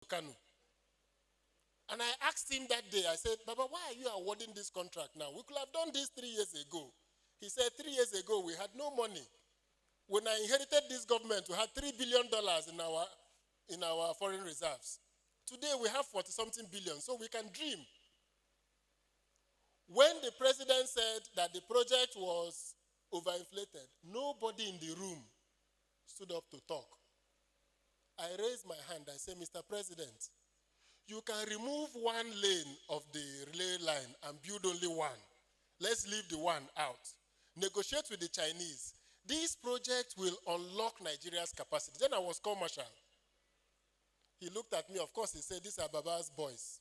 Kano. And I asked him that day, I said, Baba, why are you awarding this contract now? We could have done this 3 years ago. He said, 3 years ago, we had no money. When I inherited this government, we had $3 billion in our foreign reserves. Today, we have 40-something billion, so we can dream. When the president said that the project was overinflated, nobody in the room stood up to talk. I raised my hand. I said, Mr. President, you can remove one lane of the relay line and build only one. Let's leave the one out. Negotiate with the Chinese. This project will unlock Nigeria's capacity. Then I was called Marshal. He looked at me. Of course, he said, these are Baba's boys.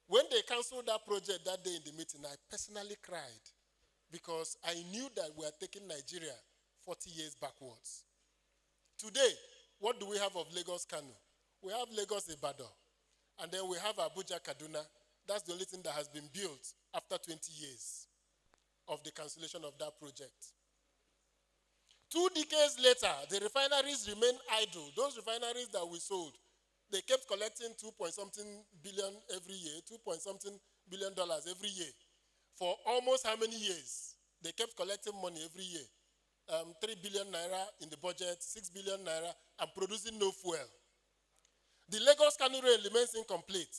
When they canceled that project that day in the meeting, I personally cried because I knew that we are taking Nigeria 40 years backwards. Today, what do we have of Lagos Kano? We have Lagos Ibadan. And then we have Abuja Kaduna. That's the only thing that has been built after 20 years of the cancellation of that project. 2 decades later, the refineries remain idle. Those refineries that we sold, they kept collecting 2-point-something billion every year, $2-point-something billion every year. For almost how many years? They kept collecting money every year. 3 billion naira in the budget, 6 billion naira, and producing no fuel. The Lagos Kano rail remains incomplete.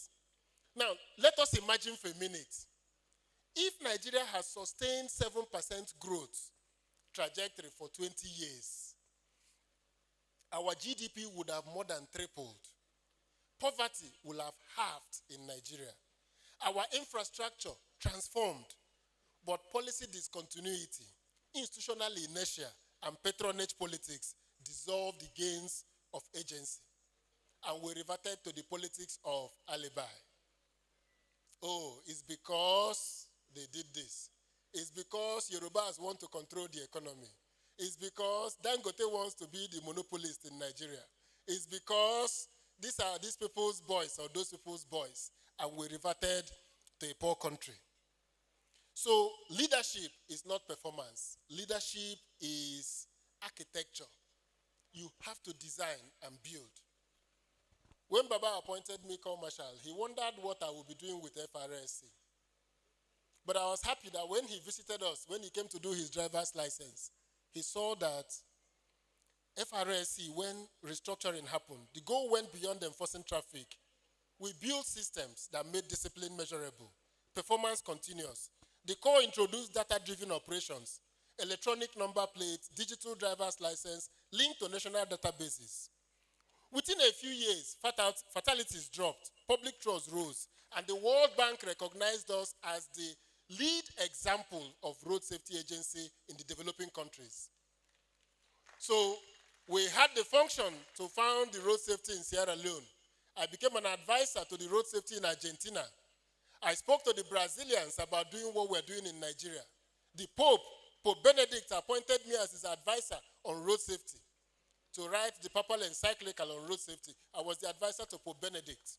Now, let us imagine for a minute. If Nigeria has sustained 7% growth trajectory for 20 years, our GDP would have more than tripled. Poverty will have halved in Nigeria. Our infrastructure transformed, but policy discontinuity, institutional inertia, and patronage politics dissolved the gains of agency. And we reverted to the politics of alibi. Oh, it's because they did this. It's because Yorubas want to control the economy. It's because Dangote wants to be the monopolist in Nigeria. It's because these are these people's boys or those people's boys, and we reverted to a poor country. So leadership is not performance. Leadership is architecture. You have to design and build. When Baba appointed me co-marshal, he wondered what I would be doing with FRSC. But I was happy that when he visited us, when he came to do his driver's license, he saw that FRSC, when restructuring happened, the goal went beyond enforcing traffic. We built systems that made discipline measurable, performance continuous. The core introduced data-driven operations, electronic number plates, digital driver's license, linked to national databases. Within a few years, fatalities dropped, public trust rose, and the World Bank recognized us as the lead example of road safety agency in the developing countries. So we had the function to found the road safety in Sierra Leone. I became an advisor to the road safety in Argentina. I spoke to the Brazilians about doing what we're doing in Nigeria. The Pope Benedict, appointed me as his advisor on road safety to write the papal encyclical on road safety. I was the advisor to Pope Benedict.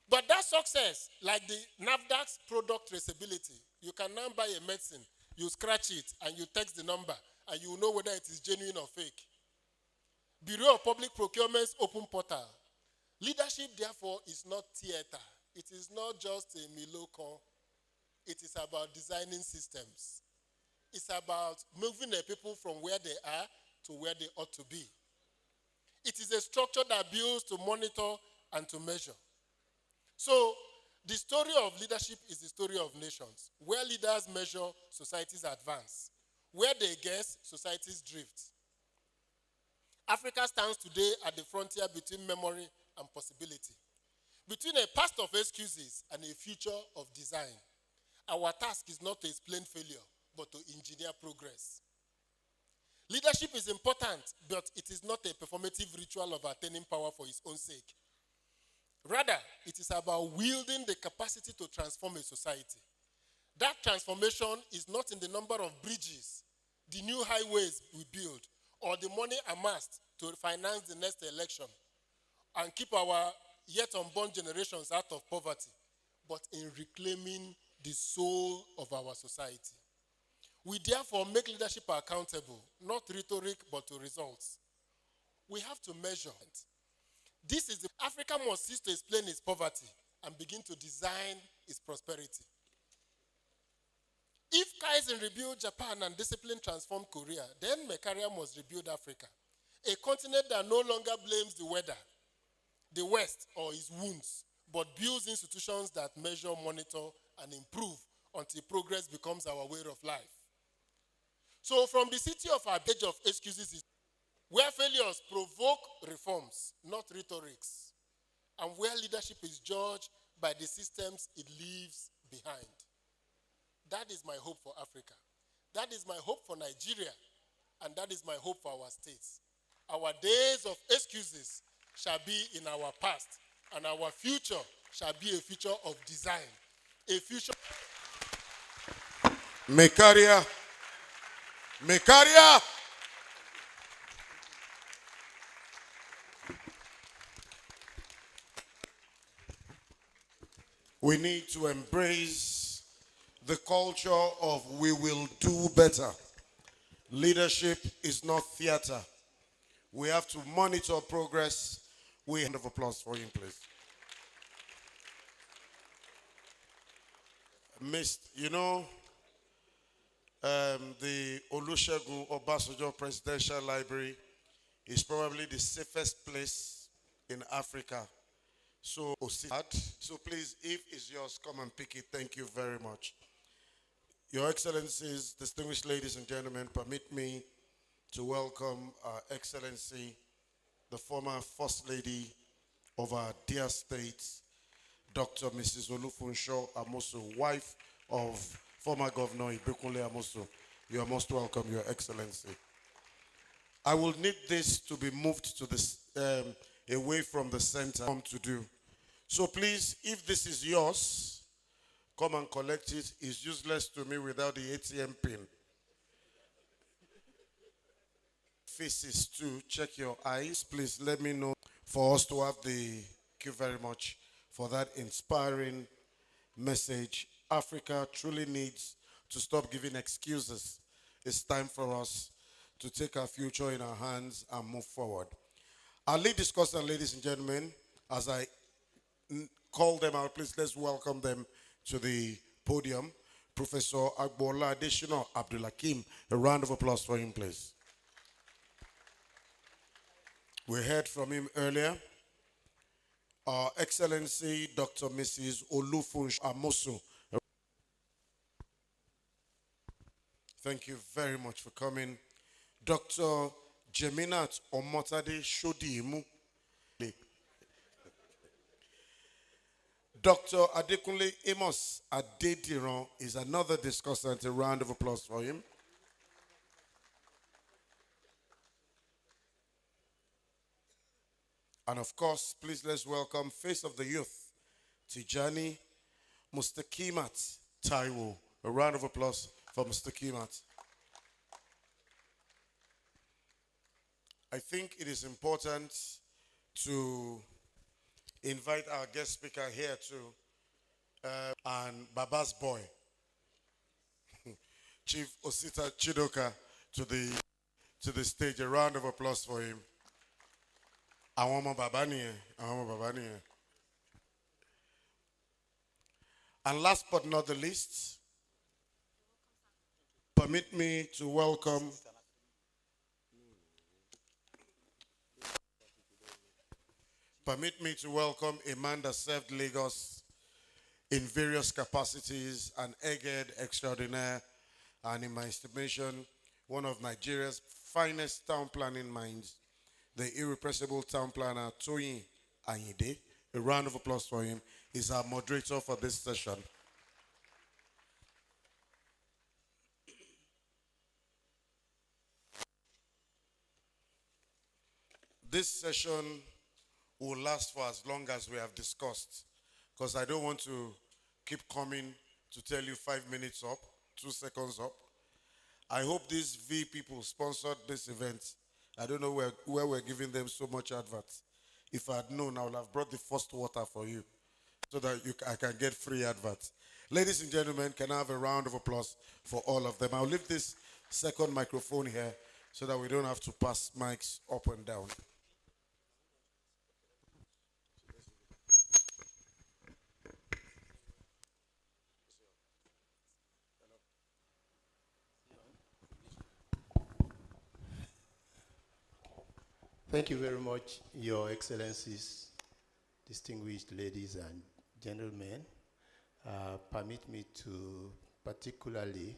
But that success, like the NAFDAC's product traceability, you can now buy a medicine, you scratch it, and you text the number, and you know whether it is genuine or fake. Bureau of Public Procurement's open portal. Leadership, therefore, is not theater. It is not just a milocon. It is about designing systems. It's about moving the people from where they are to where they ought to be. It is a structure that builds to monitor and to measure. So, the story of leadership is the story of nations. Where leaders measure, societies advance. Where they guess, societies drift. Africa stands today at the frontier between memory and possibility. Between a past of excuses and a future of design. Our task is not to explain failure, but to engineer progress. Leadership is important, but it is not a performative ritual of attaining power for its own sake. Rather, it is about wielding the capacity to transform a society. That transformation is not in the number of bridges, the new highways we build, or the money amassed to finance the next election and keep our yet unborn generations out of poverty, but in reclaiming the soul of our society. We therefore make leadership accountable, not rhetoric, but to results. We have to measure. This is the Africa must cease to explain its poverty and begin to design its prosperity. If Kaizen rebuilt Japan and discipline transformed Korea, then Mekaria must rebuild Africa. A continent that no longer blames the weather, the West, or its wounds, but builds institutions that measure, monitor, and improve until progress becomes our way of life. So from the city of our age of excuses, where failures provoke reforms, not rhetorics, and where leadership is judged by the systems it leaves behind. That is my hope for Africa. That is my hope for Nigeria. And that is my hope for our states. Our days of excuses shall be in our past, and our future shall be a future of design. A future. Mekaria. Mekaria. We need to embrace the culture of we will do better. Leadership is not theater. We have to monitor progress. Round of applause for him, please. The Olusegun Obasanjo Presidential Library is probably the safest place in Africa. So please, if it's yours, come and pick it. Thank you very much. Your Excellencies, distinguished ladies and gentlemen, permit me to welcome Our Excellency, the former First Lady of our dear state, Dr. Mrs. Olufunsho Amosu, wife of former Governor Ibekunle Amosu. You are most welcome, Your Excellency. I will need this to be moved to this away from the center to do. So please, if this is yours, come and collect it. It's useless to me without the ATM pin. Faces too, check your eyes. Please let me know for us to have the, thank you very much for that inspiring message. Africa truly needs to stop giving excuses. It's time for us to take our future in our hands and move forward. Our lead discussant, ladies and gentlemen, as I call them out, please let's welcome them to the podium. Professor Agbola Adeshina Abdulakim. A round of applause for him, please. We heard from him earlier. Our Excellency, Dr. Mrs. Olufunsho Amosu. Thank you very much for coming. Dr. Jeminat Omotade Shodiimu. Dr. Adekunle Amos Adediran is another discussant. A round of applause for him. And of course, please let's welcome Face of the Youth, Tijani Mustakimat Taiwo. A round of applause for Mustakimat. I think it is important to invite our guest speaker here too, and Baba's boy, Chief Osita Chidoka, to the stage. A round of applause for him. Awama Babani. And last but not the least, permit me to welcome a man that served Lagos in various capacities, an egghead extraordinaire, and in my estimation, one of Nigeria's finest town planning minds, the irrepressible town planner, Toyin Ayinde. A round of applause for him. He's our moderator for this session. This session will last for as long as we have discussed, because I don't want to keep coming to tell you 5 minutes up, 2 seconds up. I hope these V people sponsored this event. I don't know where we're giving them so much adverts. If I had known, I would have brought the first water for you so that I can get free adverts. Ladies and gentlemen, can I have a round of applause for all of them? I'll leave this second microphone here so that we don't have to pass mics up and down. Thank you very much, Your Excellencies, distinguished ladies and gentlemen. Permit me to particularly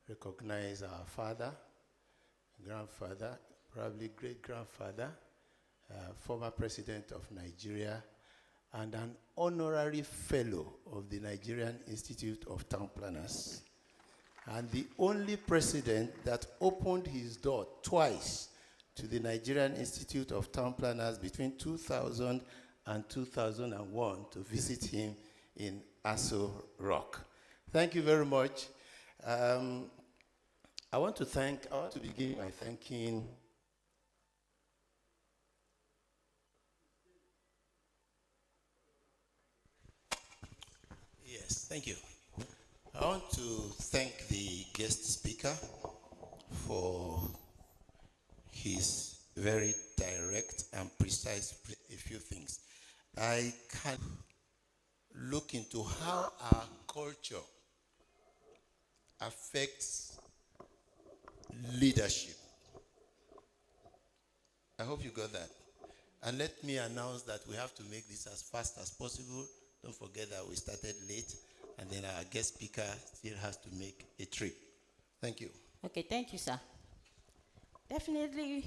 recognize our father, grandfather, probably great-grandfather, former president of Nigeria, and an honorary fellow of the Nigerian Institute of Town Planners, and the only president that opened his door twice to the Nigerian Institute of Town Planners between 2000 and 2001 to visit him in Aso Rock. Thank you very much. I want to begin by thanking Yes, thank you. I want to thank the guest speaker for his very direct and precise a few things. I can look into how our culture affects leadership. I hope you got that. And let me announce that we have to make this as fast as possible. Don't forget that we started late, and then our guest speaker still has to make a trip. Thank you. Okay, thank you, sir. Definitely,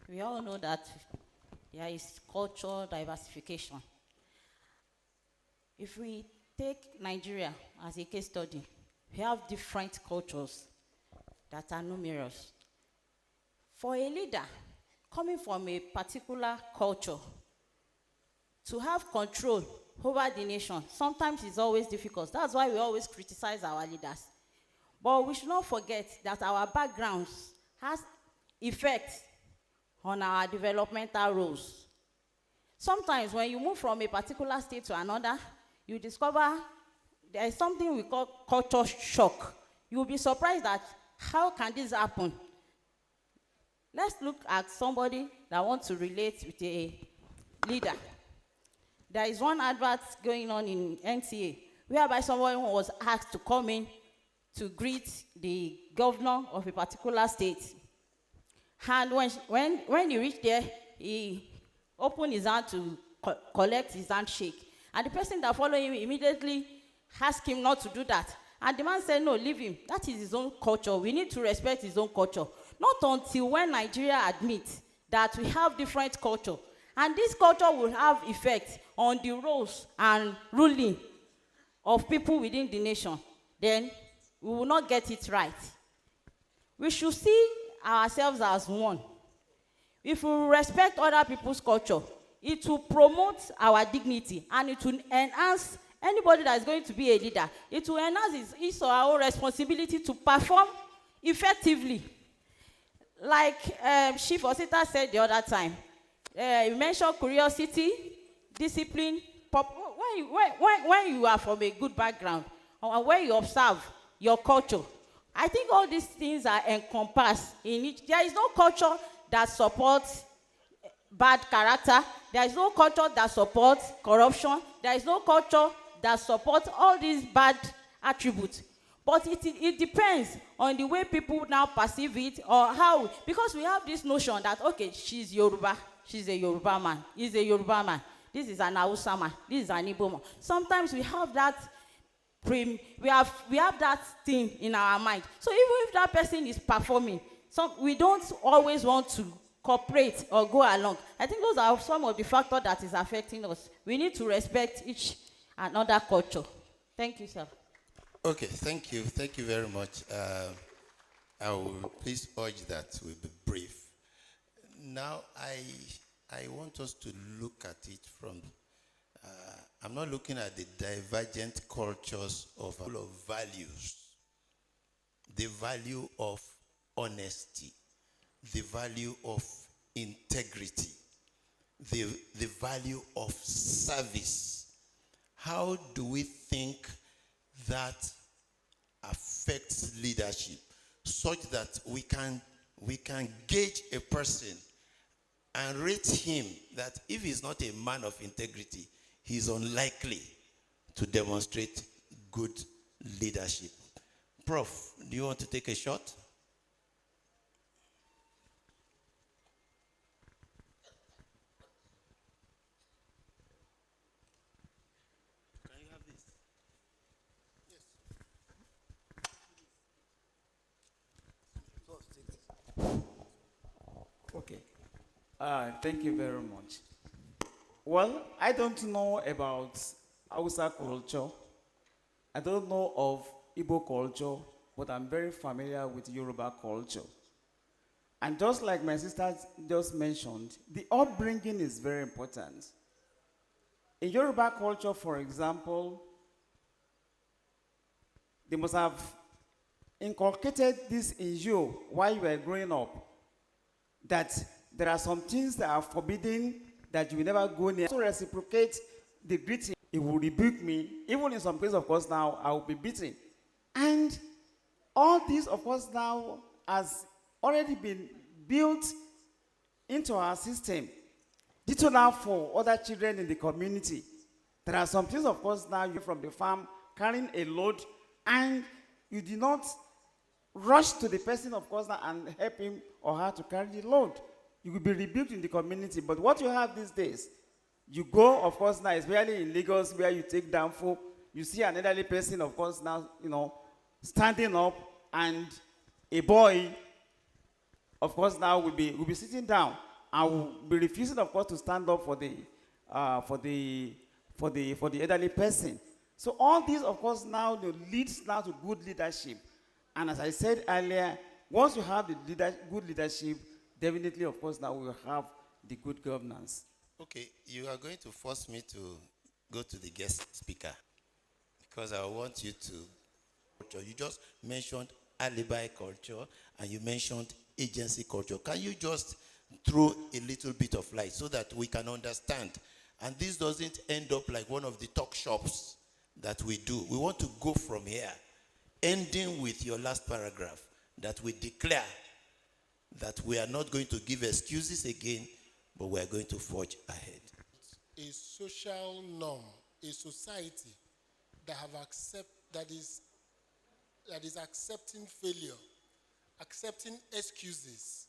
we all know that there is cultural diversification. If we take Nigeria as a case study, we have different cultures that are numerous. For a leader coming from a particular culture to have control over the nation, sometimes it's always difficult. That's why we always criticize our leaders. But we should not forget that our backgrounds has effect on our developmental roles. Sometimes when you move from a particular state to another, you discover there is something we call culture shock. You'll be surprised that how can this happen? Let's look at somebody that wants to relate with a leader. There is one advert going on in NTA whereby someone was asked to come in to greet the governor of a particular state. And when he reached there, he opened his hand to collect his handshake. And the person that followed him immediately asked him not to do that. And the man said, no, leave him. That is his own culture. We need to respect his own culture. Not until when Nigeria admits that we have different culture. And this culture will have effect on the roles and ruling of people within the nation. Then we will not get it right. We should see ourselves as one. If we respect other people's culture, it will promote our dignity and it will enhance anybody that is going to be a leader. It will enhance his or our own responsibility to perform effectively. Like Chief Osita said the other time, you mentioned curiosity, discipline. When you are from a good background, or when you observe your culture, I think all these things are encompassed in it. There is no culture that supports bad character. There is no culture that supports corruption. There is no culture that supports all these bad attributes. But it depends on the way people now perceive it or how. Because we have this notion that, okay, she's Yoruba. She's a Yoruba man. He's a Yoruba man. This is an Hausa man. This is an Igbo man. Sometimes we have that we have that thing in our mind. So even if that person is performing, we don't always want to cooperate or go along. I think those are some of the factors that is affecting us. We need to respect each another culture. Thank you, sir. Okay, thank you. Thank you very much. I will please urge that we'll be brief. Now, I want us to look at it from, I'm not looking at the divergent cultures of values. The value of honesty, the value of integrity, the value of service. How do we think that affects leadership such that we can gauge a person and rate him that if he's not a man of integrity, he's unlikely to demonstrate good leadership? Prof, do you want to take a shot? Okay. Thank you very much. Well, I don't know about Hausa culture. I don't know of Igbo culture, but I'm very familiar with Yoruba culture. And just like my sister just mentioned, the upbringing is very important. In Yoruba culture, for example, they must have inculcated this in you while you were growing up, that there are some things that are forbidden that you will never go near. So reciprocate the greeting. It will rebuke me. Even in some cases, of course, now I will be beaten. And all this, of course, now has already been built into our system. Ditto now for other children in the community. There are some things, of course, now you from the farm carrying a load, and you do not rush to the person, of course, now and help him or her to carry the load. You will be rebuked in the community. But what you have these days, you go, of course, now, especially in Lagos, where you take down for, you see an elderly person, of course, now, standing up, and a boy, of course, now will be sitting down and will be refusing, of course, to stand up for the elderly person. So all these, of course, now leads now to good leadership. And as I said earlier, once you have the good leadership, definitely, of course, now we will have the good governance. Okay, you are going to force me to go to the guest speaker because I want you to. You just mentioned alibi culture and you mentioned agency culture. Can you just throw a little bit of light so that we can understand? And this doesn't end up like one of the talk shops that we do. We want to go from here, ending with your last paragraph, that we declare that we are not going to give excuses again, but we are going to forge ahead. A social norm, a society that is accepting failure, accepting excuses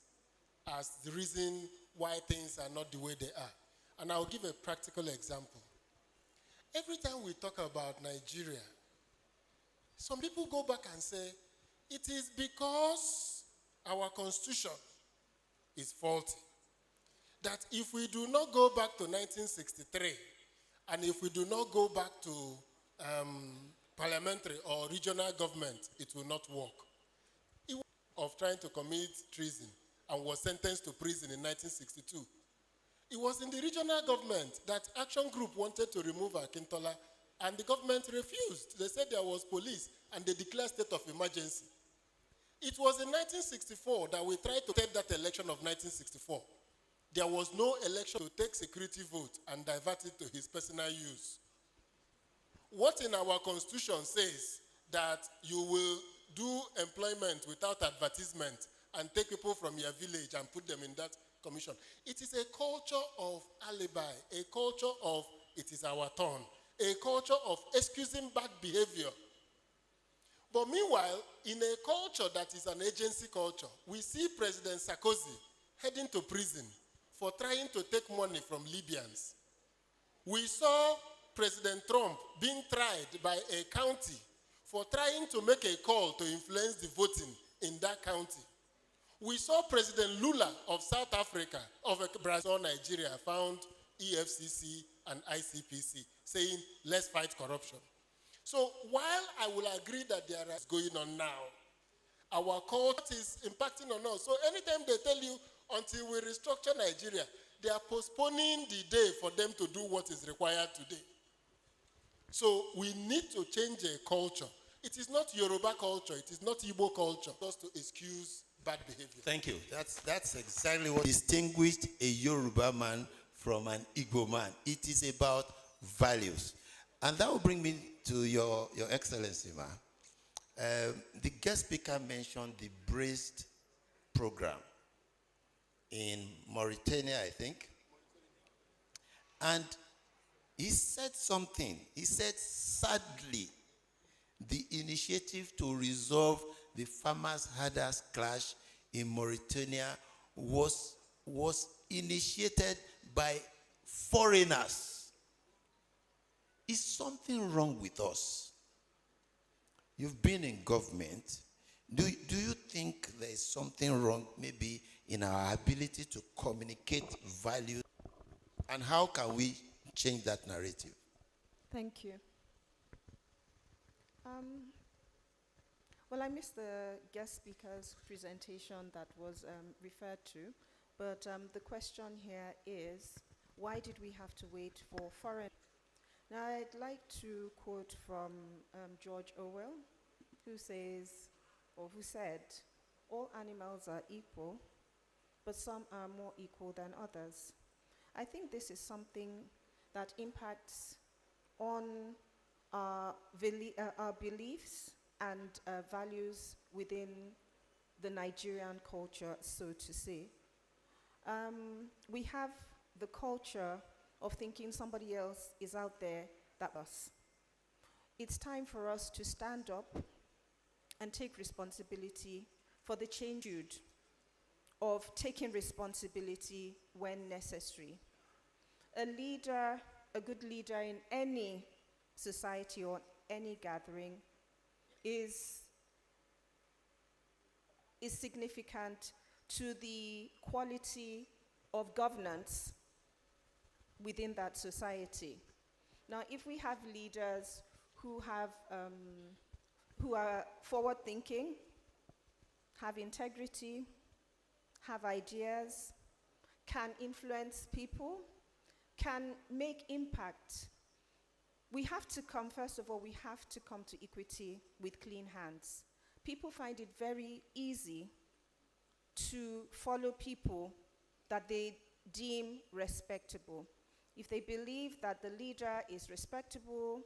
as the reason why things are not the way they are. And I'll give a practical example. Every time we talk about Nigeria, some people go back and say, it is because our constitution is faulty. That if we do not go back to 1963, and if we do not go back to parliamentary or regional government, it will not work. He was of trying to commit treason and was sentenced to prison in 1962. It was in the regional government that Action Group wanted to remove Akintola, and the government refused. They said there was police, and they declared state of emergency. It was in 1964 that we tried to take that election of 1964. There was no election to take security vote and divert it to his personal use. What in our constitution says that you will do employment without advertisement and take people from your village and put them in that commission. It is a culture of alibi, a culture of it is our turn, a culture of excusing bad behavior. But meanwhile, in a culture that is an agency culture, we see President Sarkozy heading to prison for trying to take money from Libyans. We saw President Trump being tried by a county for trying to make a call to influence the voting in that county. We saw President Lula of South Africa, of Brazil, Nigeria, found EFCC and ICPC saying, let's fight corruption. So while I will agree that there is going on now, our culture is impacting on us. So anytime they tell you, until we restructure Nigeria, they are postponing the day for them to do what is required today. So we need to change a culture. It is not Yoruba culture, it is not Igbo culture, just to excuse bad behavior. Thank you. That's exactly what distinguished a Yoruba man from an Igbo man. It is about values. And that will bring me to your Excellency, ma. The guest speaker mentioned the BRACED program in Mauritania, I think. And he said something. He said, sadly, the initiative to resolve the farmers-herders clash in Mauritania was initiated by foreigners. Is something wrong with us? You've been in government. Do you think there is something wrong maybe in our ability to communicate values? And how can we change that narrative? Thank you. Well, I missed the guest speaker's presentation that was referred to, but the question here is, why did we have to wait for foreign? Now, I'd like to quote from George Orwell, who says, or who said, all animals are equal, but some are more equal than others. I think this is something that impacts on our beliefs and values within the Nigerian culture, so to say. We have the culture of thinking somebody else is out there than us. It's time for us to stand up and take responsibility for the change of taking responsibility when necessary. A leader, a good leader in any society or any gathering is significant to the quality of governance within that society. Now, if we have leaders who are forward-thinking, have integrity, have ideas, can influence people, can make impact, we have to come, first of all, we have to come to equity with clean hands. People find it very easy to follow people that they deem respectable. If they believe that the leader is respectable,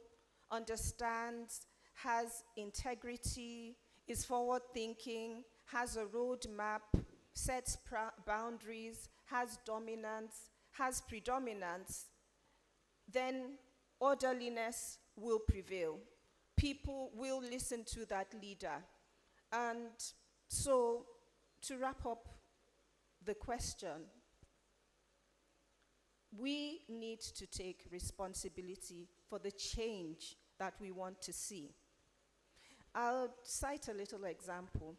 understands, has integrity, is forward-thinking, has a roadmap, sets boundaries, has dominance, has predominance, then orderliness will prevail. People will listen to that leader. And so, to wrap up the question, we need to take responsibility for the change that we want to see. I'll cite a little example.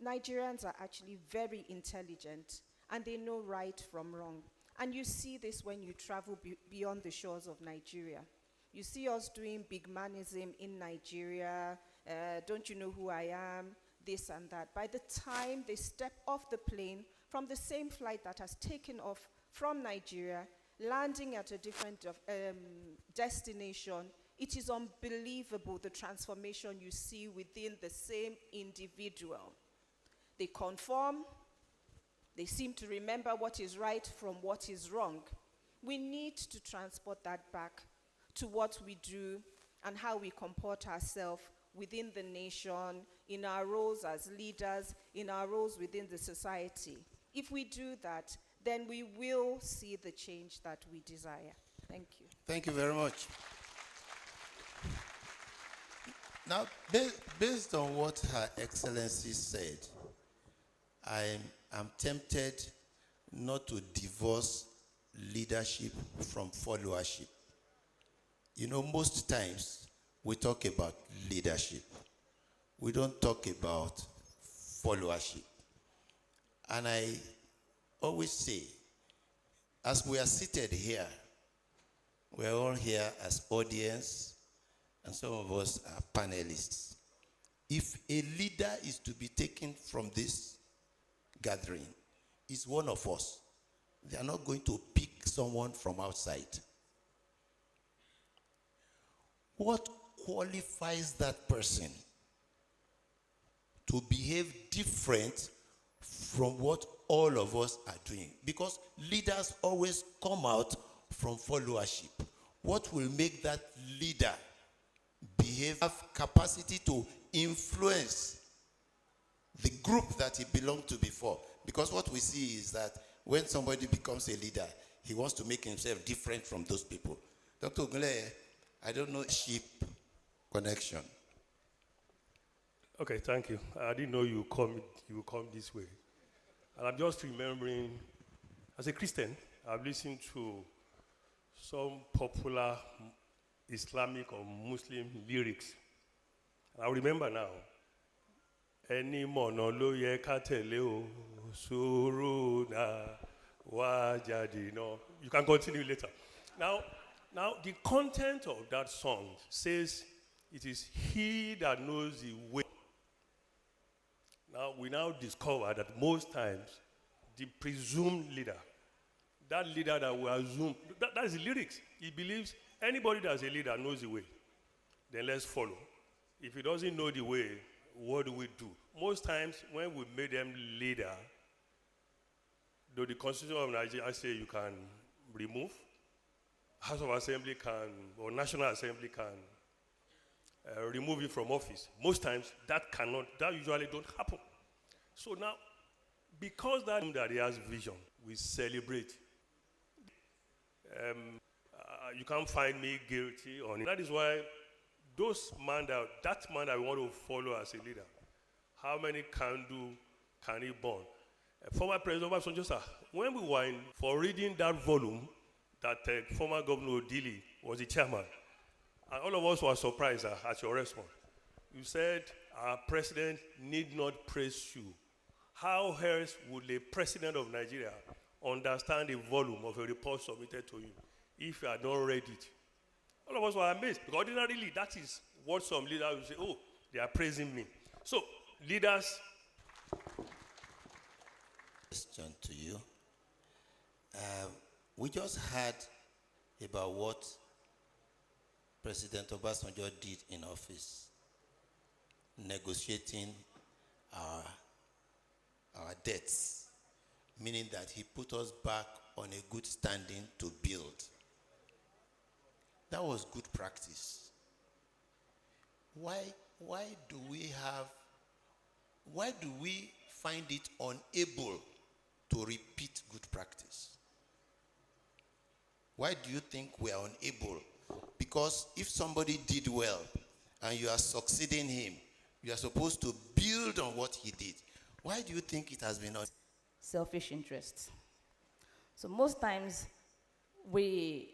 Nigerians are actually very intelligent, and they know right from wrong. And you see this when you travel beyond the shores of Nigeria. You see us doing big manism in Nigeria, don't you know who I am, this and that. By the time they step off the plane from the same flight that has taken off from Nigeria, landing at a different destination, it is unbelievable the transformation you see within the same individual. They conform, they seem to remember what is right from what is wrong. We need to transport that back to what we do and how we comport ourselves within the nation, in our roles as leaders, in our roles within the society. If we do that, then we will see the change that we desire. Thank you. Thank you very much. Now, based on what Her Excellency said, I'm tempted not to divorce leadership from followership. You know, most times we talk about leadership. We don't talk about followership. And I always say, as we are seated here, we are all here as audience, and some of us are panelists. If a leader is to be taken from this gathering, it's one of us. They are not going to pick someone from outside. What qualifies that person to behave different from what all of us are doing? Because leaders always come out from followership. What will make that leader behave, have capacity to influence the group that he belonged to before? Because what we see is that when somebody becomes a leader, he wants to make himself different from those people. Dr. Ogunleye, I don't know sheep connection. Okay, thank you. I didn't know you would come this way. And I'm just remembering, as a Christian, I've listened to some popular Islamic or Muslim lyrics. And I remember now, Ẹni mọ̀nà ló yẹ ká tẹ̀lé o, sùúrù náà wá jáde náà. You can continue later. Now, the content of that song says, it is he that knows the way. Now, we now discover that most times, the presumed leader, that leader that we assume, that is the lyrics. He believes anybody that's a leader knows the way. Then let's follow. If he doesn't know the way, what do we do? Most times, when we made them leader, though the Constitution of Nigeria say you can remove, House of Assembly can, or National Assembly can remove you from office. Most times, that usually don't happen. So now, because that he has vision, we celebrate. You can't find me guilty on it. That is why that man that we want to follow as a leader, how many candles can he burn? Former President Obasanjo, sir, when we were for reading that volume, that former Governor Odili was the chairman, and all of us were surprised at your response. You said, our president need not praise you. How else would a president of Nigeria understand the volume of a report submitted to him if you had not read it? All of us were amazed, because ordinarily that is what some leaders will say, oh, they are praising me. So, leaders. Question to you. We just heard about what President Obasanjo did in office, negotiating our debts, meaning that he put us back on a good standing to build. That was good practice. Why do we find it unable to repeat good practice? Why do you think we are unable? Because if somebody did well and you are succeeding him, you are supposed to build on what he did. Why do you think it has been selfish interests? So most times we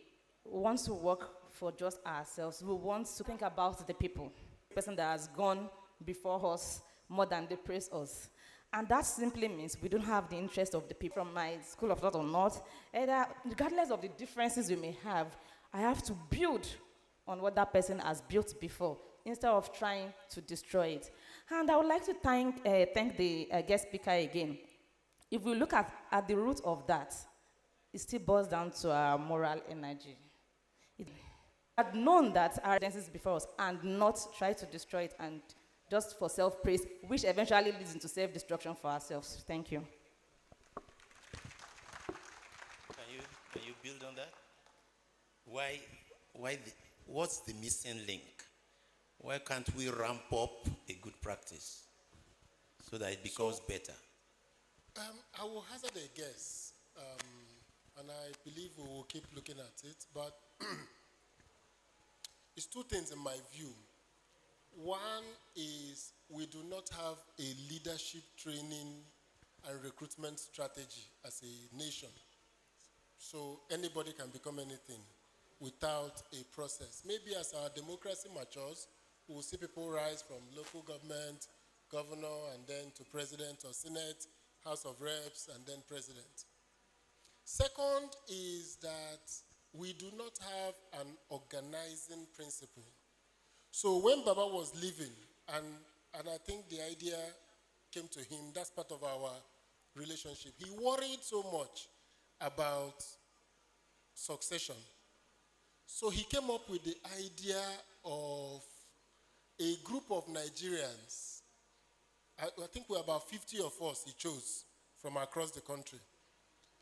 want to work for just ourselves. We want to think about the people, the person that has gone before us more than they praise us. And that simply means we don't have the interest of the people. From my school of thought or not, either, regardless of the differences we may have, I have to build on what that person has built before instead of trying to destroy it. And I would like to thank the guest speaker again. If we look at the root of that, it still boils down to our moral energy. Had known that our identities before us and not try to destroy it and just for self-praise, which eventually leads into self-destruction for ourselves. Thank you. Can you build on that? What's the missing link? Why can't we ramp up a good practice so that it becomes better? I will hazard a guess, and I believe we will keep looking at it, but it's two things in my view. One is we do not have a leadership training and recruitment strategy as a nation. So anybody can become anything without a process. Maybe as our democracy matures, we'll see people rise from local government, governor, and then to president or senate, House of Reps, and then president. Second is that we do not have an organizing principle. So when Baba was leaving, and I think the idea came to him, that's part of our relationship. He worried so much about succession. So he came up with the idea of a group of Nigerians. I think we're about 50 of us he chose from across the country.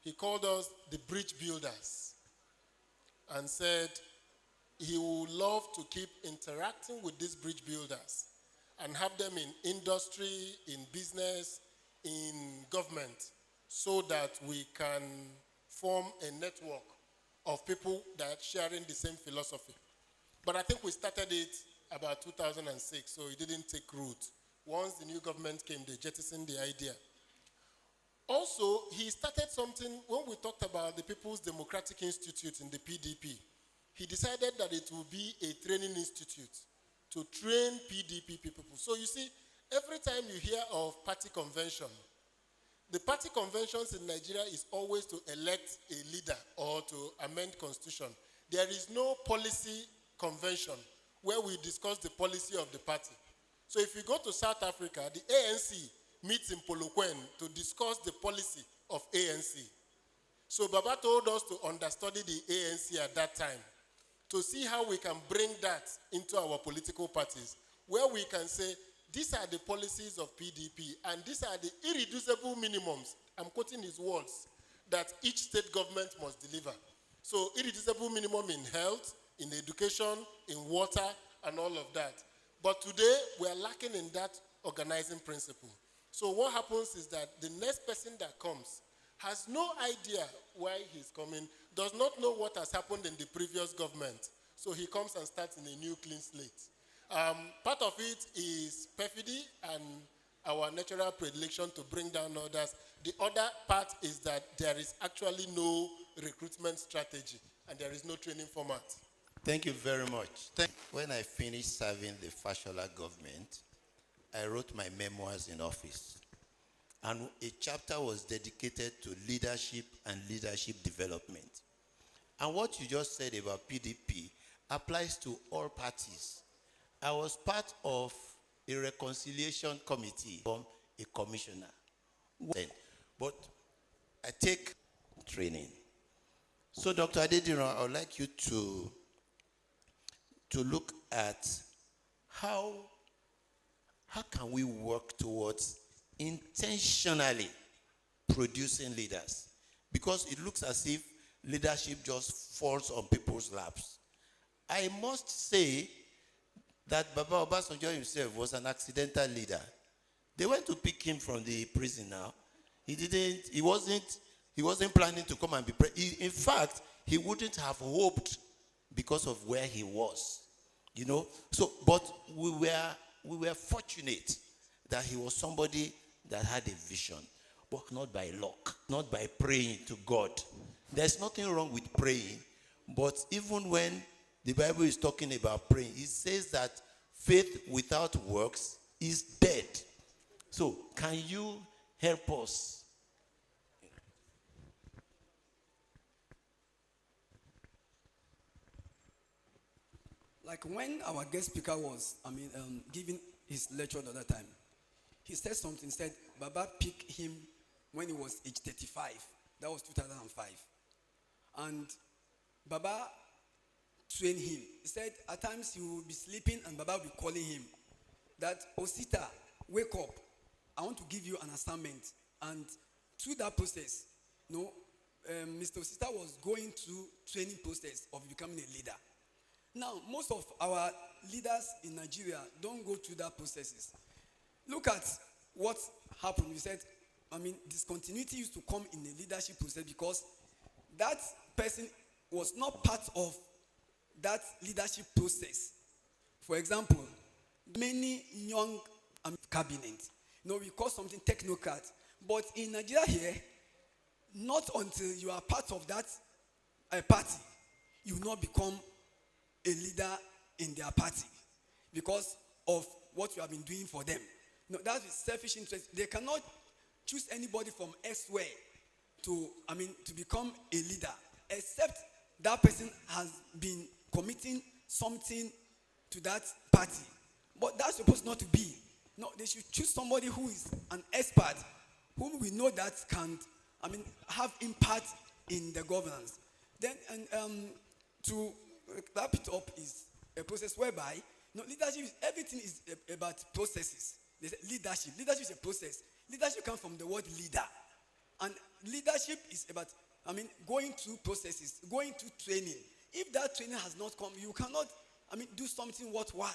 He called us the bridge builders and said he would love to keep interacting with these bridge builders and have them in industry, in business, in government, so that we can form a network of people that are sharing the same philosophy. But I think we started it about 2006, so it didn't take root. Once the new government came, they jettisoned the idea. Also, he started something, when we talked about the People's Democratic Institute in the PDP, he decided that it would be a training institute to train PDP people. So you see, every time you hear of party convention, the party conventions in Nigeria is always to elect a leader or to amend constitution. There is no policy convention where we discuss the policy of the party. So if you go to South Africa, the ANC meets in Polokwane to discuss the policy of ANC. So Baba told us to understudy the ANC at that time, to see how we can bring that into our political parties, where we can say, these are the policies of PDP, and these are the irreducible minimums, I'm quoting his words, that each state government must deliver. So irreducible minimum in health, in education, in water, and all of that. But today, we are lacking in that organizing principle. So what happens is that the next person that comes has no idea why he's coming, does not know what has happened in the previous government. So he comes and starts in a new clean slate. Part of it is perfidy and our natural predilection to bring down others. The other part is that there is actually no recruitment strategy and there is no training format. Thank you very much. When I finished serving the Fashola government, I wrote my memoirs in office. And a chapter was dedicated to leadership and leadership development. And what you just said about PDP applies to all parties. I was part of a reconciliation committee from a commissioner. But I take training. So Dr. Adediran, I would like you to look at how can we work towards intentionally producing leaders? Because it looks as if leadership just falls on people's laps. I must say that Baba Obasanjo himself was an accidental leader. They went to pick him from the prison now. He wasn't planning to come and be president. In fact, he wouldn't have hoped because of where he was. You know? So, but we were fortunate that he was somebody that had a vision, but not by luck, not by praying to God. There's nothing wrong with praying, but even when the Bible is talking about praying, it says that faith without works is dead. So, can you help us? Like when our guest speaker was, giving his lecture the other time, he said something, said Baba picked him when he was age 35. That was 2005. And Baba trained him. He said at times he will be sleeping and Baba will be calling him that, Osita, wake up. I want to give you an assignment. And through that process, Mr. Osita was going through training process of becoming a leader. Now, most of our leaders in Nigeria don't go through that processes. Look at what happened. We said, discontinuity used to come in the leadership process because that person was not part of that leadership process. For example, many young cabinet, we call something technocrat. But in Nigeria here, not until you are part of that party, you will not become a leader in their party because of what you have been doing for them. That is selfish interest. They cannot choose anybody from elsewhere to become a leader, except that person has been committing something to that party. But that's supposed not to be. No, they should choose somebody who is an expert, whom we know that can, have impact in the governance. Then, to wrap it up is a process whereby, leadership, everything is about processes. They say leadership. Leadership is a process. Leadership comes from the word leader. And leadership is about, going through processes, going through training. If that training has not come, you cannot, do something worthwhile.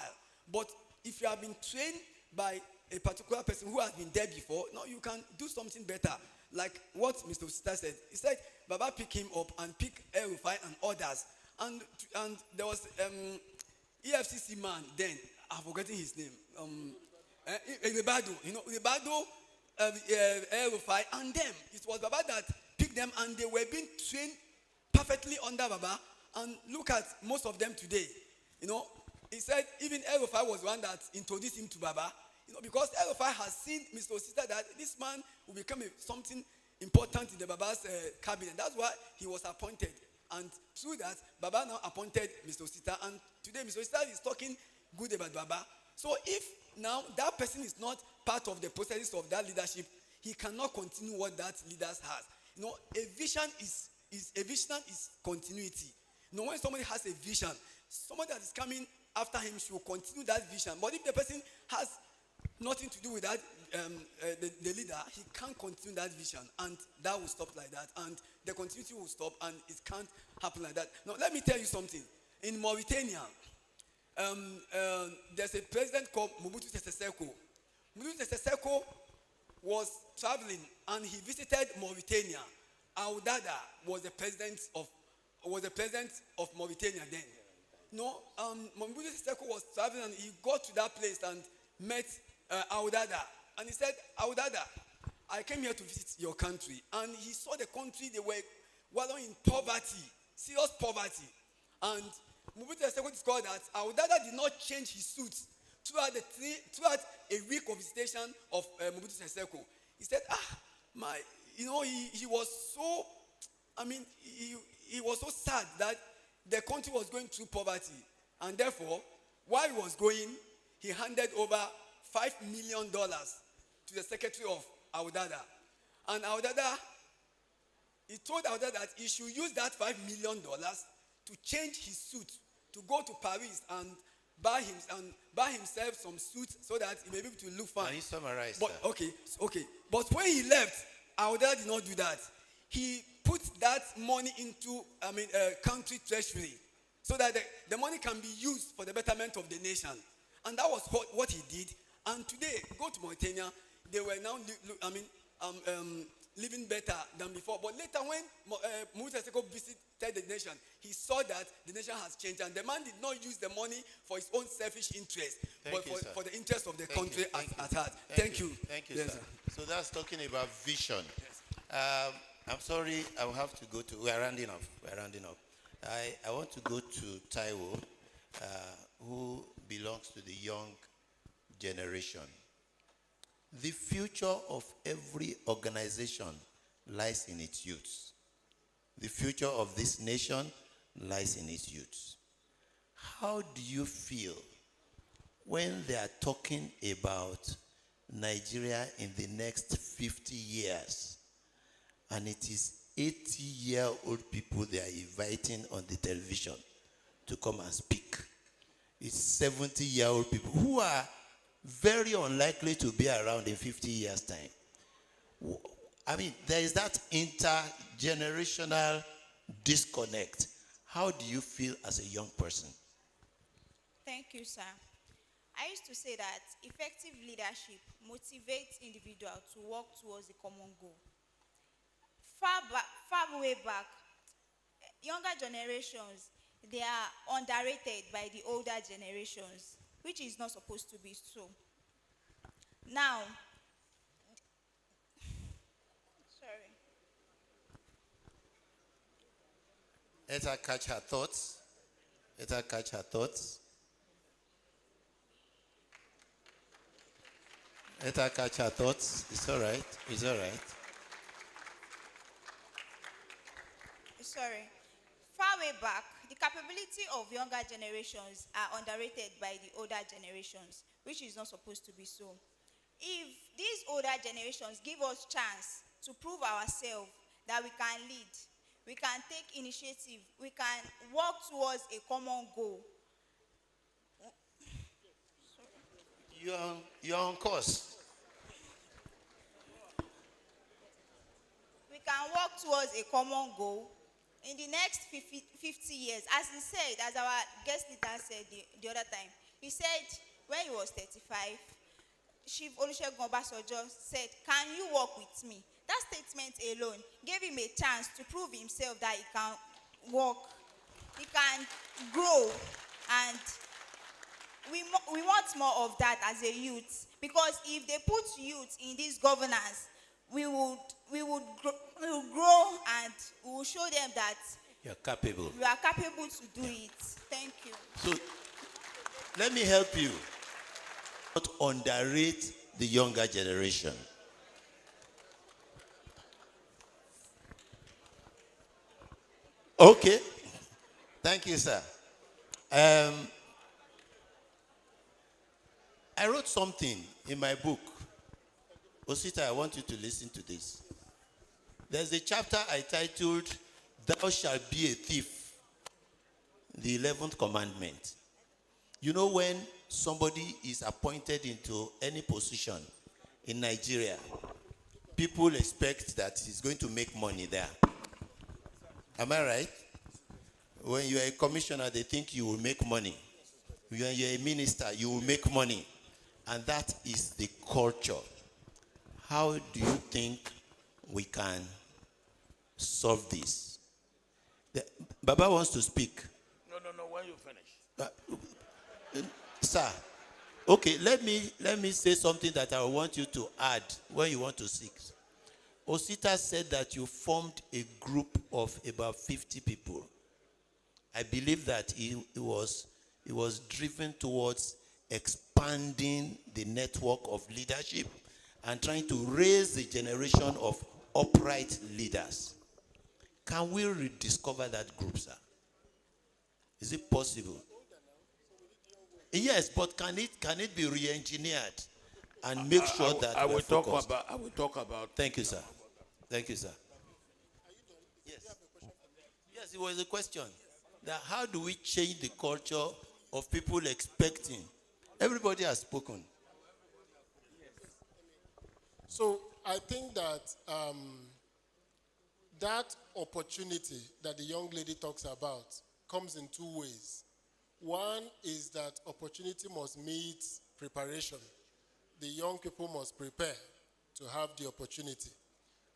But if you have been trained by a particular person who has been there before, you can do something better. Like what Mr. Osita said. He said, Baba pick him up and pick El-Rufai and others. And there was EFCC man then, I'm forgetting his name. Ribado, Ribado, El-Rufai, and them. It was Baba that picked them, and they were being trained perfectly under Baba. And look at most of them today. He said even El-Rufai was the one that introduced him to Baba. because El-Rufai has seen Mr. Osita that this man will become something important in the Baba's cabinet. That's why he was appointed. And through that, Baba now appointed Mr. Osita. And today, Mr. Osita is talking good about Baba. So if now that person is not part of the processes of that leadership, he cannot continue what that leader has. A vision is continuity. When somebody has a vision, somebody that is coming after him should continue that vision. But if the person has nothing to do with that, the leader, he can't continue that vision, and that will stop like that, and the continuity will stop, and it can't happen like that. Now, let me tell you something. In Mauritania, there's a president called Mobutu Sese Seko. Mobutu Sese Seko was traveling, and he visited Mauritania. Aoudada was the president of Mauritania then. Mobutu Sese Seko was traveling, and he got to that place and met Aoudada. And he said, Aoudada, I came here to visit your country. And he saw the country, they were wallowing in poverty, serious poverty. And Mobutu Sese Seko discovered that Aoudada did not change his suit throughout a week of visitation of Mobutu Sese Seko. He said, he was so, he was so sad that the country was going through poverty. And therefore, while he was going, he handed over $5 million to the secretary of Aoudada. And Aoudada, he told Aoudada that he should use that $5 million to change his suit, to go to Paris and buy himself some suits so that he may be able to look fine. Can you summarize But, that? Okay. But when he left, Aoudada did not do that. He put that money into country treasury so that the money can be used for the betterment of the nation. And that was what he did. And today, go to Mauritania, they were now living better than before. But later, when Mobutu Sese Seko visited the nation, he saw that the nation has changed. And the man did not use the money for his own selfish interest, but for the interest of the country at heart. Thank you. Thank you, Yes, sir. So that's talking about vision. Yes. I'm sorry, I will have to go to, we're rounding up. I want to go to Taiwo, who belongs to the young generation. The future of every organization lies in its youth. The future of this nation lies in its youth. How do you feel when they are talking about Nigeria in the next 50 years, and it is 80-year-old people they are inviting on the television to come and speak? It's 70-year-old people who are very unlikely to be around in 50 years' time. There is that intergenerational disconnect. How do you feel as a young person? Thank you, sir. I used to say that effective leadership motivates individuals to work towards a common goal. Far way back, younger generations, they are underrated by the older generations, which is not supposed to be so. Now, sorry. Let her catch her thoughts. It's all right. Sorry. Far way back, the capability of younger generations are underrated by the older generations, which is not supposed to be so. If these older generations give us chance to prove ourselves that we can lead, we can take initiative, we can work towards a common goal. You're on course. We can work towards a common goal in the next 50 years. As he said, as our guest leader said the other time, he said when he was 35, Chief Olusegun Obasanjo said, "Can you work with me?" That statement alone gave him a chance to prove himself that he can work, he can grow, and we want more of that as a youth. Because if they put youth in this governance, we would grow, and we will show them that You're capable. we are capable to do it. Thank you. So let me help you. not underrate the younger generation. Okay. Thank you, sir. I wrote something in my book. Osita, I want you to listen to this. There's a chapter I titled, Thou Shalt Be a Thief, the 11th commandment. You know, when somebody is appointed into any position in Nigeria, people expect that he's going to make money there. Am I right? When you're a commissioner, they think you will make money. When you're a minister, you will make money. And that is the culture. How do you think we can solve this? Baba wants to speak. No, when you finish. Sir, okay, let me say something that I want you to add when you want to speak. Osita said that you formed a group of about 50 people. I believe that he was driven towards expanding the network of leadership and trying to raise the generation of upright leaders. Can we rediscover that group, sir? Is it possible? Yes, but can it be re-engineered and make sure that I we're will focused? I will talk about. Thank you, sir. Thank you, sir. Yes. Yes, it was a question. That how do we change the culture of people expecting? Everybody has spoken. So I think that that opportunity that the young lady talks about comes in two ways. One is that opportunity must meet preparation. The young people must prepare to have the opportunity.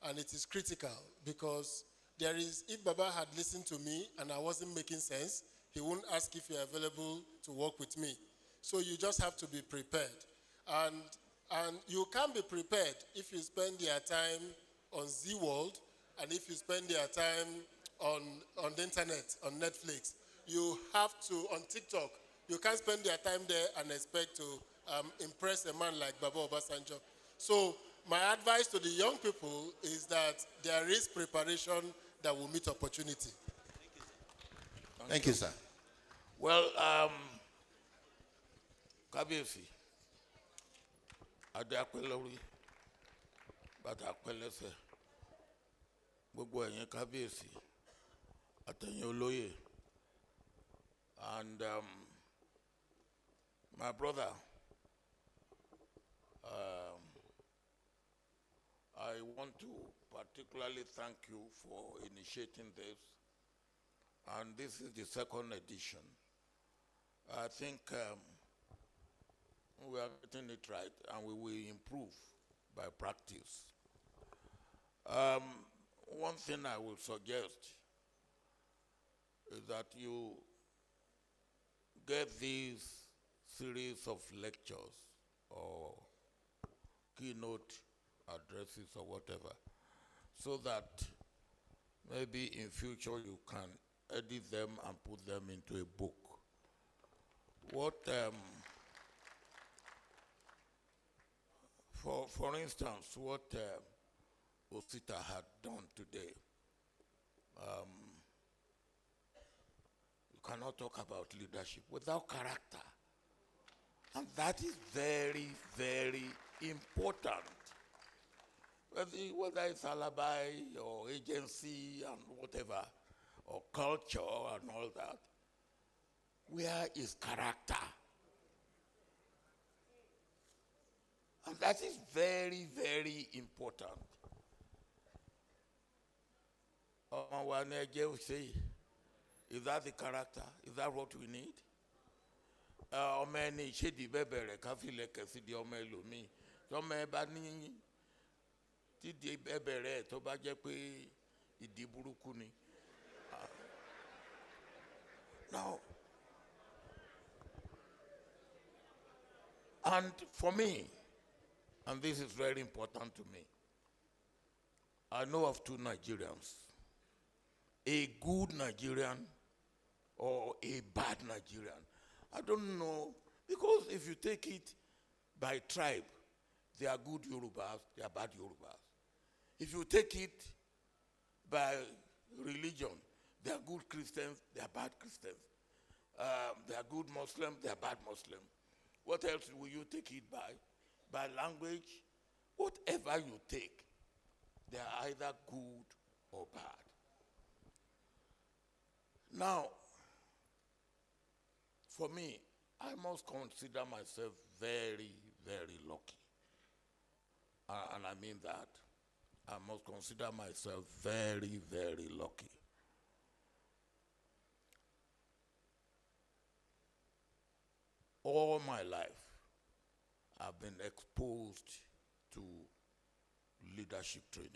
And it is critical because if Baba had listened to me and I wasn't making sense, he wouldn't ask if you're available to work with me. So you just have to be prepared. And you can't be prepared if you spend your time on Z World and if you spend your time on the internet, on Netflix. You have to, on TikTok, you can't spend your time there and expect to impress a man like Baba Obasanjo. So my advice to the young people is that there is preparation that will meet opportunity. Thank you, sir. Well, Kabiyesi, Adé apẹ́ lórí, bàtà apẹ́ lẹ́sẹ̀, gbogbo ẹ̀yin Kabiyesi, àtẹ̀yin olóyè, and my brother, I want to particularly thank you for initiating this, and this is the second edition. I think we are getting it right, and we will improve by practice. One thing I will suggest is that you get these series of lectures or keynote addresses or whatever, so that maybe in future you can edit them and put them into a book. What, for instance, what Osita had done today, you cannot talk about leadership without character. And that is very, very important. Whether it's alibi or agency and whatever, or culture and all that, where is character? And that is very, very important. Is that the character? Is that what we need? Many shady bebere kafile kesidi omelomi. Tome bani tidi bebere to ba je pe idi buruku ni. Now, and for me, and this is very important to me, I know of two Nigerians, a good Nigerian or a bad Nigerian. I don't know, because if you take it by tribe, they are good Yorubas, they are bad Yorubas. If you take it by religion, they are good Christians, they are bad Christians. They are good Muslims, they are bad Muslims. What else will you take it by? By language? Whatever you take, they are either good or bad. Now, for me, I must consider myself very, very lucky. And I mean that. I must consider myself very, very lucky. All my life, I've been exposed to leadership training.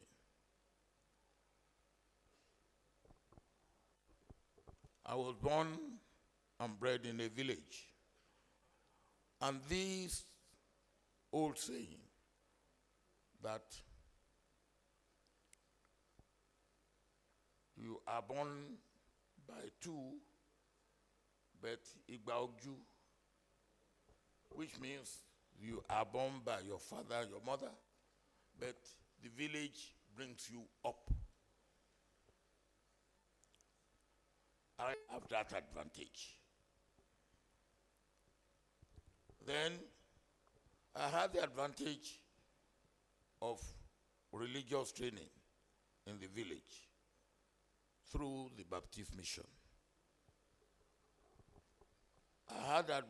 I was born and bred in a village. And this old saying that you are born by two, but igba ogju, which means you are born by your father, your mother, but the village brings you up. I have that advantage. Then I had the advantage of religious training in the village through the Baptist mission. I had that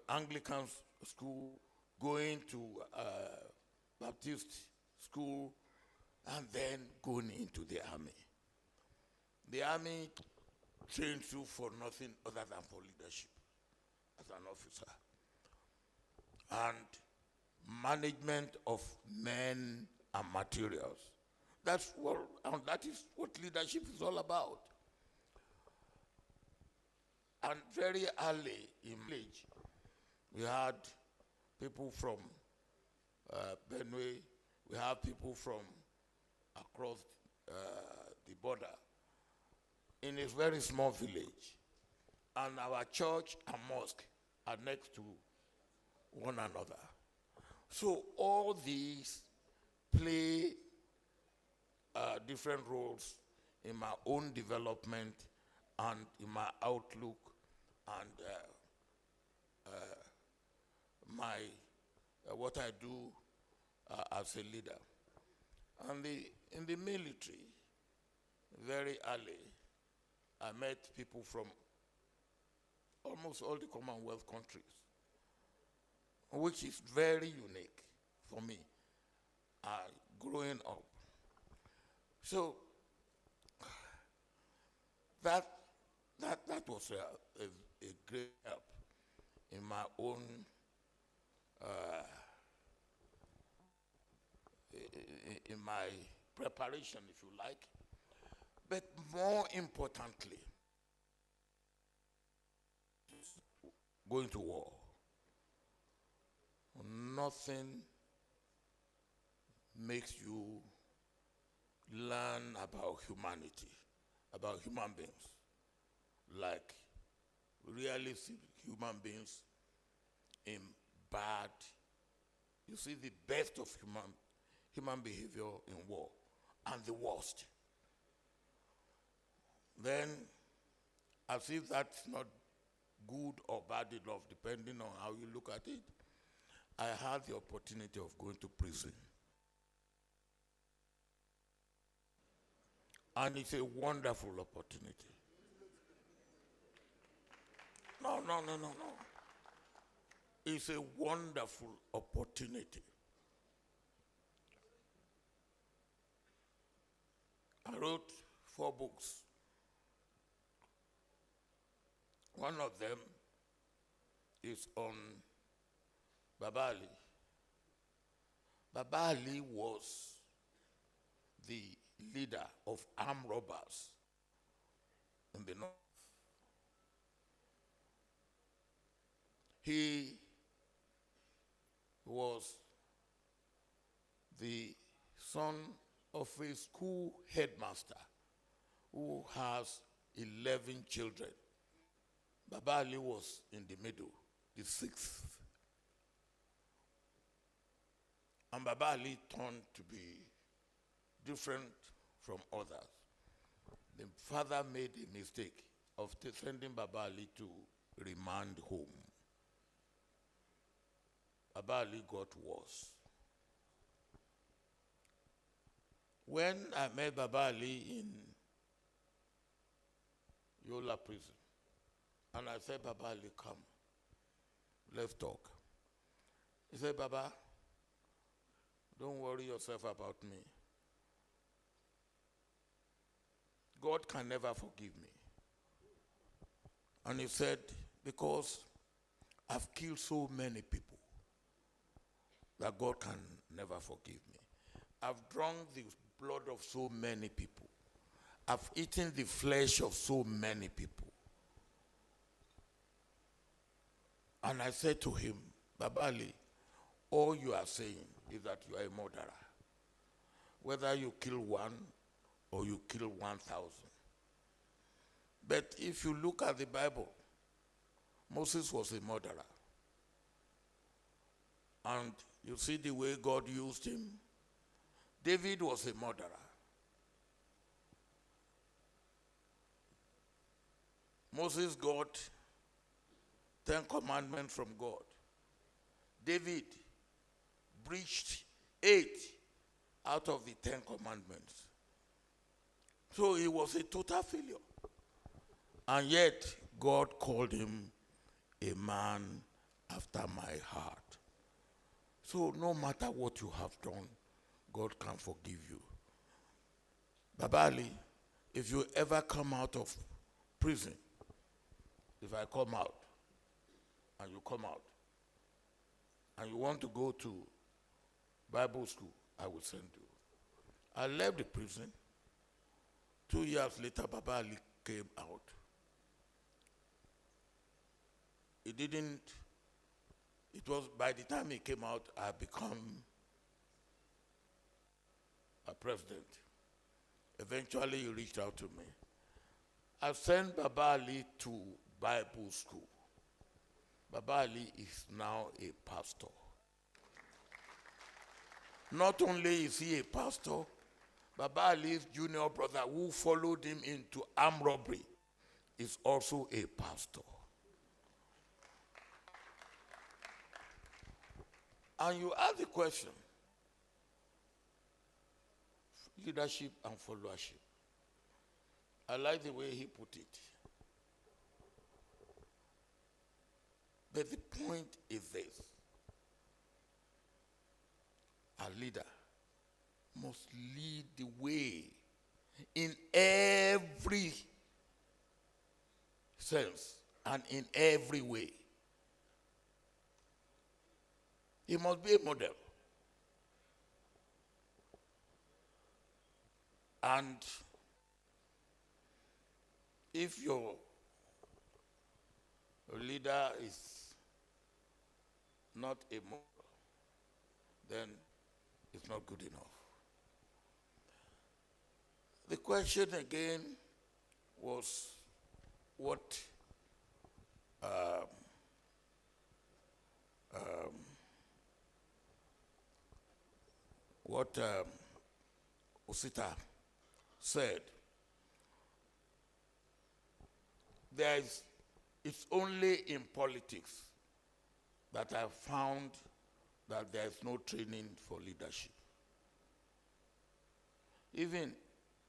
Anglican school, going to Baptist school, and then going into the army. The army trains you for nothing other than for leadership as an officer. And management of men and materials. That is what leadership is all about. And very early in village, we had people from Benue, we have people from across the border in a very small village. And our church and mosque are next to one another. So all these play different roles in my own development and in my outlook and what I do as a leader. And in the military, very early, I met people from almost all the Commonwealth countries, which is very unique for me growing up. So that was a great help in my own in my preparation, if you like. But more importantly, going to war. Nothing makes you learn about humanity, about human beings, like really see human beings in bad. You see the best of human behavior in war and the worst. Then, as if that's not good or bad enough, depending on how you look at it, I had the opportunity of going to prison. And it's a wonderful opportunity. No. It's a wonderful opportunity. I wrote 4 books. One of them is on Baba Ali. Baba Ali was the leader of armed robbers in the north. He was the son of a school headmaster who has 11 children. Baba Ali was in the middle. the sixth. And Baba Ali turned to be different from others. The father made a mistake of sending Baba Ali to remand home. Baba Ali got worse. When I met Baba Ali in Yola prison, and I said, Baba Ali, come, let's talk. He said, Baba, don't worry yourself about me. God can never forgive me. And he said, because I've killed so many people that God can never forgive me. I've drunk the blood of so many people. I've eaten the flesh of so many people. And I said to him, Baba Ali, all you are saying is that you are a murderer. Whether you kill one or you kill 1,000. But if you look at the Bible, Moses was a murderer. And you see the way God used him. David was a murderer. Moses got 10 commandments from God. David breached 8 out of the 10 commandments. So he was a total failure. And yet, God called him a man after my heart. So no matter what you have done, God can forgive you. Baba Ali, if you ever come out of prison, if I come out, and you come out, and you want to go to Bible school, I will send you. I left the prison. 2 years later, Baba Ali came out. It was by the time he came out, I had become a president. Eventually, he reached out to me. I sent Baba Ali to Bible school. Baba Ali is now a pastor. Not only is he a pastor, Baba Ali's junior brother who followed him into armed robbery is also a pastor. And you ask the question, leadership and followership. I like the way he put it. But the point is this. A leader must lead the way in every sense and in every way. He must be a model. And if your leader is not a model, then it's not good enough. The question again was what Osita said. It's only in politics that I found that there is no training for leadership. Even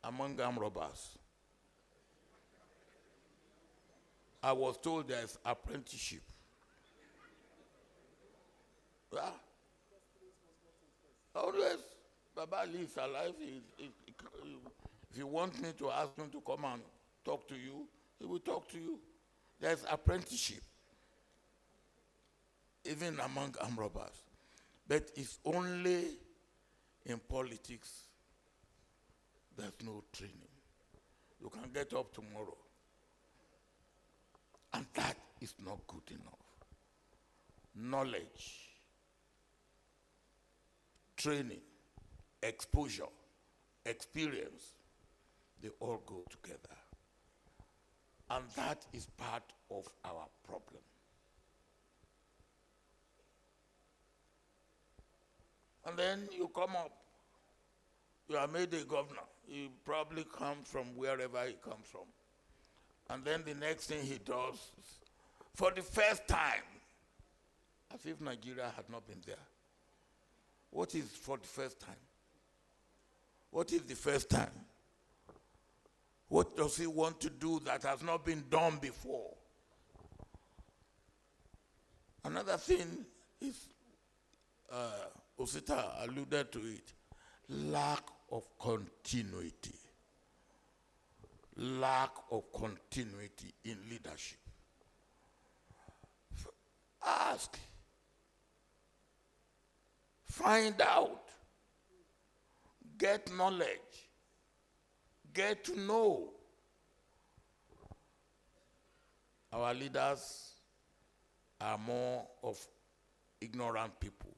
among armed robbers, I was told there is apprenticeship. Yeah. Always, Baba Ali is alive. If you want me to ask him to come and talk to you, he will talk to you. There's apprenticeship, even among armed robbers. But it's only in politics there's no training. You can get up tomorrow. And that is not good enough. Knowledge, training, exposure, experience, they all go together. And that is part of our problem. And then you come up, you are made a governor. He probably comes from wherever he comes from. And then the next thing he does, for the first time, as if Nigeria had not been there. What is for the first time? What is the first time? What does he want to do that has not been done before? Another thing is, Osita alluded to it, lack of continuity. Lack of continuity in leadership. Ask. Find out. Get knowledge. Get to know. Our leaders are more of ignorant people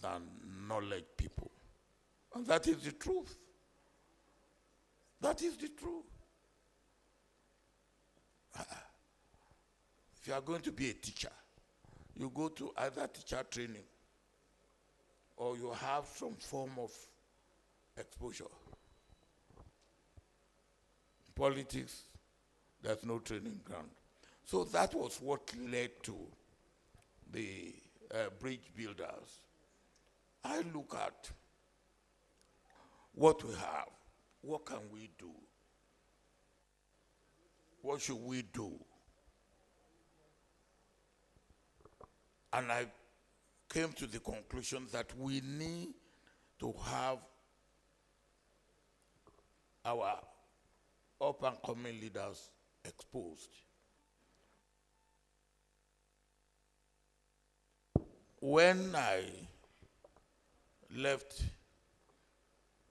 than knowledge people. And that is the truth. That is the truth. If you are going to be a teacher, you go to either teacher training or you have some form of exposure. Politics, there's no training ground. So that was what led to the bridge builders. I look at what we have. What can we do? What should we do? And I came to the conclusion that we need to have our up and coming leaders exposed. When I left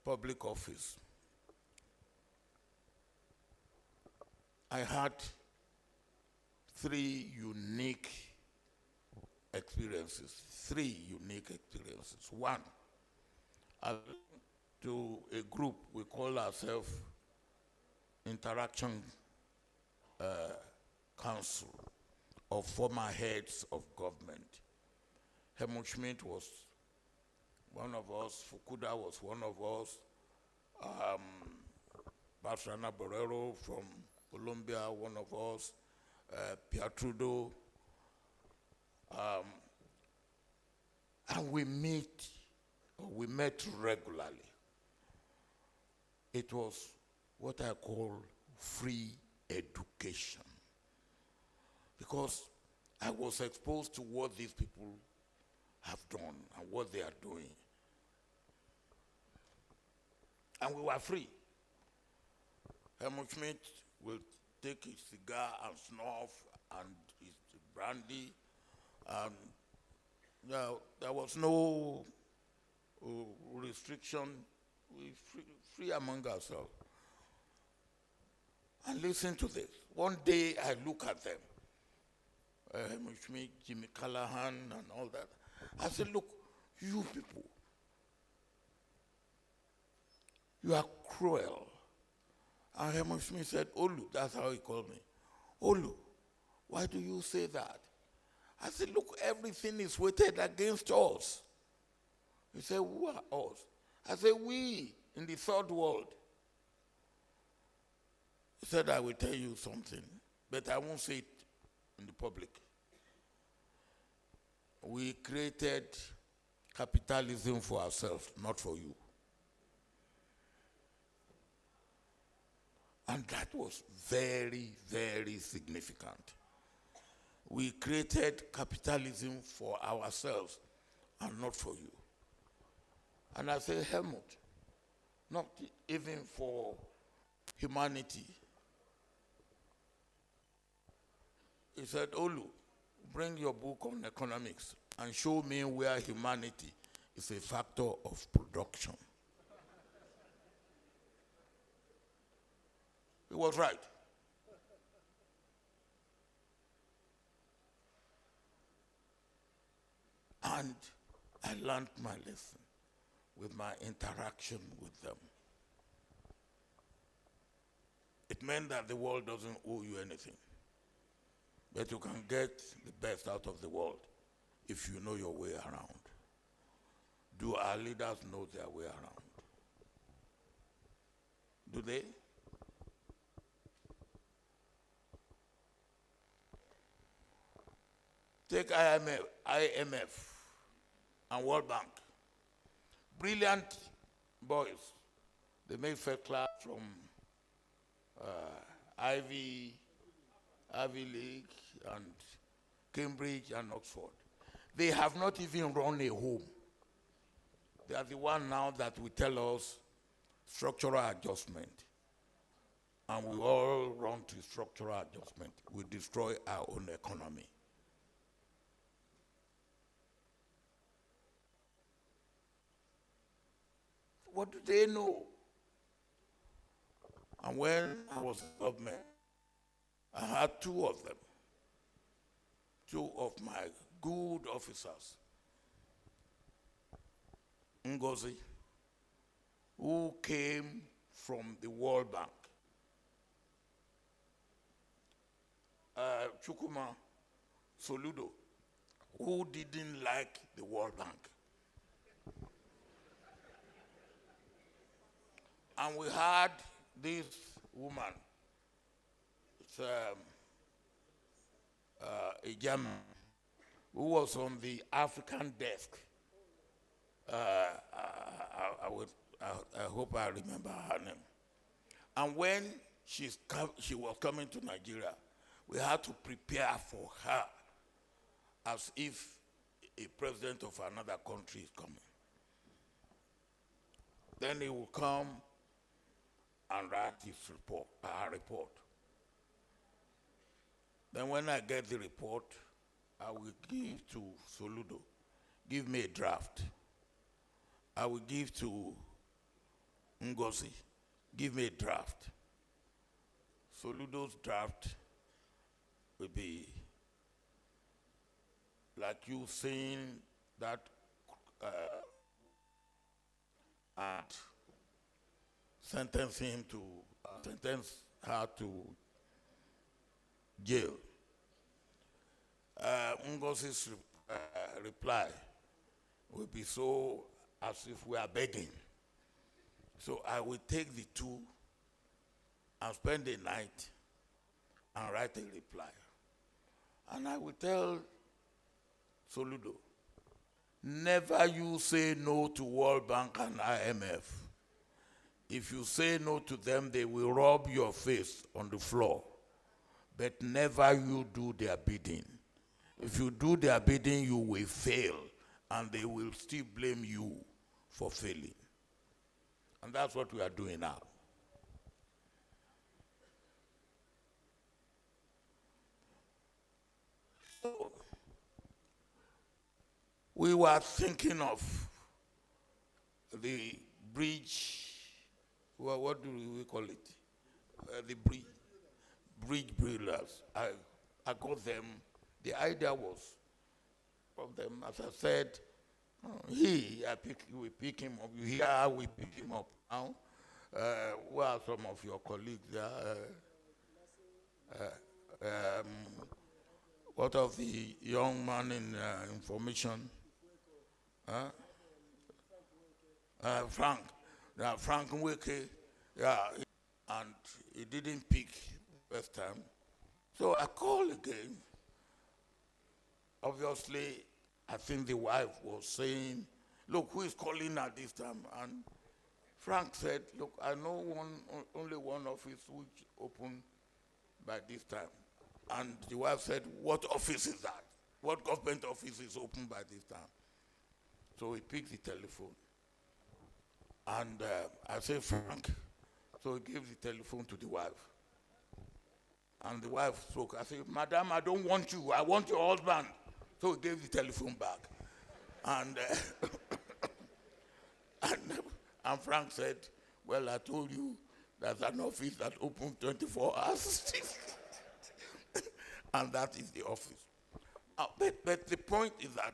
public office, I had 3 unique experiences. 3 unique experiences. One, I went to a group, we call ourselves Interaction Council of former heads of government. Helmut Schmidt was one of us, Fukuda was one of us, Barcelona Borrero from Colombia, one of us, Pierre Trudeau, and we met regularly. It was what I call free education, because I was exposed to what these people have done and what they are doing. And we were free. Helmut Schmidt will take his cigar and snuff and his brandy. There was no restriction. We free among ourselves. And listen to this. One day I look at them, Helmut Schmidt, Jimmy Callahan, and all that. I said, look, you people, you are cruel. And Helmut Schmidt said, Olu, that's how he called me. Olu, why do you say that? I said, look, everything is weighted against us. He said, who are us? I said, we in the third world. He said, I will tell you something, but I won't say it in the public. We created capitalism for ourselves, not for you. And that was very, very significant. We created capitalism for ourselves and not for you. And I say, Helmut, not even for humanity. He said, Olu, bring your book on economics and show me where humanity is a factor of production. He was right. And I learned my lesson with my interaction with them. It meant that the world doesn't owe you anything, but you can get the best out of the world if you know your way around. Do our leaders know their way around? Do they? Take IMF and World Bank. Brilliant boys. They made first class from Ivy League and Cambridge and Oxford. They have not even run a home. They are the one now that will tell us structural adjustment. And we all run to structural adjustment. We destroy our own economy. What do they know? And when I was in government, I had two of them, two of my good officers. Ngozi, who came from the World Bank. Chukuma Soludo, who didn't like the World Bank. And we had this woman, it's, a German, who was on the African desk. I hope I remember her name. And when she was coming to Nigeria, we had to prepare for her as if a president of another country is coming. Then he will come and write his report, our report. Then when I get the report, I will give to Soludo, give me a draft. I will give to Ngozi, give me a draft. Soludo's draft will be like you saying that and sentence her to jail. Ngozi's reply will be so as if we are begging. So I will take the two and spend the night and write a reply. And I will tell Soludo, never you say no to World Bank and IMF. If you say no to them, they will rub your face on the floor. But never you do their bidding. If you do their bidding, you will fail, and they will still blame you for failing. And that's what we are doing now. So, we were thinking of the bridge, well, what do we call it? The bridge builders. I got them. The idea was from them, as I said, we pick him up. You hear how we pick him up now? Where are some of your colleagues there? What of the young man in information? Frank. Yeah, Frank Nweke. Yeah, and he didn't pick first time. So I called again. Obviously, I think the wife was saying, look, who is calling at this time? And Frank said, look, I know only one office which opened by this time. And the wife said, what office is that? What government office is open by this time? So he picked the telephone. And I said, Frank. So he gave the telephone to the wife. And the wife spoke. I said, Madam, I don't want you. I want your husband. So he gave the telephone back. And, and Frank said, well, I told you there's an office that opens 24 hours. And that is the office. But the point is that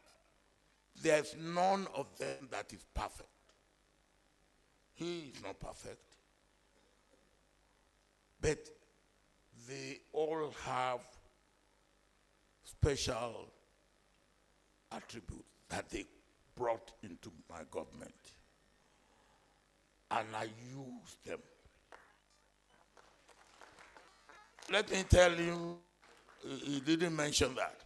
there's none of them that is perfect. He is not perfect. But they all have special attributes that they brought into my government. And I used them. Let me tell you, he didn't mention that.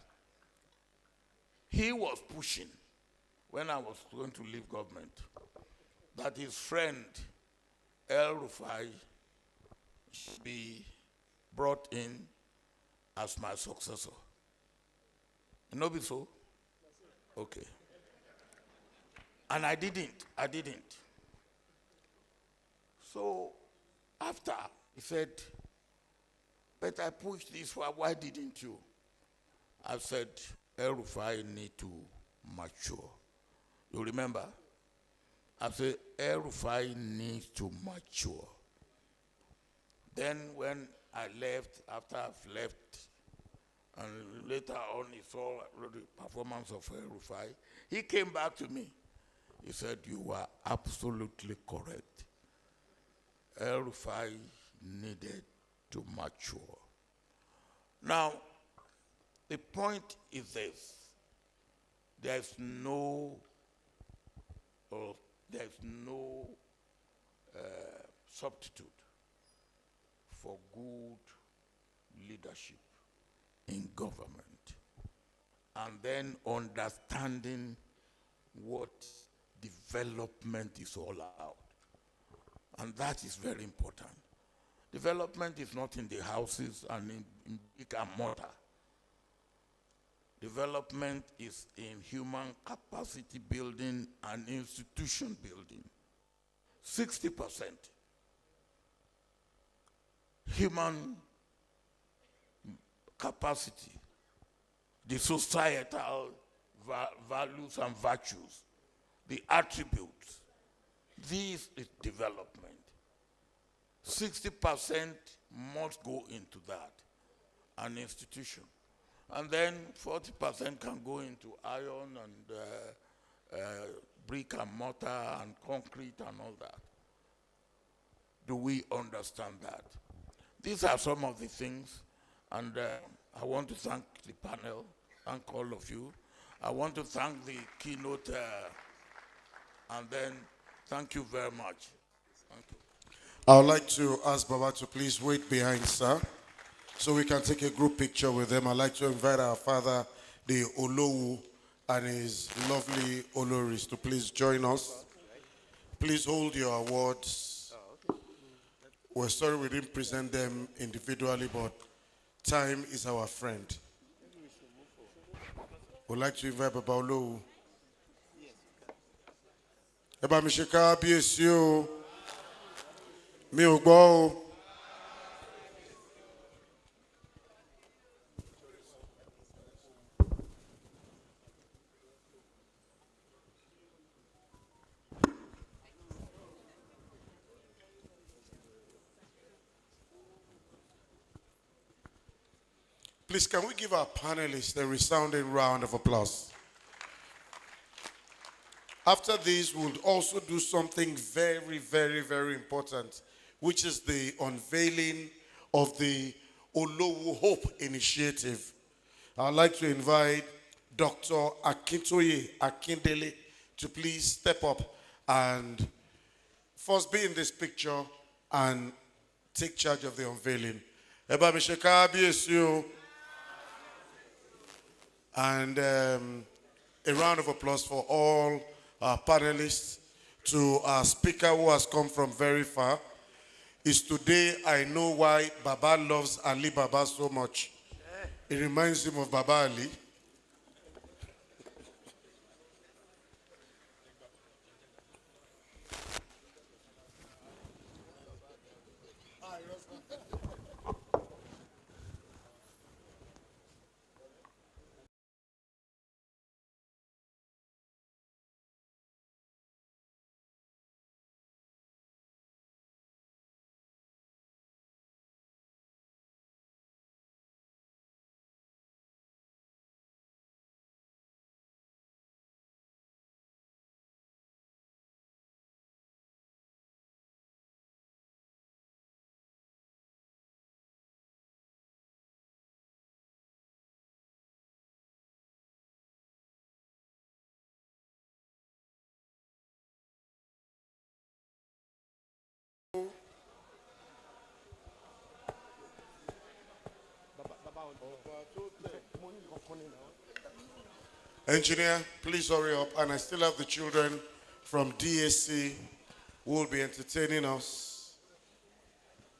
He was pushing when I was going to leave government that his friend El Rufai should be brought in as my successor. You know be so? Okay. And I didn't. So after he said, but I pushed this, why didn't you? I said, El Rufai need to mature. You remember? I said, El Rufai needs to mature. Then when I left, after I've left, and later on he saw the performance of El Rufai, he came back to me. He said, you were absolutely correct. El Rufai needed to mature. Now, the point is this. There's no substitute for good leadership in government. And then understanding what development is all about. And that is very important. Development is not in the houses and in brick and mortar. Development is in human capacity building and institution building. 60% human capacity, the societal values and virtues, the attributes. This is development. 60% must go into that, an institution. And then 40% can go into iron and brick and mortar and concrete and all that. Do we understand that? These are some of the things, and I want to thank the panel, thank all of you. I want to thank the keynote, and then thank you very much. Thank you. I would like to ask Baba to please wait behind, sir, so we can take a group picture with them. I'd like to invite our father, the Olowu, and his lovely Oloris to please join us. Please hold your awards. We're sorry we didn't present them individually, but time is our friend. We'd like to invite Baba Olowu. Eba mi ṣe kábíyèsí o, mi ò gbọ́ o. Please, can we give our panelists a resounding round of applause? After this, we'll also do something very, very, very important, which is the unveiling of the Olowu Hope Initiative. I'd like to invite Dr. Akintoye Akindele to please step up and first be in this picture and take charge of the unveiling. Eba mi ṣe kábíyèsí o. And a round of applause for all our panelists. To our speaker who has come from very far. Is today I know why Baba loves Ali Baba so much. It reminds him of Baba Ali. Engineer, please hurry up. And I still have the children from DAC who will be entertaining us.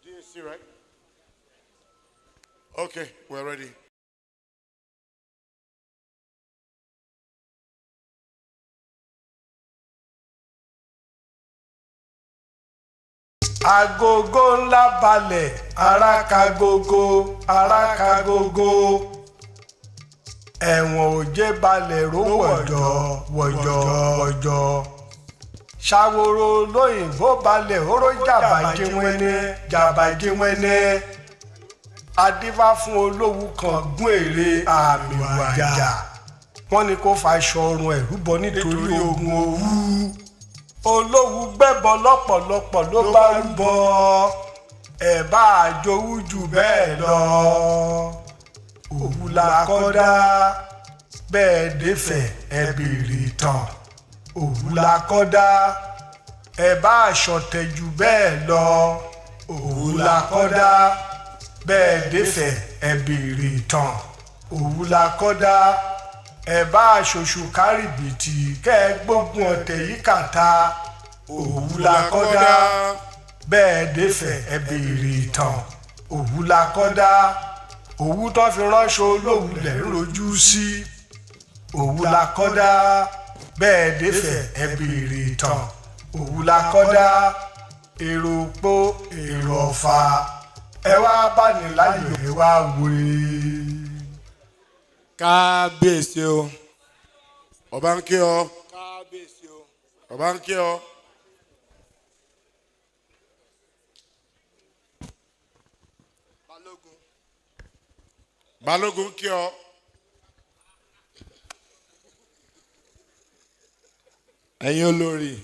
DAC, right? Okay, we're ready. Agogo ńlá balẹ̀, arakagogo, arakagogo. Ẹ̀wọ̀n òjé balẹ̀ ró wọ̀jọ̀, wọ̀jọ̀, wọ̀jọ̀. Ṣàwòrò lóyìnbó balẹ̀ oró jàbàjẹ́wẹ́nẹ́, jàbàjẹ́wẹ́nẹ́. Adífá fún Olówu kan gún èrè àmì wàjà. Wọ́n ní kó faṣọ ọrùn ẹ̀ rúbọ nítorí ogun owú. Olówu gbẹ́bọ lọ́pọ̀lọpọ̀ ló bá rúbọ. Ẹ̀ bá àjòwú jù bẹ́ẹ̀ lọ. Òwú la kọ́dá bẹ́ẹ̀ défẹ̀ ẹ béèrè ìtàn. Òwú la kọ́dá ẹ bá àṣọ̀tẹ̀ jù bẹ́ẹ̀ lọ. Òwú la kọ́dá bẹ́ẹ̀ défẹ̀ ẹ béèrè ìtàn. Òwú la kọ́dá ẹ bá àṣoṣù kárìbìtì kẹ́ ẹ gbógun ọ̀tẹ̀ yìí kàtà. Òwú la kọ́dá bẹ́ẹ̀ défẹ̀ ẹ béèrè ìtàn. Òwú la kọ́dá òwú tó fi ránṣọ Olówu lẹ̀ ń rojú sí. Òwú la kọ́dá bẹ́ẹ̀ défẹ̀ ẹ béèrè ìtàn. Òwú la kọ́dá èrò òpó èrò ọ̀fà ẹ wá bá ní láyọ̀ ẹ wá wòye. Kábíyèsí o. Ọba ń kí ọ. Kábíyèsí o. Ọba ń kí ọ. Balógun kí ọ. Ẹ̀yin olórí.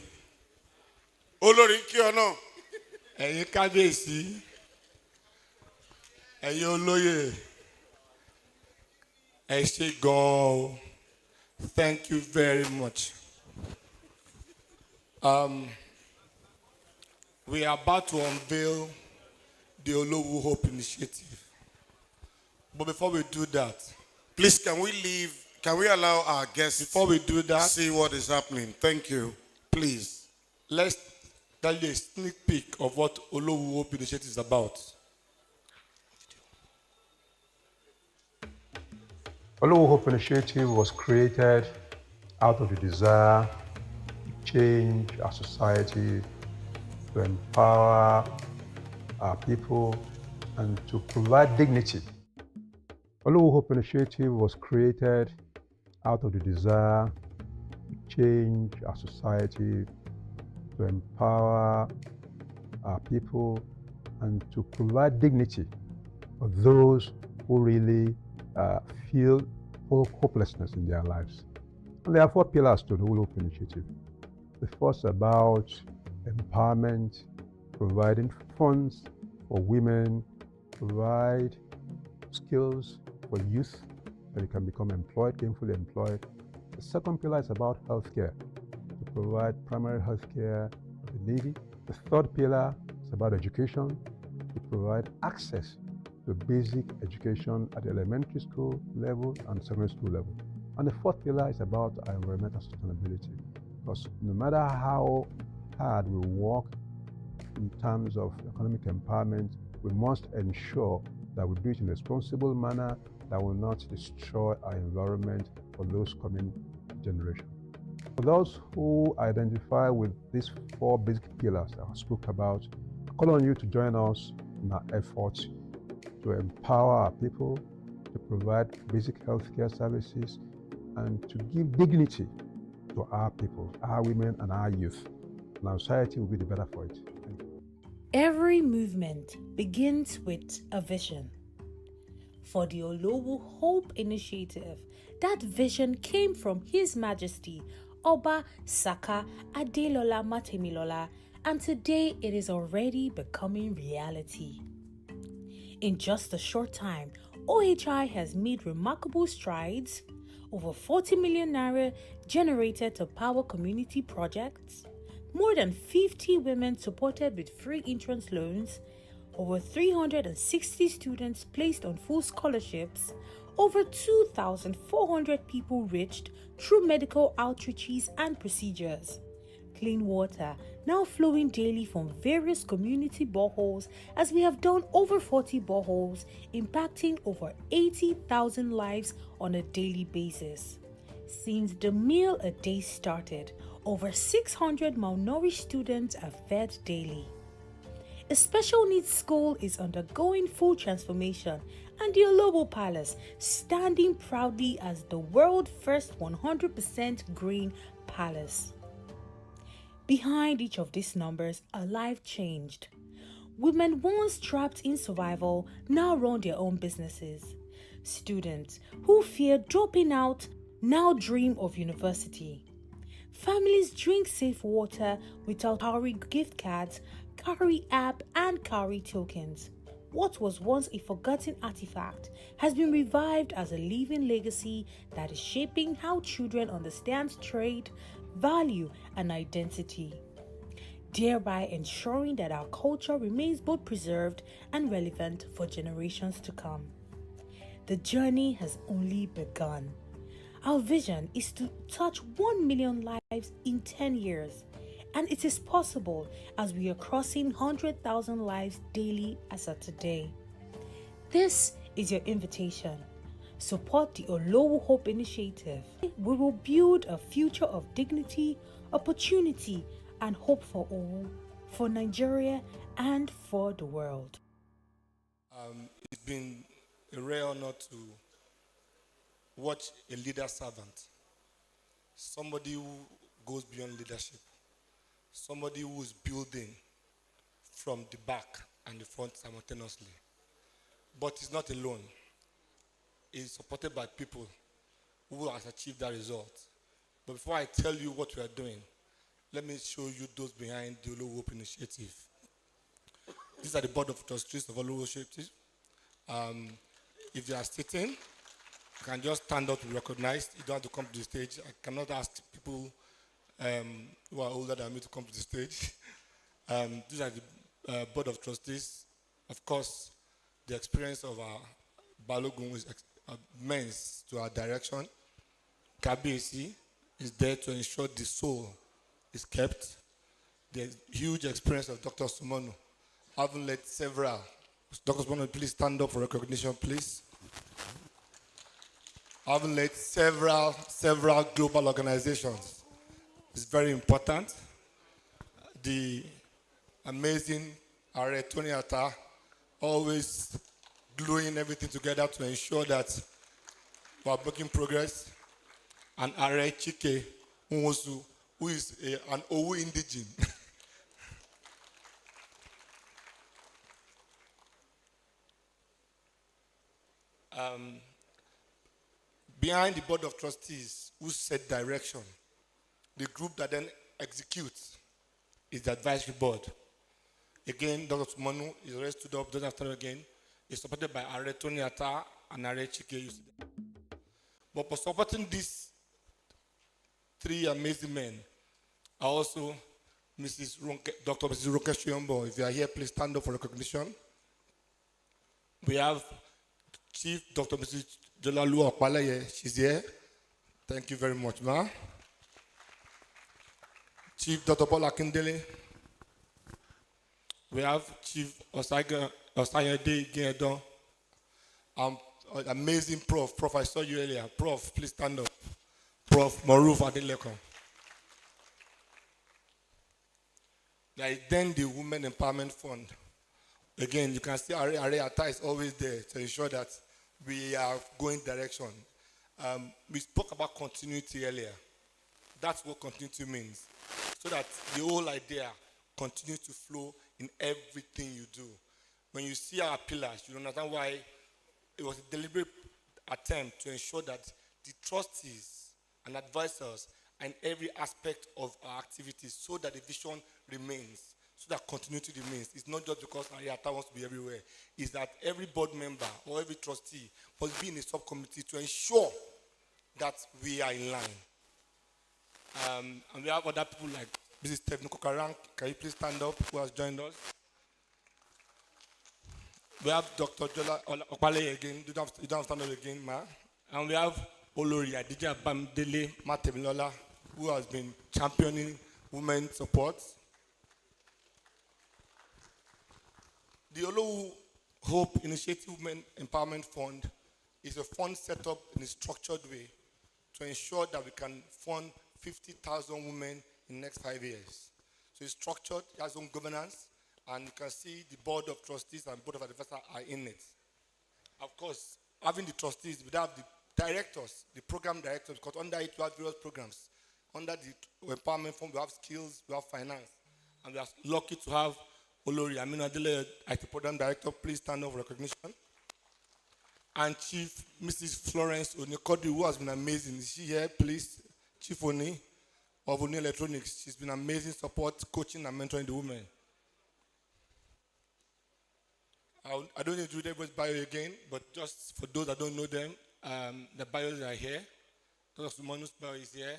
Olórí kí ọ náà. Ẹ̀yin kábíyèsí. Ẹ̀yin olóyè. Ẹ ṣé gan-an o. Thank you very much. We are about to unveil the Olowu Hope Initiative. But before we do that, please can we allow our guests before we do that, see what is happening? Thank you. Please. Let's tell you a sneak peek of what Olowu Hope Initiative is about. Olowu Hope Initiative was created out of the desire to change our society, to empower our people, and to provide dignity. Olowu Hope Initiative was created out of the desire to change our society, to empower our people, and to provide dignity for those who really feel hopelessness in their lives. And there are 4 pillars to the Olowu Hope Initiative. The first about empowerment, providing funds for women, provide skills for youth so they can become employed, gainfully employed. The second pillar is about healthcare, to provide primary healthcare for the needy. The third pillar is about education, to provide access to basic education at the elementary school level and secondary school level. And the fourth pillar is about environmental sustainability, because no matter how hard we work in terms of economic empowerment, we must ensure that we do it in a responsible manner that will not destroy our environment for those coming generations. For those who identify with these 4 basic pillars that I spoke about, I call on you to join us in our efforts to empower our people, to provide basic healthcare services, and to give dignity to our people, our women and our youth. And our society will be the better for it. Thank you. Every movement begins with a vision. For the Olowu Hope Initiative, that vision came from His Majesty Oba Saka Adelola Matemilola, and today it is already becoming reality. In just a short time, OHI has made remarkable strides. Over 40 million naira generated to power community projects, more than 50 women supported with free entrance loans, over 360 students placed on full scholarships, over 2,400 people reached through medical outreaches and procedures. Clean water now flowing daily from various community boreholes, as we have done over 40 boreholes, impacting over 80,000 lives on a daily basis. Since the meal a day started, over 600 malnourished students are fed daily. A special needs school is undergoing full transformation, and the Olowu Palace standing proudly as the world's first 100% green palace. Behind each of these numbers, a life changed. Women once trapped in survival now run their own businesses. Students who feared dropping out now dream of university. Families drink safe water without Cowrie gift cards, Cowrie app, and Cowrie tokens. What was once a forgotten artifact has been revived as a living legacy that is shaping how children understand trade, value, and identity, thereby ensuring that our culture remains both preserved and relevant for generations to come. The journey has only begun. Our vision is to touch 1 million lives in 10 years, and it is possible as we are crossing 100,000 lives daily as of today. This is your invitation. Support the Olowu Hope Initiative. We will build a future of dignity, opportunity, and hope for all, for Nigeria, and for the world. It's been a rare honor to watch a leader servant, somebody who goes beyond leadership, somebody who is building from the back and the front simultaneously. But he's not alone. Is supported by people who has achieved that result. But before I tell you what we are doing, let me show you those behind the Olowu Hope Initiative. These are the board of trustees of Olowu Initiative. If you are sitting, you can just stand up to be recognized. You don't have to come to the stage. I cannot ask people who are older than me to come to the stage. These are the board of trustees. Of course, the experience of our Balogun is immense to our direction. KBC is there to ensure the soul is kept. The huge experience of Dr. Sumonu. Having led several. Dr. Sumonu, please stand up for recognition, please. Having led several global organizations. It's very important. The amazing Are Tony Atta, always gluing everything together to ensure that we are making progress. And Are Chike Nwosu, who is an Owu indigene. Behind the board of trustees who set direction, the group that then executes is the advisory board. Again, Dr. Sumonu is already stood up, doesn't have to again. It's supported by Are Tony Atta and Are Chike. But for supporting these three amazing men are also Dr. Mrs. Ronke Shuyombo. If you are here, please stand up for recognition. We have Chief Dr. Mrs. Jolalu Okpalaye. She's here. Thank you very much, ma. Chief Dr. Paul Akindele. We have Chief Osayede Ginedon. Amazing Prof. Prof, I saw you earlier. Prof, please stand up. Prof. Maruf Adelekon. There is then the Women Empowerment Fund. Again, you can see Are Atta is always there to ensure that we are going direction. We spoke about continuity earlier. That's what continuity means. So that the whole idea continues to flow in everything you do. When you see our pillars, you understand why it was a deliberate attempt to ensure that the trustees and advisors and every aspect of our activities, so that the vision remains, so that continuity remains. It's not just because Ariata wants to be everywhere. It's that every board member or every trustee must be in a subcommittee to ensure that we are in line. And we have other people like Mrs. Stephanie Kokarang, can you please stand up, who has joined us? We have Dr. Jola Opale again. You don't have to stand up again, ma. And we have Olori Adija Bamdele Matemilola, who has been championing women support. The Olowu Hope Initiative Women Empowerment Fund is a fund set up in a structured way to ensure that we can fund 50,000 women in the next 5 years. So it's structured, it has own governance, and you can see the board of trustees and board of advisors are in it. Of course, having the trustees, we have the directors, the program directors, because under it we have various programs. Under the empowerment fund, we have skills, we have finance, and we are lucky to have Olori Amina Adele, IT program director. Please stand up for recognition. And Chief Mrs. Florence Onyekodi, who has been amazing. Is she here, please? Chief Oni of Oni Electronics. She's been amazing support, coaching, and mentoring the women. I don't need to read everybody's bio again, but just for those that don't know them, the bios are here. Dr. Sumanu's bio is here.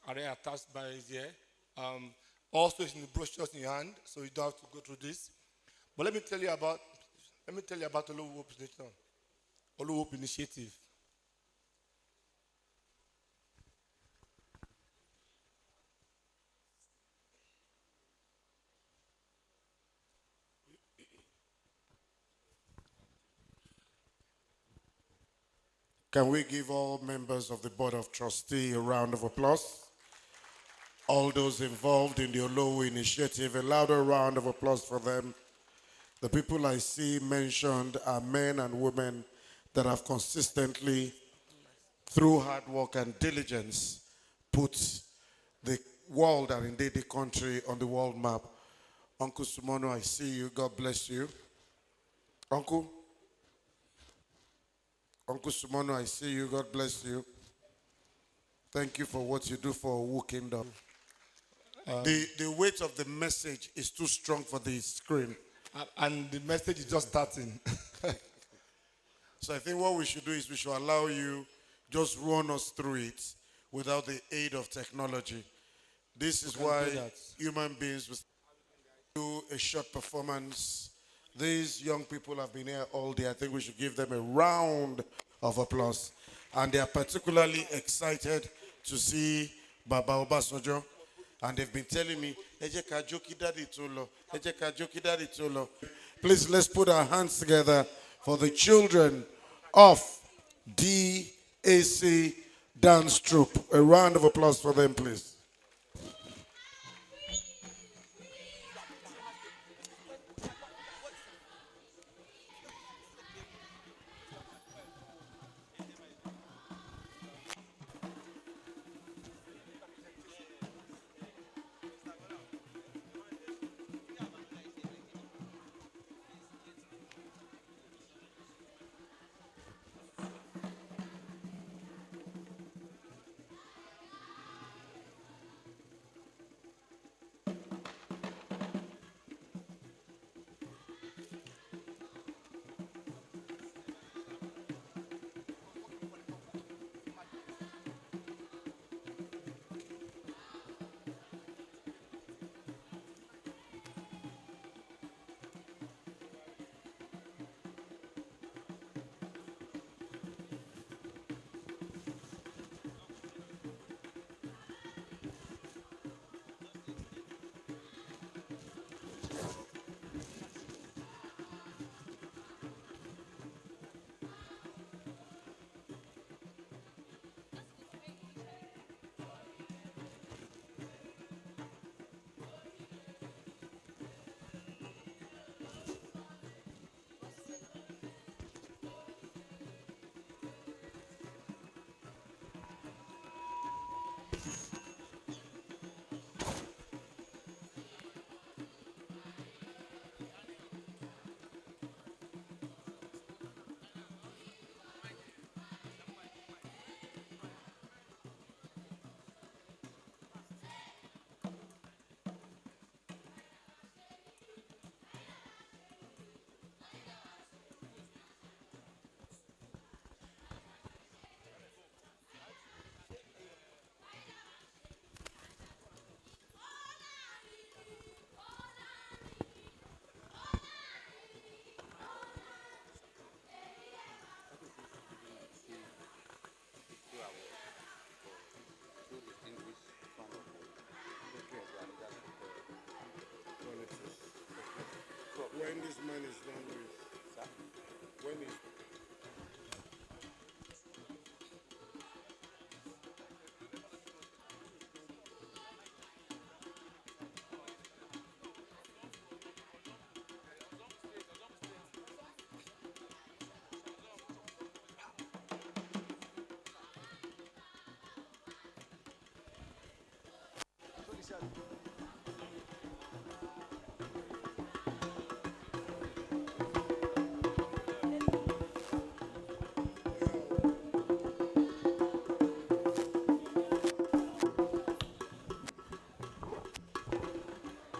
Are attached bio is here. Also, it's in the brochures in your hand, so you don't have to go through this. But let me tell you about Olowu Hope Initiative. Olowu Hope Initiative. Can we give all members of the Board of Trustees a round of applause? All those involved in the Olowu initiative, a louder round of applause for them. The people I see mentioned are men and women that have consistently, through hard work and diligence, put the world and indeed the country on the world map. Uncle Sumono, I see you. God bless you. Uncle Sumono, I see you. God bless you. Thank you for what you do for Owu Kingdom. The weight of the message is too strong for the screen. And the message is just starting. So I think what we should do is we should allow you just run us through it without the aid of technology. This is why human beings will do a short performance. These young people have been here all day. I think we should give them a round of applause. And they are particularly excited to see Baba Obasanjo. And they've been telling me, please, let's put our hands together for the children of DAC Dance Troupe. A round of applause for them, please. when this man is done with, when he's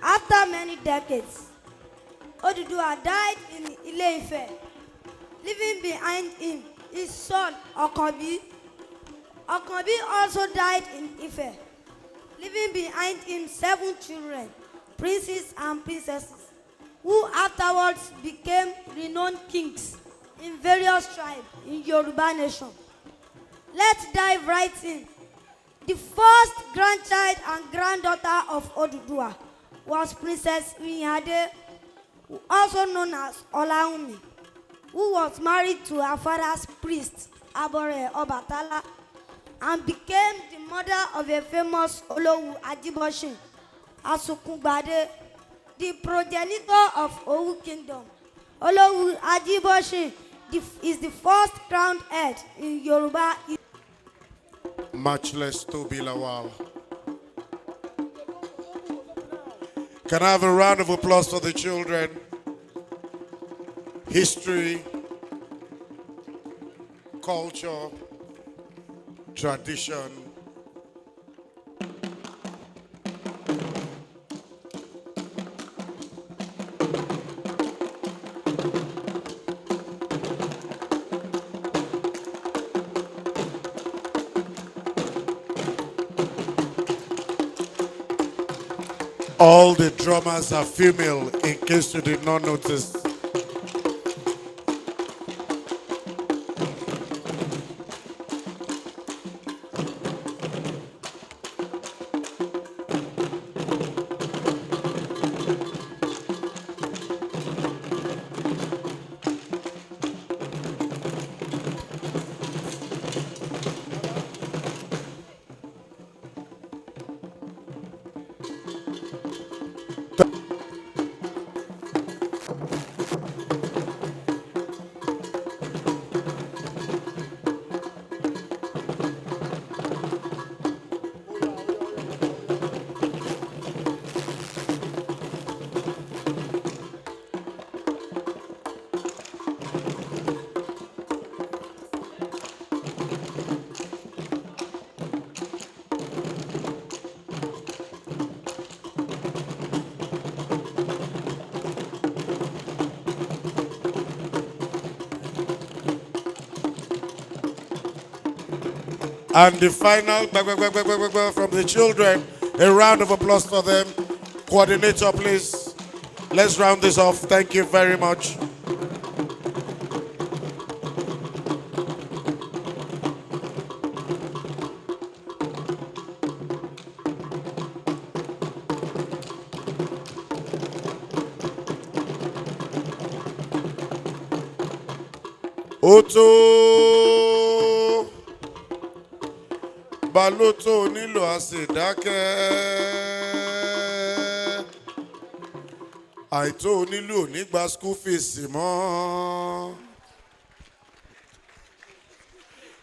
After many decades, Oduduwa died in Ile-Ife, leaving behind him his son Okanbi. Okanbi also died in Ife, leaving behind him 7 children, princes and princesses, who afterwards became renowned kings in various tribes in Yoruba nation. Let's dive right in. The first grandchild and granddaughter of Oduduwa was Princess Iyade, also known as Olawu, who was married to her father's priest, Abore Obatala, and became the mother of a famous Olowu Ajiboshin, Asukungbade, the progenitor of Owu Kingdom. Olowu Ajiboshin is the first crowned head in Yoruba. Matchless Toby Lawal. Can I have a round of applause for the children? History, culture, tradition. All the drummers are female, in case you did not notice. And the final from the children, a round of applause for them. Coordinator, please. Let's round this off. Thank you very much. Oto Baloto nílò àṣedákẹ́. Àìtó nílò nígbà school fees mọ́.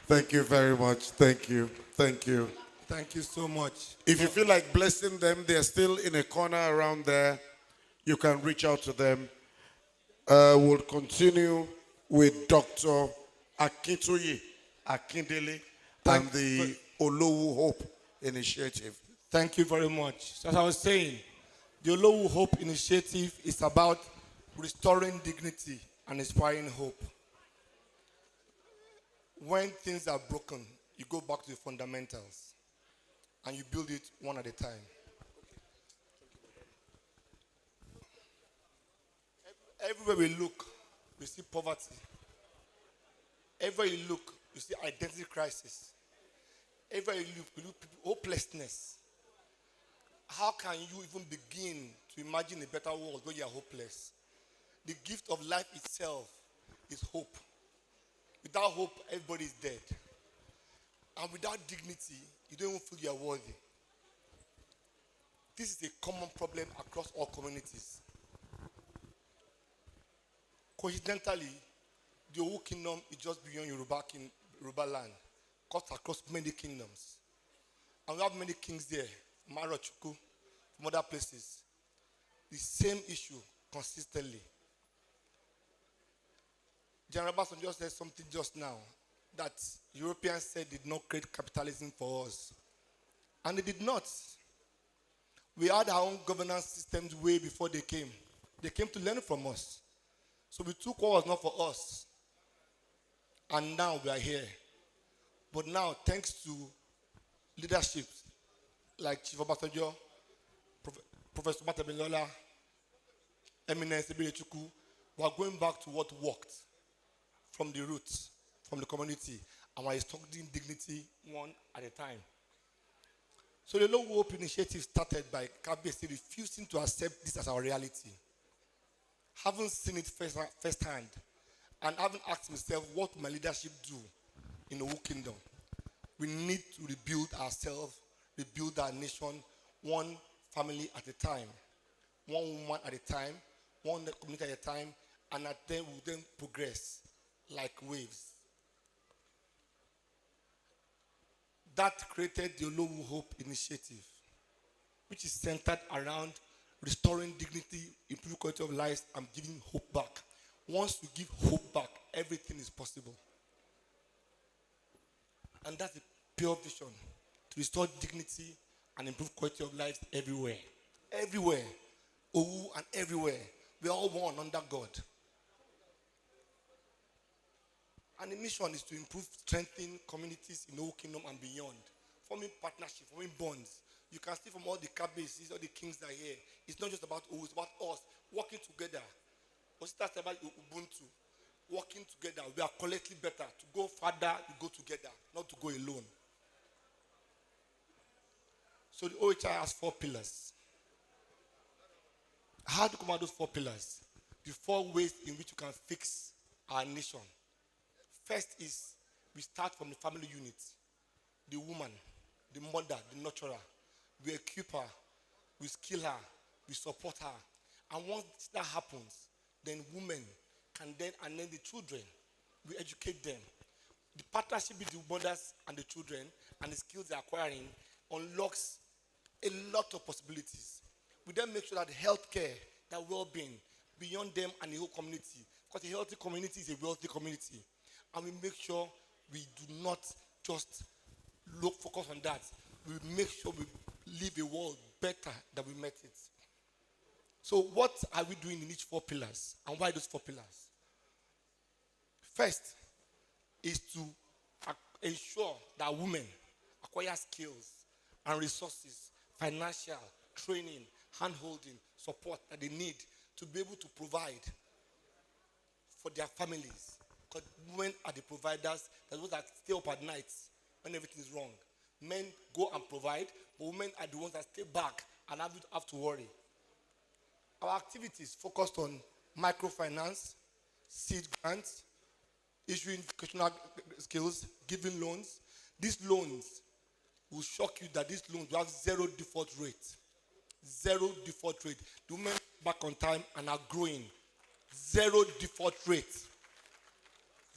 Thank you very much. Thank you. Thank you. Thank you so much. If you feel like blessing them, they're still in a corner around there. You can reach out to them. We'll continue with Dr. Akintoye Akindele and the Olowu Hope Initiative. Thank you very much. As I was saying, the Olowu Hope Initiative is about restoring dignity and inspiring hope. When things are broken, you go back to the fundamentals and you build it one at a time. Everywhere we look, we see poverty. Everywhere you look, you see identity crisis. Everywhere you look hopelessness. How can you even begin to imagine a better world where you are hopeless? The gift of life itself is hope. Without hope, everybody is dead. And without dignity, you don't even feel you are worthy. This is a common problem across all communities. Coincidentally, the Owu kingdom is just beyond Yoruba land, cut across many kingdoms. And we have many kings there, Marochuku, from other places. The same issue consistently. General Basson just said something just now that Europeans said did not create capitalism for us. And they did not. We had our own governance systems way before they came. They came to learn from us. So we took what was not for us. And now we are here. But now, thanks to leadership like Chief Obasanjo, Professor Matabiliola, Eminence Ebelechuku, we are going back to what worked from the roots, from the community, and we are restoring dignity one at a time. So the Olowu Hope Initiative started by Kabiyesi refusing to accept this as our reality. Having seen it firsthand, and having asked myself, what will my leadership do in the Owu Kingdom? We need to rebuild ourselves, rebuild our nation, one family at a time, one woman at a time, one community at a time, and then we'll then progress like waves. That created the Olowu Hope Initiative, which is centered around restoring dignity, improving quality of life, and giving hope back. Once you give hope back, everything is possible. And that's the pure vision, to restore dignity and improve quality of life everywhere. Everywhere. Owu and everywhere. We are all one under God. And the mission is to improve, strengthen communities in the Owu Kingdom and beyond, forming partnerships, forming bonds. You can see from all the Kabisis, all the kings that are here, it's not just about Owu, it's about us working together. It's about Ubuntu, working together. We are collectively better. To go further, we go together, not to go alone. So the OHI has 4 pillars. How to come out those 4 pillars? The 4 ways in which you can fix our nation. First is we start from the family unit. The woman, the mother, the nurturer. We equip her, we skill her, we support her. And once that happens, then women can then, and then the children, we educate them. The partnership with the mothers and the children and the skills they're acquiring unlocks a lot of possibilities. We then make sure that healthcare, that well-being, beyond them and the whole community, because a healthy community is a wealthy community. And we make sure we do not just focus on that. We make sure we live a world better than we met it. So what are we doing in each 4 pillars? And why those 4 pillars? First is to ensure that women acquire skills and resources, financial, training, hand-holding, support that they need to be able to provide for their families. Because women are the providers, they're those that stay up at night when everything is wrong. Men go and provide, but women are the ones that stay back and have to worry. Our activities focused on microfinance, seed grants, issuing vocational skills, giving loans. These loans will shock you that these loans will have 0 default rate. 0 default rate. The women back on time and are growing. 0 default rate.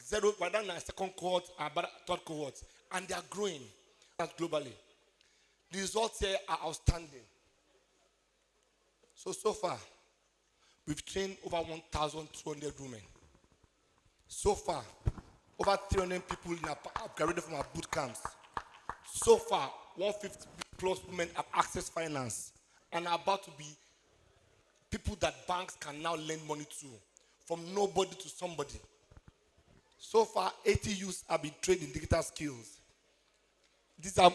0, by then, second cohort, third cohort, and they are growing globally. The results here are outstanding. So far, we've trained over 1,200 women. So far, over 300 people have graduated from our boot camps. So far, 150 plus women have accessed finance and are about to be people that banks can now lend money to, from nobody to somebody. So far, 80 youths have been trained in digital skills. These are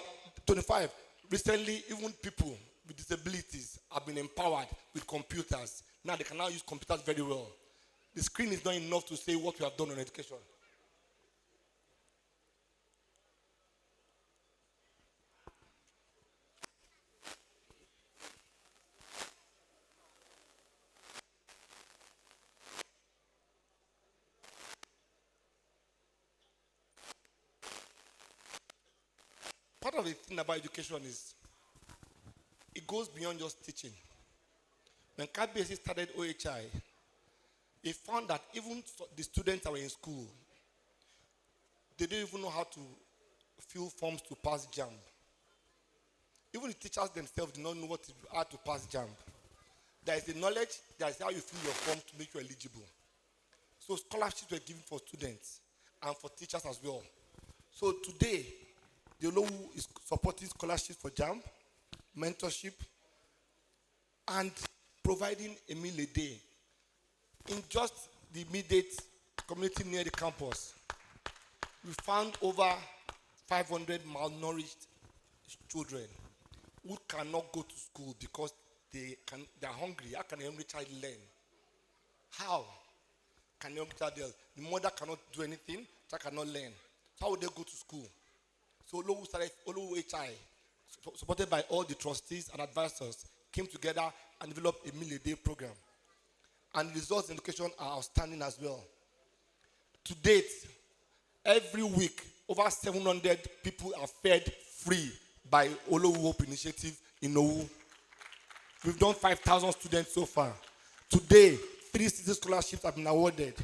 25. Recently, even people with disabilities have been empowered with computers. Now they can now use computers very well. The screen is not enough to say what we have done on education. the thing about education is it goes beyond just teaching. When KBSC started OHI, he found that even the students that were in school, they don't even know how to fill forms to pass JAMB. Even the teachers themselves do not know how to pass JAMB. There is the knowledge, there is how you fill your form to make you eligible. So scholarships were given for students and for teachers as well. So today, the Olowu is supporting scholarships for JAMB, mentorship, and providing a meal a day. In just the immediate community near the campus, we found over 500 malnourished children who cannot go to school because they are hungry. How can a hungry child learn? How can a hungry child learn? The mother cannot do anything, child cannot learn. How would they go to school? So Olowu started Olowu HI, supported by all the trustees and advisors, came together and developed a meal a day program. And the results in education are outstanding as well. To date, every week, over 700 people are fed free by Olowu Hope Initiative in Owu. We've done 5,000 students so far. Today, 3 city scholarships have been awarded.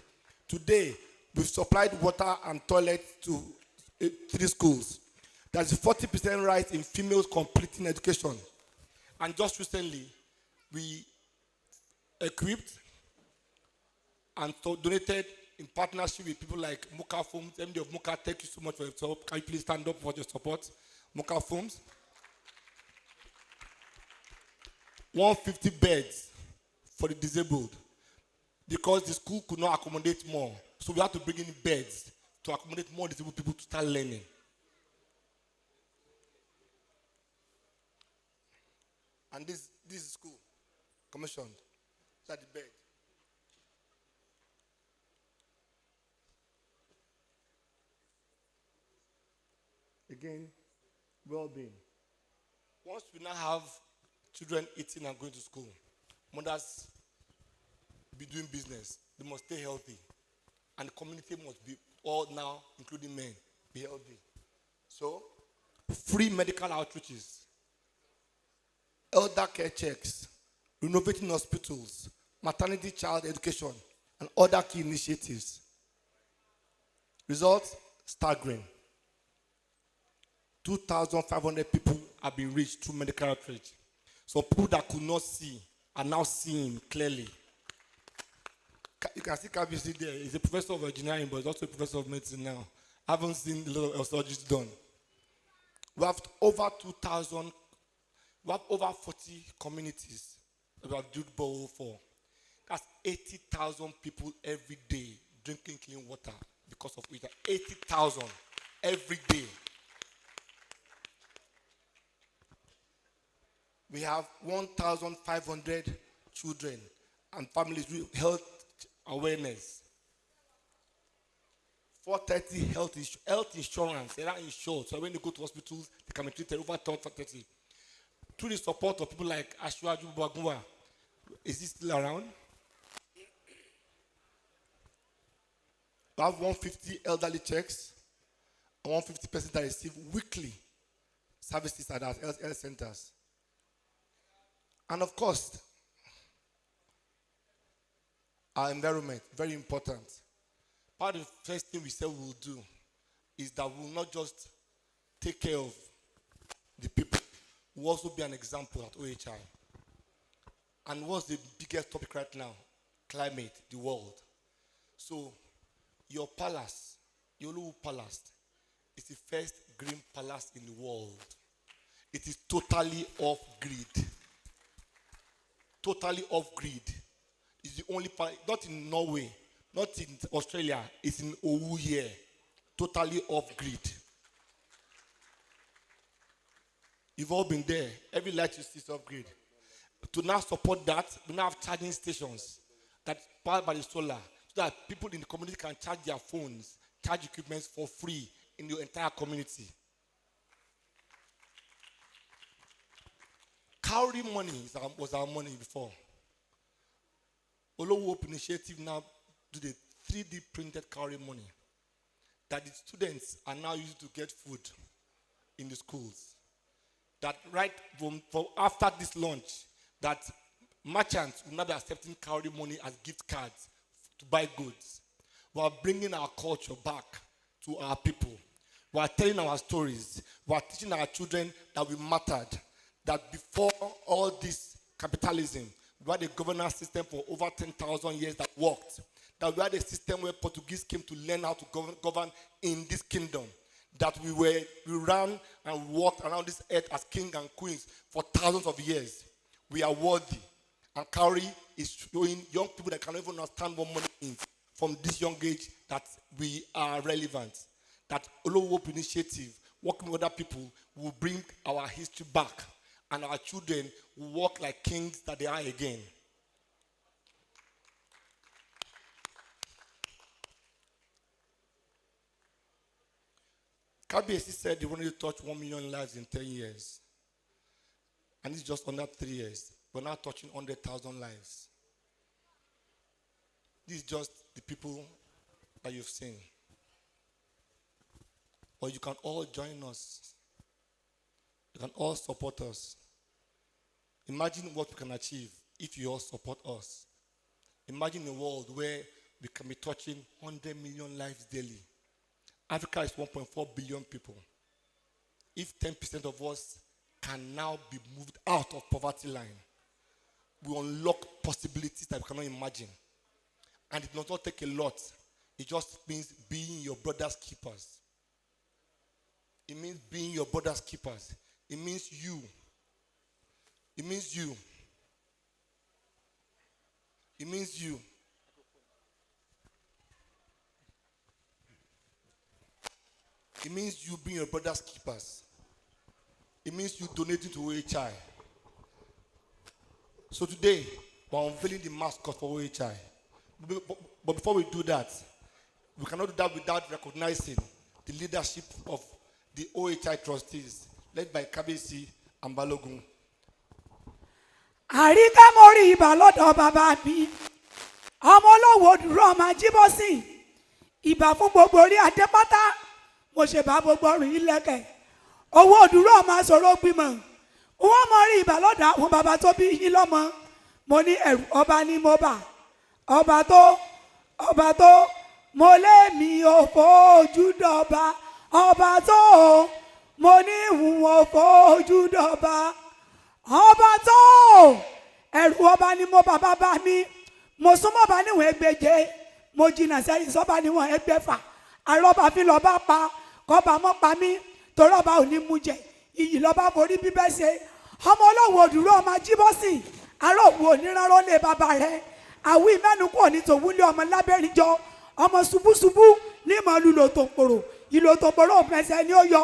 Today, we've supplied water and toilets to 3 schools. There's a 40% rise in females completing education. And just recently, we equipped and donated in partnership with people like Muka Foams. MD of Muka, thank you so much for your support. Can you please stand up for your support? Muka Foams. 150 beds for the disabled because the school could not accommodate more. So we had to bring in beds to accommodate more disabled people to start learning. And this is school commissioned. That's the bed. Again, well-being. Once we now have children eating and going to school, mothers be doing business. They must stay healthy. And the community must be all now, including men, be healthy. So, free medical outreaches, elder care checks, renovating hospitals, maternity child education, and other key initiatives. Results, staggering. 2,500 people have been reached through medical outreach. So people that could not see are now seeing clearly. You can see KBC there. He's a professor of engineering, but he's also a professor of medicine now. I haven't seen a lot of surgeries done. We have over 2,000, we have over 40 communities that we have drilled borehole for. That's 80,000 people every day drinking clean water because of it. 80,000 every day. We have 1,500 children and families with health awareness. 430 health insurance. They are insured. So when they go to hospitals, they can be treated over 430. Through the support of people like Ashwaju Bagua. Is he still around? We have 150 elderly checks and 150 persons that receive weekly services at our health centers. And of course, our environment, very important. Part of the first thing we said we will do is that we will not just take care of the people, we will also be an example at OHI. And what's the biggest topic right now? Climate, the world. So, your palace, your Olowu Palace, is the first green palace in the world. It is totally off-grid. Totally off-grid. It's the only palace, not in Norway, not in Australia, it's in Owu here. Totally off-grid. You've all been there. Every light you see is off-grid. To now support that, we now have charging stations that powered by the solar, so that people in the community can charge their phones, charge equipment for free in the entire community. Cowrie money was our money before. Olowu Hope Initiative now do the 3D printed cowrie money that the students are now using to get food in the schools. That right from after this launch, that merchants will not be accepting cowrie money as gift cards to buy goods. We are bringing our culture back to our people. We are telling our stories. We are teaching our children that we mattered. That before all this capitalism, we had a governance system for over 10,000 years that worked. That we had a system where Portuguese came to learn how to govern in this kingdom. That we ran and walked around this earth as kings and queens for thousands of years. We are worthy. And Kauri is showing young people that cannot even understand what money means from this young age that we are relevant. That Olowu initiative, working with other people, will bring our history back. And our children will walk like kings that they are again. KBC said they wanted to touch 1 million lives in 10 years. And it's just under 3 years. We're now touching 100,000 lives. This is just the people that you've seen. But you can all join us. You can all support us. Imagine what we can achieve if you all support us. Imagine a world where we can be touching 100 million lives daily. Africa is 1.4 billion people. If 10% of us can now be moved out of poverty line, we unlock possibilities that we cannot imagine. And it does not take a lot. It just means being your brother's keepers. It means being your brother's keepers. It means you. It means you. It means you. It means you being your brother's keepers. It means you donating to OHI. So today, we're unveiling the mascot for OHI. But before we do that, we cannot do that without recognizing the leadership of the OHI trustees, led by KBC and Balogun. Àríkà mórí ìbà lọ́dọ̀ bàbá mi. Ọmọ Olowu dúró ọmọ Ajíbọ́sìn. Ìbà fún gbogbo orí adé pátá. Mo ṣe bá gbogbo ọrùn ilẹ̀kẹ̀. Owó òdúró ọmọ sọ̀rọ̀ gbìmọ̀. Wọ́n mórí ìbà lọ́dọ̀ àwọn bàbá tó bí yín lọ́mọ. Mo ní ẹ̀rù ọba ní mo bà. Ọba tó mo lé mi ò fojú dọ̀ba. Ọba tó mo ní ìhùn ò fojú dọ̀ba. Ọba tó ẹ̀rù ọba ni mo bàbá bá mi. Mo súnmọ́ ọba níwọ̀n ẹgbẹ̀je. Mo jìnnà sẹ́yìn sọ́ba níwọ̀n ẹgbẹ̀fà. Àrọ́bà fi lọ́ba pa kọ́ba mọ́ pa mí torí ọba ò ní mú jẹ. Iyì lọ́ba forí bíbẹ́ ṣe. Ọmọ Olowu òdúró ọmọ Ajíbọ́sìn. Arọ́wù onírànrọ́ lé bàbá rẹ̀. Àwí mẹ́nu kò ní tòwúlé ọmọ lábẹ́rìnjọ. Ọmọ ṣubúṣubú ní màálù lòtòpòrò. Ìlòtòpòrò òpẹ̀sẹ̀ ni ó yọ.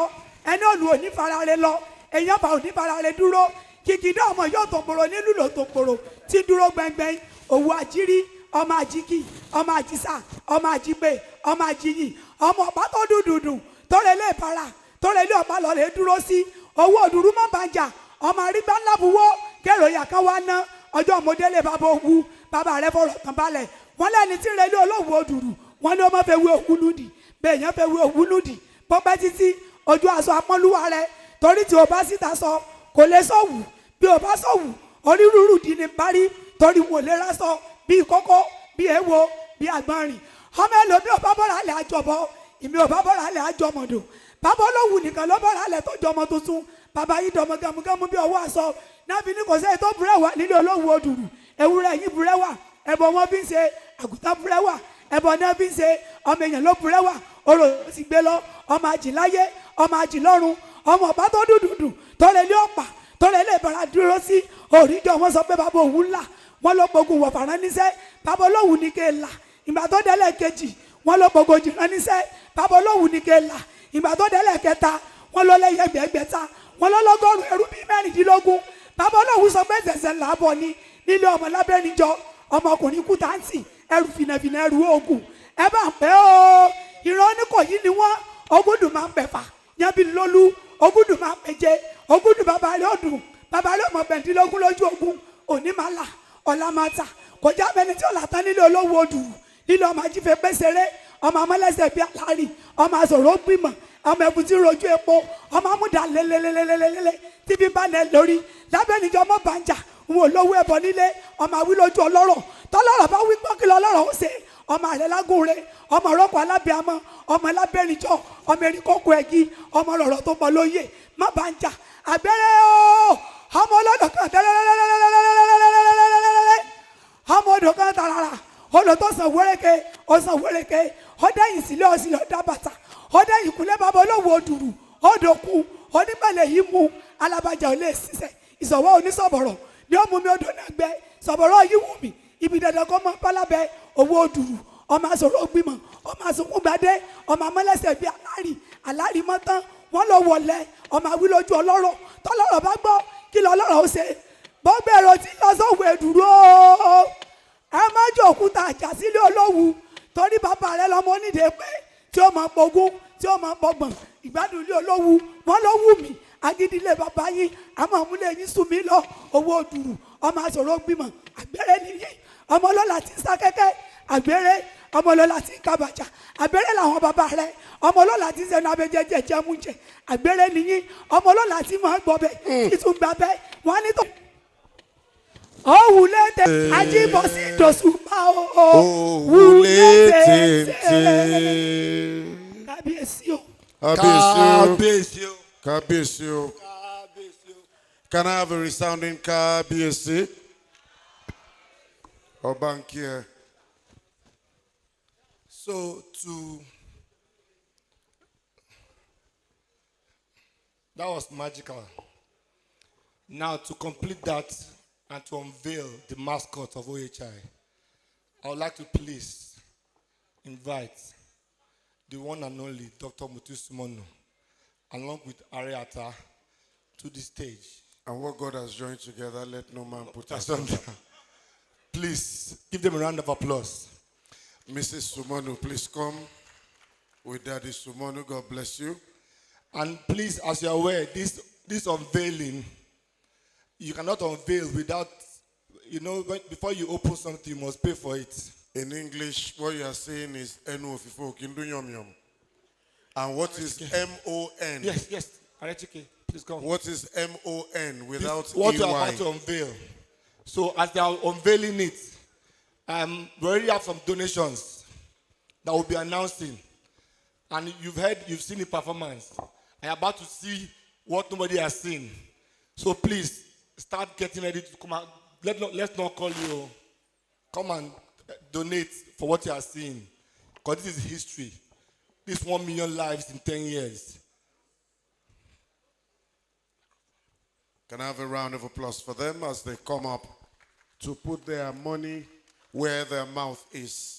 Ẹni òlù òní farare lọ. Èèyàn bá òní farare dúró. Kìkìdá ọmọ yóò tòpòrò nílùú lòtòpòrò. Tí dúró gbẹngbẹng. Òwú àjírí. Ọmọ àjíkì. Ọmọ àjísà. Ọmọ àjígbé. Ọmọ àjíyìn. Ọmọ ọ̀pá tó dùdùdù. Tórè lè para. Tórè lè ọ̀pá lọ lè dúró sí. Owó òdùrú mọ́ bàjá. Ọmọ àrígbá ńlá buwó. Kérò yàká wá ná. Ọjọ́ ọmọdélé bàbá òwú. Bàbá rẹ̀ fọ̀rọ̀ tán balẹ̀. Wọ́n lẹ́ni tí ìrẹ́lẹ̀ Olowu òdùrú. Wọ́n ní ọmọ fẹ́ wé òkú lùdì. Bẹ́ẹ̀ yẹn fẹ́ wé òkú lùdì. Pọ́pẹ́ títí ojú aṣọ apọ́nlúwa rẹ̀. Torí tí o bá síta sọ kò lè sọ̀wù. Bí o bá sọ̀wù orí rúrù dì ní parí. Torí wò lè rásọ bí kókó bí èwo bí àgbọ̀nrín. Ọmọ ẹlòmí ò bá bọ́ra alẹ́ àjọbọ. Ìmí ò bá bọ́ra alẹ́ àjọmọ̀dò. Bàbá Olowu nìkan ló bọ́ra alẹ́ tó jọmọ tuntun. Bàbá yìí dọmọ gàmùgàmù bí ọwọ́ aṣọ. Nábì ní kò sẹ́yìn tó burẹ́wà nílé Olowu òdùrú. Ewúrẹ́ yìí burẹ́wà. Ẹbọ wọn bí ń ṣe àgùntàn burẹ́wà. Ẹbọ náà bí ń ṣe ọmọ èèyàn ló burẹ́wà. Orò sì gbé lọ. Ọmọ àjìláyé. Ọmọ àjìlọ́run. Ọmọ ọ̀pá tó dùdùdù. Tó lè lé ọ̀pá. Tó lè lè bàrà dúró sí. Òrìjọ wọn sọ pé bàbá òun ńlá. Wọ́n ló gbógun wọ̀fà rán níṣẹ́. Bàbá Olowu ní ké là. Ìgbà tó délẹ̀ kejì. Wọ́n ló gbógun jì rán níṣẹ́. Bàbá Olowu ní ké là. Ìgbà tó délẹ̀ kẹta. Wọ́n ló lẹ́yẹ gbẹ̀gbẹ̀ta. Wọ́n ló lọ́gọ́rùn ẹrú bíi mẹ́rìndínlógún. Bàbá Olowu sọ pé ṣẹ̀ṣẹ̀ làbọ̀ ni nílé ọmọ lábẹ́rìnjọ. Ọmọkùnrin kú táǹtì. Ẹrù fìnàfìnà ẹrù oògùn. Ẹ bá ń pẹ́ o. Ìran Oníkòyí ni wọ́n. Ogúndùn máa ń pẹ̀fà. Yánbí lólú. Ogúndùn máa ń pẹ̀jẹ. Ogúndùn bàbá rẹ̀ ọdún. Bàbá rẹ̀ ọmọ bẹ̀ndínlógún lójú ogun. Òní máa là. Ọ̀la máa tà. Kò já bẹni tí ó là tán nílé Olowu òdùrú. Nílé ọmọ ajífẹ́ pẹ́sẹ̀rẹ́. Ọmọ amọ́lẹ́sẹ̀ bíi àlárí. Ọmọ àsọ̀rọ̀ gbìmọ̀. ọmọ ẹ̀bùn tí rojú epo ọmọ amúdà lélelelelelele tí bí bá nẹ lórí lábẹ́ níjọ́ ọmọ bàǹjà òun ò lówó ẹbọ nílé ọmọ àwí lójú ọlọ́rọ̀ tọ́lọ́rọ̀ bá wí pọ́n kí lọ́lọ́rọ̀ ó ṣe ọmọ àrẹ lágùnre ọmọ ọ̀rọ̀kọ̀ alábẹ́àmọ́ ọmọ lábẹ́rìnjọ́ ọmọ eríkókò ẹ̀gí ọmọ ọ̀rọ̀ tó pọ̀ lóye má bàǹjà àbẹ́rẹ́ o ọmọ ọlọ́dọ̀ kan tẹ́lẹ́lẹ́lẹ́lẹ́lẹ́lẹ́lẹ́lẹ́lẹ́lẹ́lẹ́lẹ́ ọmọ odò kan tàràrà odò tó sàn wéréke ó sàn wéréke ó dẹ́yìn sílé ó sílé ó dá bàtà ó dẹ́yìn kúlẹ̀ bàbá olówó òdùrù odò kú onígbàlẹ̀ yìí mú alábàjá ò lè ṣiṣẹ́ ìṣọ̀wọ́ oníṣọ̀bọ̀rọ̀ ni ó mú mi odò náà gbẹ ṣọ̀bọ̀rọ̀ yìí wù mí ibi dandan kọ́ mọ́ pálábẹ́ owó òdùrù ọmọ àṣọrò gbìmọ̀ ọmọ àṣọkúngbàdé ọmọ amọ́lẹ́sẹ̀ bíi aláàrí mọ́tán wọ́n lọ wọlé ọmọ àwílójú ọlọ́rọ̀ tọ́lọ́rọ̀ bá gbọ́ kí lọ ọlọ́rọ̀ ó ṣe bọ́gbẹ̀rọ tí lọ sóhùn èdùrú ẹ má jẹ́ òkúta àjà sílé Olówu torí bàbá rẹ lọ́mọ onídìí pé tí ó máa pogún tí ó máa pọgbọ̀n ìgbádùn ilé Olówu wọ́n ló wù mí agídílé bàbá yín àmọ́ àmúlẹ̀ yín sùn mí lọ owó òdùrù ọmọ àṣọrò gbìmọ̀ àgbẹ̀rẹ̀ nìyí ọmọ ọlọ́lá ti ń sá kẹ́kẹ́ àgbẹ̀rẹ̀ ọmọ ọlọ́lá ti ń kábàjá àgbẹ̀rẹ̀ làwọn bàbá rẹ ọmọ ọlọ́lá ti ń sẹ́nu abẹ́jẹ́jẹ́ jẹ́mújẹ àgbẹ̀rẹ̀ nìyí ọmọ ọlọ́lá ti máa ń gbọ́bẹ̀ títún gbàbẹ́ wọn á ní tó. Òwúlé tè ajíbọ̀sí dòṣùpá òwúlé tè kábíyèsí o. Kábíyèsí o. Kábíyèsí o. Can I have a resounding kábíyèsí? Obankie. So that was magical. Now to complete that and to unveil the mascot of OHI, I would like to please invite the one and only Dr. Mutu Sumonu, along with Ariata, to the stage. And what God has joined together, let no man put asunder. Please give them a round of applause. Mrs. Sumonu, please come with Daddy Sumonu. God bless you. And please, as you're aware, this unveiling, you cannot unveil without, before you open something, you must pay for it. In English, what you are saying is Enu ofifo kindu yom yom. And what is M-O-N? Yes. Please go on. What is M-O-N without this, what E-Y? you are about to unveil. So as they are unveiling it, we already have some donations that will be announcing. And you've seen the performance. I'm about to see what nobody has seen. So please, start getting ready to come out. Let's not call you. Come and donate for what you are seeing. Because this is history. This 1 million lives in 10 years. Can I have a round of applause for them as they come up to put their money where their mouth is?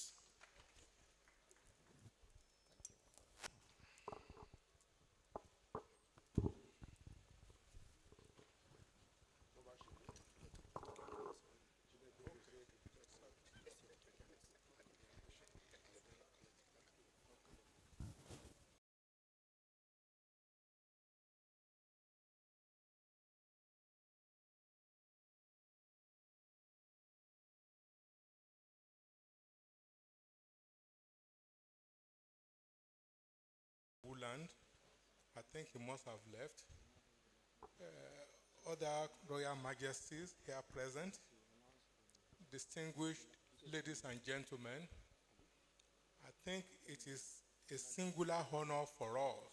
Land. I think he must have left. Other royal majesties here present, distinguished ladies and gentlemen, I think it is a singular honor for us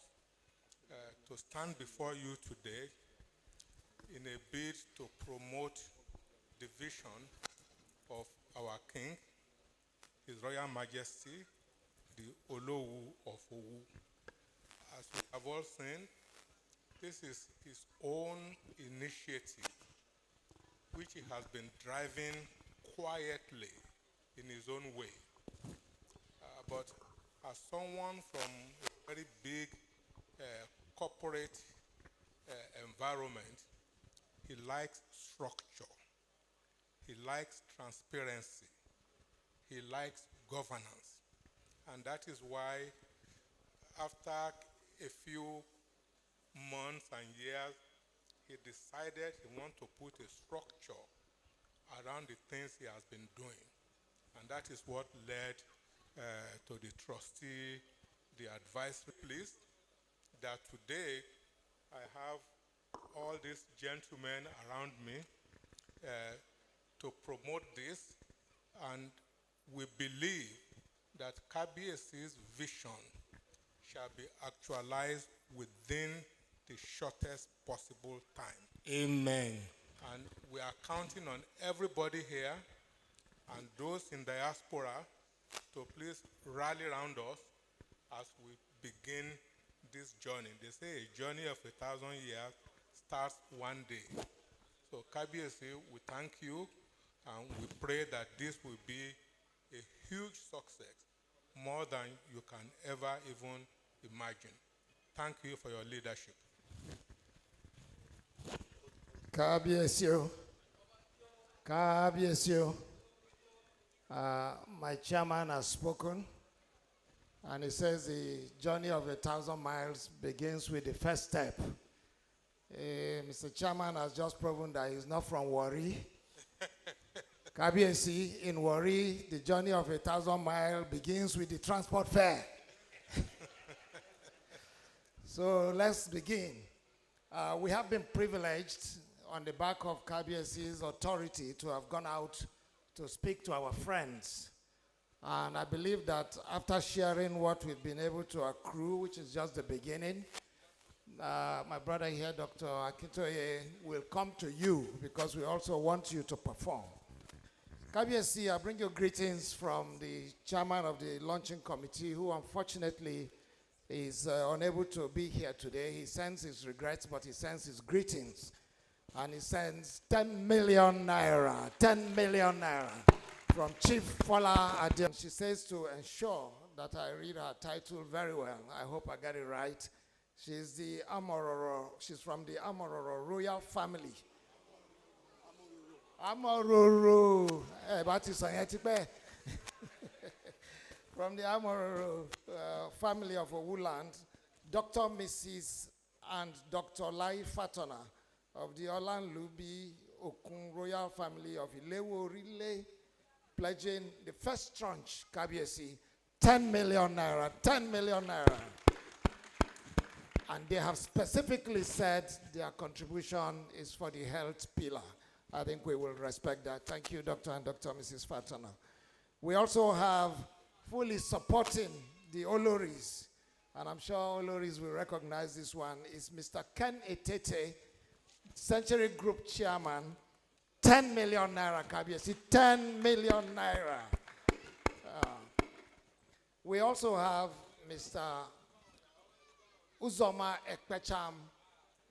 to stand before you today in a bid to promote the vision of our King, His Royal Majesty, the Olowu of Owu. As we have all seen, this is his own initiative, which he has been driving quietly in his own way. But as someone from a very big corporate environment, he likes structure, he likes transparency, he likes governance. And that is why after a few months and years, he decided he wanted to put a structure around the things he has been doing. And that is what led to the trustee, the advisory. Please, that today I have all these gentlemen around me to promote this, and we believe that KBSC's vision shall be actualized within the shortest possible time. Amen. And we are counting on everybody here and those in diaspora to please rally around us as we begin this journey. They say a journey of 1,000 years starts one day. So KBSC, we thank you and we pray that this will be a huge success, more than you can ever even imagine. Thank you for your leadership. KBSU. KBSU. My chairman has spoken, and he says the journey of 1,000 miles begins with the first step. Mr. Chairman has just proven that he's not from Warri. KBSC, in Warri, the journey of 1,000 miles begins with the transport fare. So let's begin. We have been privileged on the back of KBSC's authority to have gone out to speak to our friends. And I believe that after sharing what we've been able to accrue, which is just the beginning, my brother here, Dr. Akintoye, will come to you because we also want you to perform. KBSC, I bring you greetings from the chairman of the launching committee, who unfortunately is unable to be here today. He sends his regrets, but he sends his greetings. And he sends 10 million naira, 10 million naira from Chief Fola Adem. She says to ensure that I read her title very well. I hope I got it right. She's the Amororo. She's from the Amororo royal family. Amororo. From the Amororo family of Owuland, Dr. Mrs. and Dr. Lai Fatona of the Olanlubi Okun royal family of Ilewo Rile, pledging the first tranche, KBSC, 10 million naira, 10 million naira. And they have specifically said their contribution is for the health pillar. I think we will respect that. Thank you, Dr. and Dr. Mrs. Fatana. We also have fully supporting the Oloris, and I'm sure Oloris will recognize this one, is Mr. Ken Etete, Century Group Chairman, 10 million naira, KBSC, 10 million naira. We also have Mr. Uzoma Ekpecham,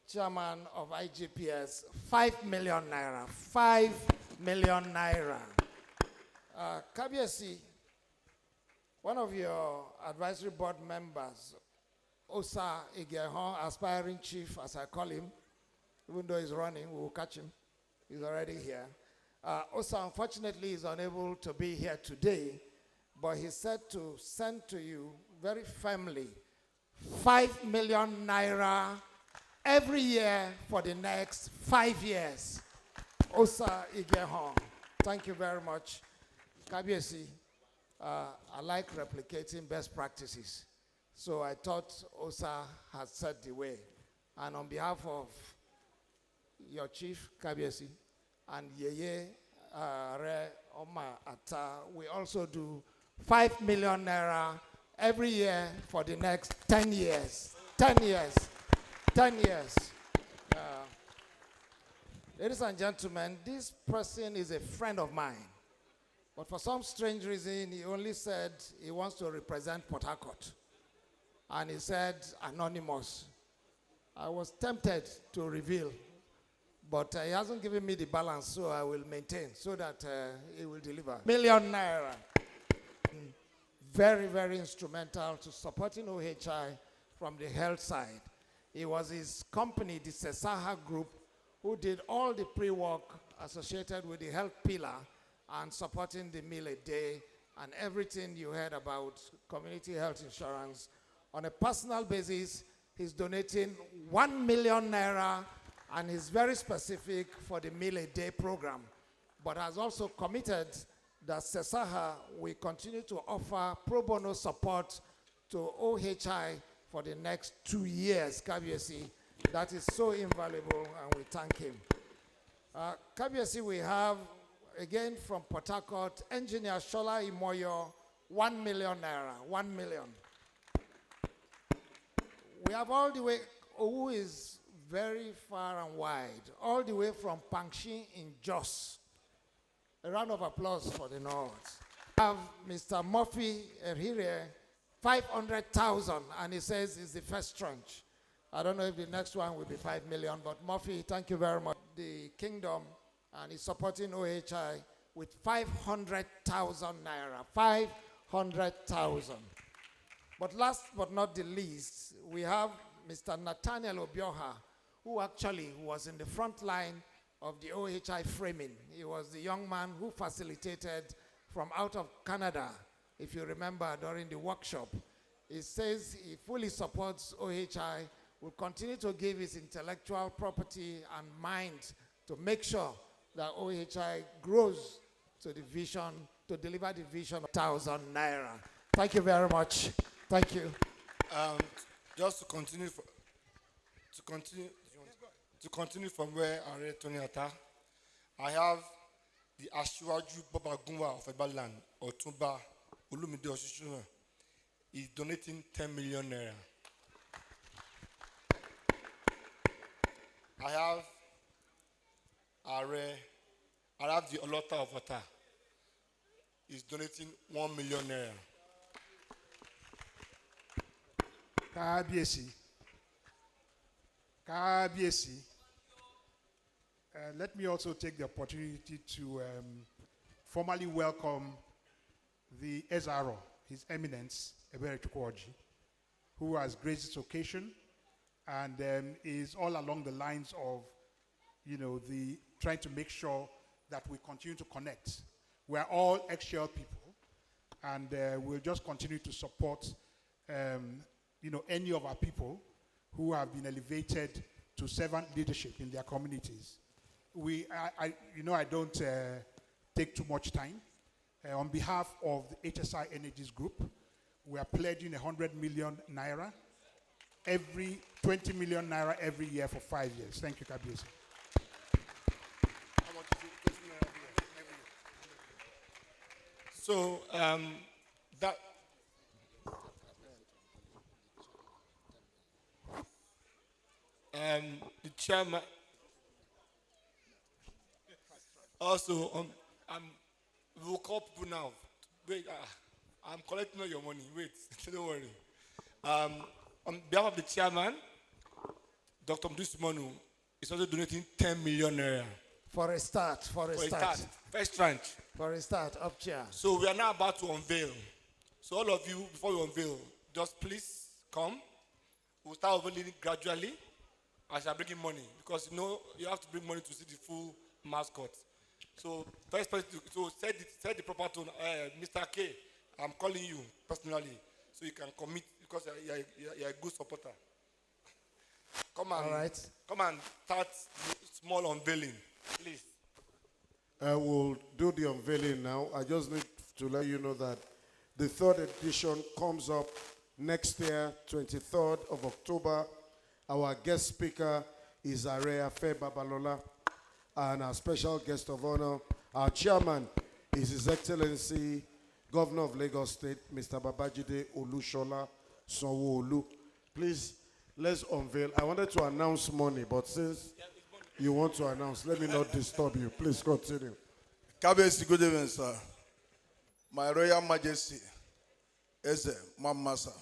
Chairman of IGPS, 5 million naira, 5 million naira. KBSC, one of your advisory board members, Osa Igehon, aspiring chief, as I call him, even though he's running, we will catch him. He's already here. Osa, unfortunately, is unable to be here today, but he said to send to you very firmly 5 million naira every year for the next 5 years. Osa Igehon, thank you very much. KBSC, I like replicating best practices. So I thought Osa had set the way. And on behalf of your chief, KBSC, and Yeye Re Oma Ata, we also do 5 million naira every year for the next 10 years. 10 years. 10 years. Ladies and gentlemen, this person is a friend of mine. But for some strange reason, he only said he wants to represent Port Harcourt. And he said anonymous. I was tempted to reveal, but he hasn't given me the balance, so I will maintain so that he will deliver. Million naira. Very, very instrumental to supporting OHI from the health side. It was his company, the Sesaha Group, who did all the pre-work associated with the health pillar and supporting the meal a day and everything you heard about community health insurance. On a personal basis, he's donating 1 million naira, and he's very specific for the meal a day program, but has also committed that Sesaha will continue to offer pro bono support to OHI for for the next 2 years, Kabiesi. That is so invaluable, and we thank him. Kabiesi, we have, again from Port Harcourt, Engineer Shola Imoyo, 1 million naira, 1 million. We have all the way, who is very far and wide, all the way from Pangshi in Jos. A round of applause for the North. We have Mr. Murphy Erhire, 500,000, and he says it's the first tranche. I don't know if the next one will be 5 million, but Murphy, thank you very much. The Kingdom, and he's supporting OHI with 500,000 naira, 500,000. But last but not the least, we have Mr. Nathaniel Obioha, who actually was in the front line of the OHI framing. He was the young man who facilitated from out of Canada, if you remember, during the workshop. He says he fully supports OHI, will continue to give his intellectual property and mind to make sure that OHI grows to the vision, to deliver the vision of 1,000 naira. Thank you very much. Thank you. Just to continue from where Are Tony Ata, I have the Ashwaju Baba Gunwa of Ebaland, Otumba Olumide Oshishuna. He's donating 10 million naira. I have the Olota of Ota. He's donating 1 million naira. Kabiesi. Let me also take the opportunity to formally welcome the SRO, His Eminence, Ebere Chukwuoji, who has graced this occasion and is all along the lines of, the trying to make sure that we continue to connect. We are all ex-shell people, and we'll just continue to support, any of our people who have been elevated to servant leadership in their communities. I don't take too much time. On behalf of the HSI Energies Group, we are pledging 100 million naira, every 20 million naira every year for 5 years. Thank you, Kabiesi. So the chairman also we'll call people now. Wait, I'm collecting all your money. Wait, don't worry. On behalf of the chairman, Dr. Mdusumanu is also donating 10 million naira. For a start. First tranche. For a start, up chair. So we are now about to unveil. So all of you, before we unveil, just please come. We'll start unveiling gradually. I shall bring in money because you have to bring money to see the full mascot. So first person to set the proper tone. Mr. K, I'm calling you personally so you can commit because you're a good supporter. Come and start small unveiling, please. I will do the unveiling now. I just need to let you know that the third edition comes up next year, 23rd of October. Our guest speaker is Are Afe Babalola, and our special guest of honor, our chairman, is His Excellency, Governor of Lagos State, Mr. Babajide Olushola Sanwo-Olu. Please, let's unveil. I wanted to announce money, but since you want to announce, let me not disturb you. Please continue. Kabesi, good evening, sir. My Royal Majesty, Eze Mamasa.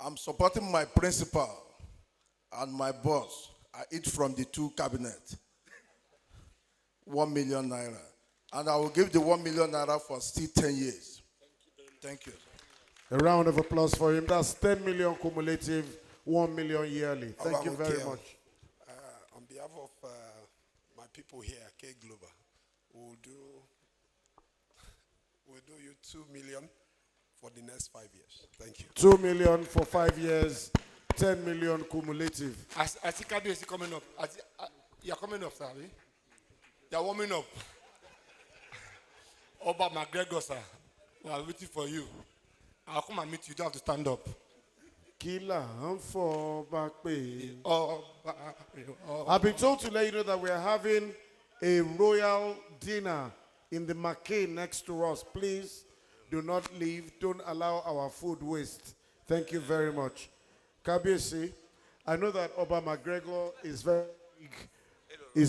I'm supporting my principal and my boss. I eat from the two cabinets. 1 million naira. And I will give the 1 million naira for still 10 years. Thank you. A round of applause for him. That's 10 million cumulative, 1 million yearly. Thank you very much. On behalf of my people here, K Global, we'll do you 2 million for the next 5 years. Thank you. 2 million for 5 years, 10 million cumulative. I see Kabiesi coming up. You're coming up, sir. You're warming up. Oba McGregor, sir. We are waiting for you. I'll come and meet you. You don't have to stand up. Kila Hanfo Bakpe. Oh, I've been told to let you know that we are having a royal dinner in the McCain next to us. Please do not leave. Don't allow our food waste. Thank you very much. Kabiyesi, I know that Oba McGregor is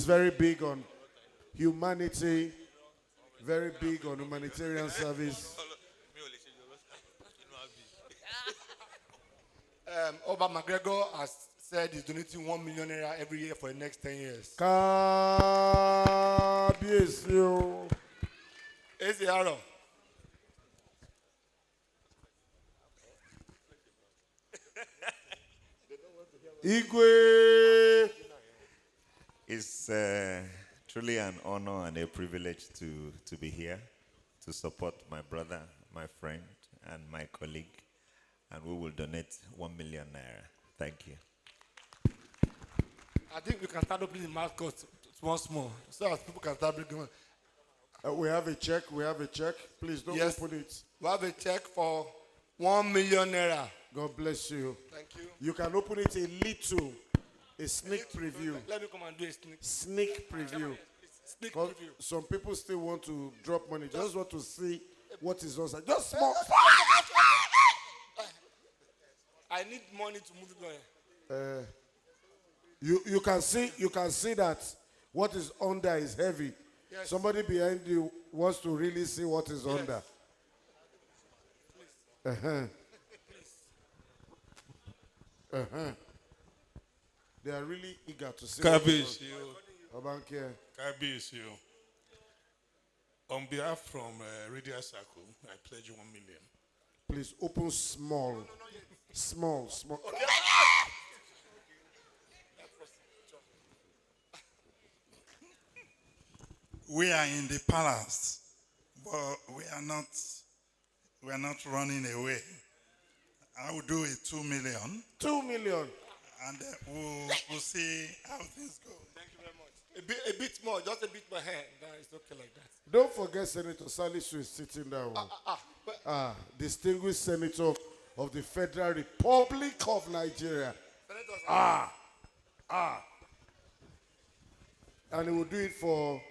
very big on humanity, very big on humanitarian service. Oba McGregor has said he's donating 1 million naira every year for the next 10 years. Kabiyesi o. Eze Aaron. Igwe. It's truly an honor and a privilege to be here to support my brother, my friend, and my colleague. And we will donate 1 million naira. Thank you. I think we can start opening the mascot once more so that people can start bringing. We have a check. We have a check. Please don't open it. We have a check for 1 million naira. God bless you. Thank you. You can open it a little, a sneak preview. Let me come and do a Sneak preview. Sneak 'Cause preview. some people still want to drop money. Just want to see what is on. Just small. I need money to move it on. You can see that what is under is heavy. Yes. Somebody behind you wants to really see what is under. They are really eager to see. Kabiyesi. Obanke. Kabiyesi. On behalf from Radio Circle, I pledge 1 million. Please open small. Small. We are in the palace, but we are not running away. I will do it 2 million. 2 million. And we'll see how things go. Thank you very much. A bit more, just a bit more hand. It's okay like that. Don't forget Senator Salisu is sitting down. Distinguished Senator of the Federal Republic of Nigeria. And he will do it for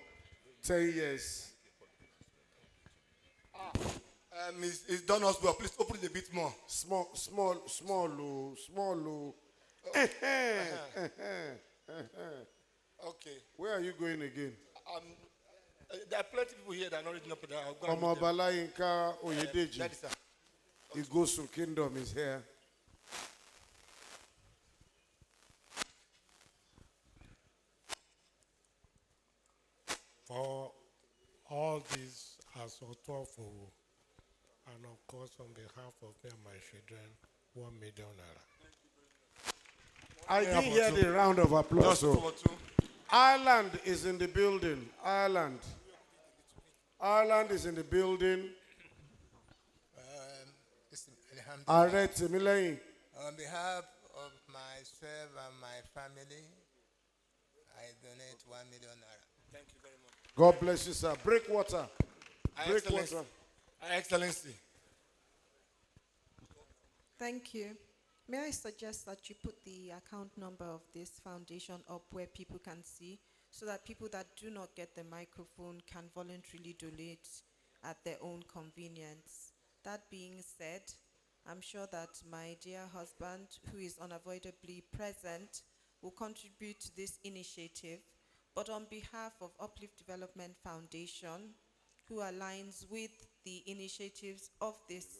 10 years. It's done us well. Please open it a bit more. Small. Okay. Where are you going again? There are plenty of people here that are not reading up. I'll go and Omo meet them. Balayinka Oyedeji. That is sir. Igosun Kingdom is here. For all this as Otofo, and of course on behalf of me and my children, 1 million naira. I didn't hear the round of applause. So. Ireland is in the building. Ireland is in the building. On behalf of myself and my family, I donate 1 million naira. Thank you very much. God bless you, sir. Breakwater. Excellency. Excellency. Thank you. May I suggest that you put the account number of this foundation up where people can see, so that people that do not get the microphone can voluntarily donate at their own convenience. That being said, I'm sure that my dear husband, who is unavoidably present, will contribute to this initiative. But on behalf of Uplift Development Foundation, who aligns with the initiatives of this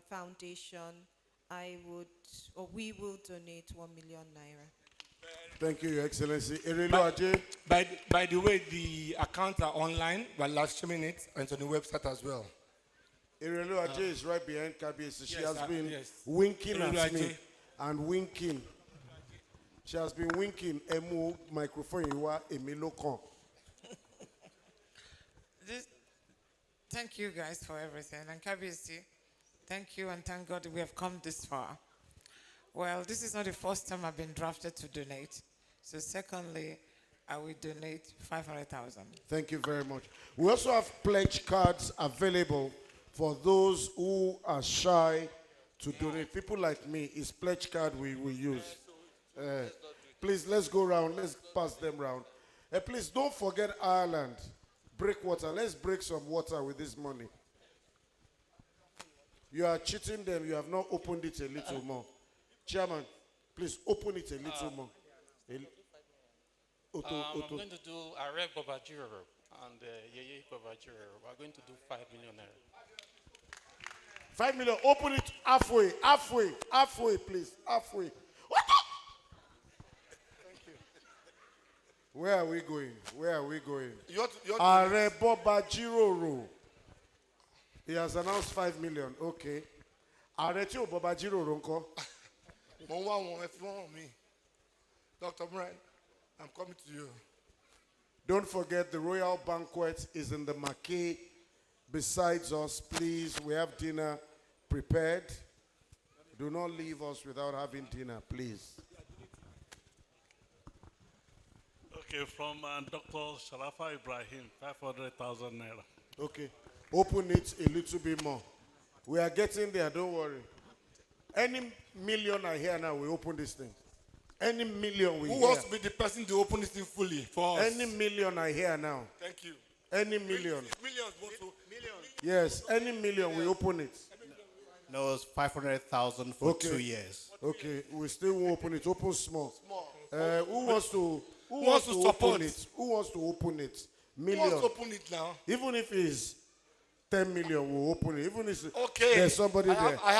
foundation, we will donate 1 million naira. Thank you, Your Excellency. By the way, the accounts are online. We're live streaming it, and it's on the website as well. Irelu Ajay is right behind Kabiyesi. She Yes, has been yes. winking Irelu at me Ajay. and winking. She has been winking. Emu microphone iwa emilokan. Thank you guys for everything. And Kabiyesi, thank you and thank God we have come this far. Well, this is not the first time I've been drafted to donate. So secondly, I will donate 500,000. Thank you very much. We also have pledge cards available for those who are shy to donate. People like me, it's pledge card we use. Please, let's go round. Let's pass them round. Please, don't forget Ireland. Break water. Let's break some water with this money. You are cheating them. You have not opened it a little more. Chairman, please open it a little more. I'm going to do Aref Babajiro and Yeye Babajiro. We're going to do 5 million naira. 5 million. Open it halfway, please. Halfway. Thank you. Where are we going? Are Babajiro. He has announced 5 million. Okay. Are Babajiro Ronko? Dr. Brian, I'm coming to you. Don't forget the royal banquet is in the marquee besides us. Please, we have dinner prepared. Do not leave us without having dinner, please. Okay, from Dr. Sharafa Ibrahim, 500,000 naira. Okay, open it a little bit more. We are getting there, don't worry. Any million I hear now, we open this thing. Any million we hear. Who wants to be the person to open this thing fully for us? Any million I hear now. Thank you. Any million. Millions. Yes, any million we open it. No, it's 500,000 for 2 years. Okay, we still won't open it. Open small. Who wants to support open it? Who wants to open it? Million. Who wants to open it now? Even if it's 10 million, we'll open it. Even if okay. There's somebody there. I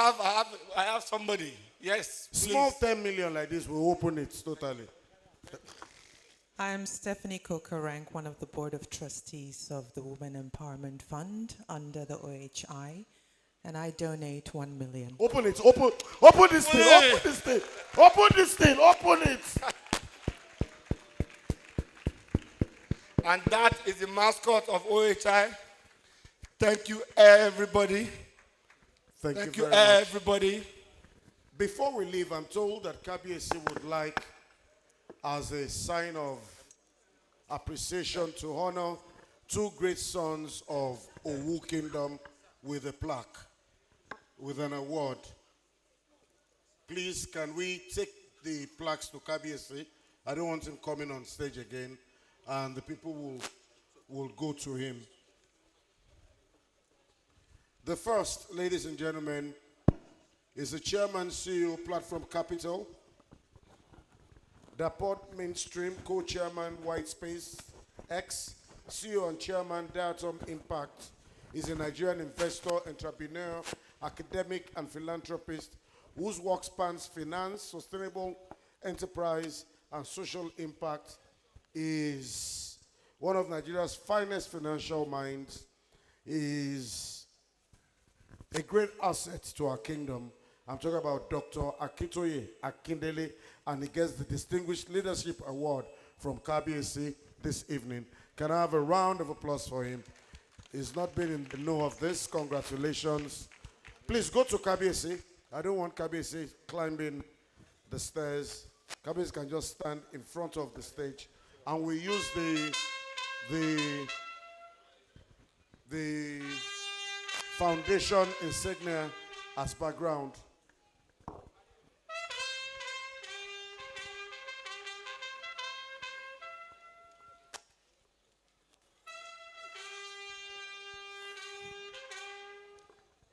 have somebody. Yes. Small please. 10 million like this, we'll open it totally. I'm Stephanie Kokarang, one of the board of trustees of the Women Empowerment Fund under the OHI, and I donate 1 million. Open it. Open this thing. Open this thing. Open this thing. Open it. And that is the mascot of OHI. Thank you, everybody. Thank you very everybody. Much. Before we leave, I'm told that KBSC would like, as a sign of appreciation, to honor 2 great sons of Owu Kingdom with a plaque, with an award. Please, can we take the plaques to KBSC? I don't want him coming on stage again, and the people will go to him. The first, ladies and gentlemen, is the Chairman, CEO, Platform Capital, Dapot Mainstream, Co-Chairman, White Space X, CEO and Chairman, Diatom Impact, is a Nigerian investor, entrepreneur, academic, and philanthropist whose work spans finance, sustainable enterprise, and social impact, is one of Nigeria's finest financial minds, is a great asset to our kingdom. I'm talking about Dr. Akintoye Akindele, and he gets the Distinguished Leadership Award from KBSC this evening. Can I have a round of applause for him? He's not been in the know of this. Congratulations. Please go to KBSC. I don't want KBSC climbing the stairs. KBSC can just stand in front of the stage, and we use the foundation insignia as background.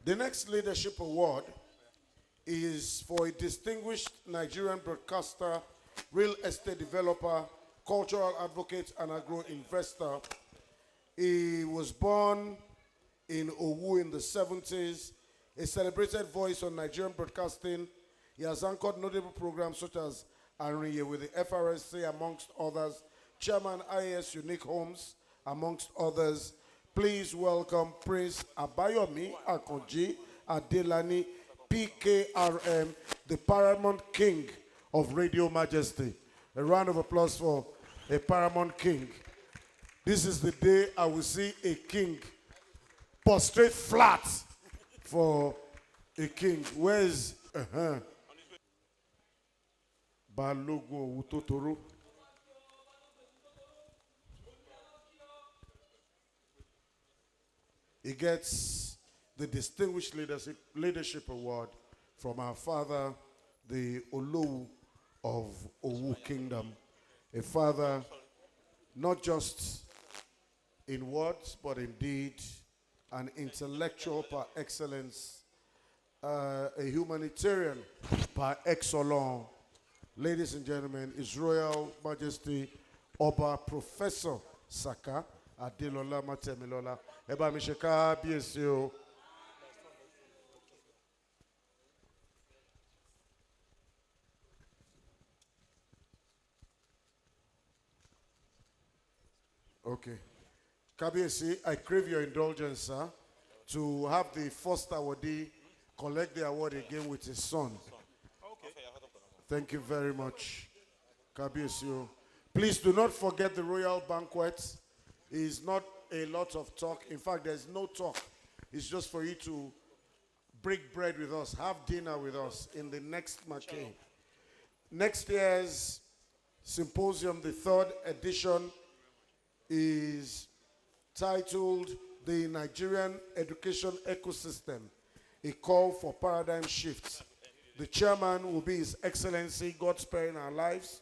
The next leadership award is for a distinguished Nigerian broadcaster, real estate developer, cultural advocate, and agro-investor. He was born in Owu in the 70s, a celebrated voice on Nigerian broadcasting. He has anchored notable programs such as Arinye with the FRSC, amongst others, Chairman IAS Unique Homes, amongst others. Please welcome Prince Abayomi Akonji Adelani, PKRM, the Paramount King of Radio Majesty. A round of applause for a Paramount King. This is the day I will see a king prostrate flat for a king. Where is Balogun Utotoro? He gets the Distinguished Leadership Award from our father, the Olowu of Owu Kingdom. A father not just in words, but in deed, an intellectual par excellence, a humanitarian par excellence. Ladies and gentlemen, His Royal Majesty Oba Professor Saka Adelola Matemilola. Eba Misheka BSO. Okay. Kabiesi, I crave your indulgence, sir, to have the first awardee collect the award again with his son. Thank you very much, Kabiesi. Please do not forget the royal banquet. It's not a lot of talk. In fact, there's no talk. It's just for you to break bread with us, have dinner with us in the next Mackay. Next year's symposium, the third edition, is titled The Nigerian Education Ecosystem, a call for paradigm shifts. The chairman will be His Excellency, God sparing our lives,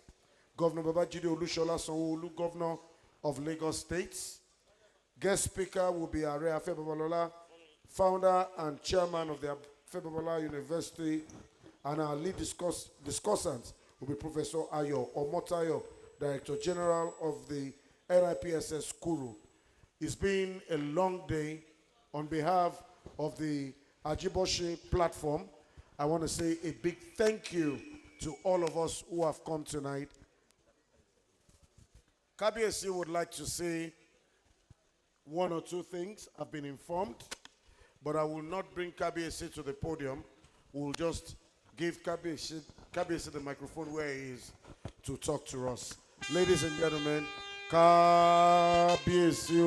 Governor Babajide Olushola Sanwo-Olu, Governor of Lagos State. Guest speaker will be Are Afe Babalola, founder and chairman of the Afe Babalola University, and our lead discussant will be Professor Ayo Omotayo, Director General of the NIPSS Kuru. It's been a long day. On behalf of the Ajiboshi platform, I want to say a big thank you to all of us who have come tonight. Kabiesi would like to say one or two things. I've been informed, but I will not bring Kabiesi to the podium. We'll just give Kabiesi the microphone where he is to talk to us. Ladies and gentlemen, Kabiesi.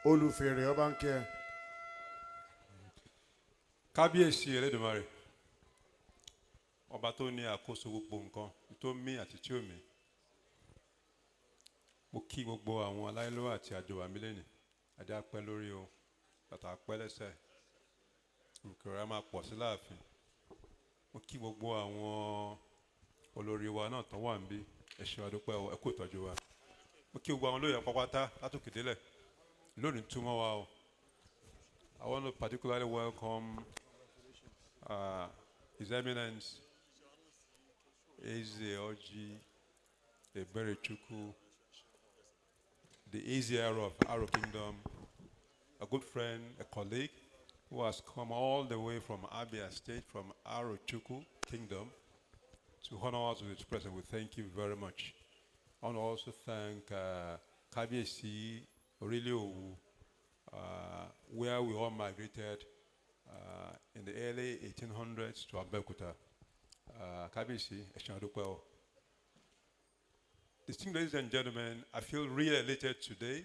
Olufere Obanke. Kábíyèsí Elédùmarè, ọba tó ní àkóso gbogbo nǹkan tó mí àti tí ò mí. Mo kí gbogbo àwọn aláìlọ́wọ́ àti àjọwà mi lẹ́nìí. Adé á pẹ́ lórí o, bàtà á pẹ́ lẹ́sẹ̀. Òkèrè á máa pọ̀ sí láàfin. Mo kí gbogbo àwọn olórí wa náà tán wà níbí. Ẹ ṣé àdúpẹ́ o, ẹ kú ìtọ́jú wa. Mo kí gbogbo àwọn olóyè pápátá látòkè délẹ̀. Lónìí túmọ̀ wa o. I want to particularly welcome His Eminence Eze Oji Eberechukwu, the Ezier of Aro Kingdom, a good friend, a colleague who has come all the way from Abia State, from Aro Chukwu Kingdom, to honor us with his presence. We thank you very much. I want to also thank Kabiesi Owu, where we all migrated in the early 1800s to Abeokuta. Kabiesi, Eshanadukwe. Distinguished ladies and gentlemen, I feel really elated today.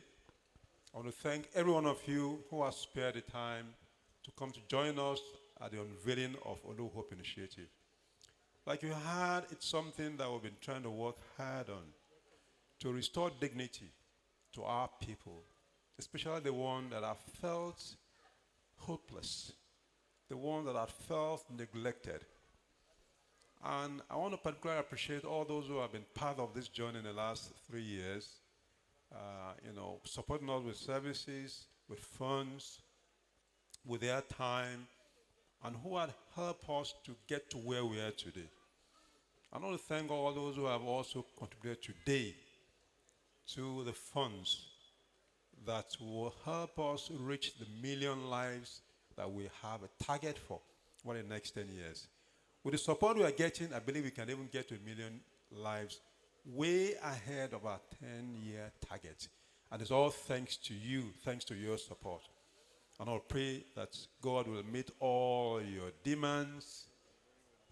I want to thank every one of you who has spared the time to come to join us at the unveiling of Olowu Hope Initiative. Like you heard, it's something that we've been trying to work hard on to restore dignity to our people, especially the ones that have felt hopeless, the ones that have felt neglected. And I want to particularly appreciate all those who have been part of this journey in the last 3 years, supporting us with services, with funds, with their time, and who had helped us to get to where we are today. I want to thank all those who have also contributed today to the funds that will help us reach the 1 million lives that we have a target for in the next 10 years. With the support we are getting, I believe we can even get to 1 million lives way ahead of our 10-year target. And it's all thanks to you, thanks to your support. And I'll pray that God will meet all your demands,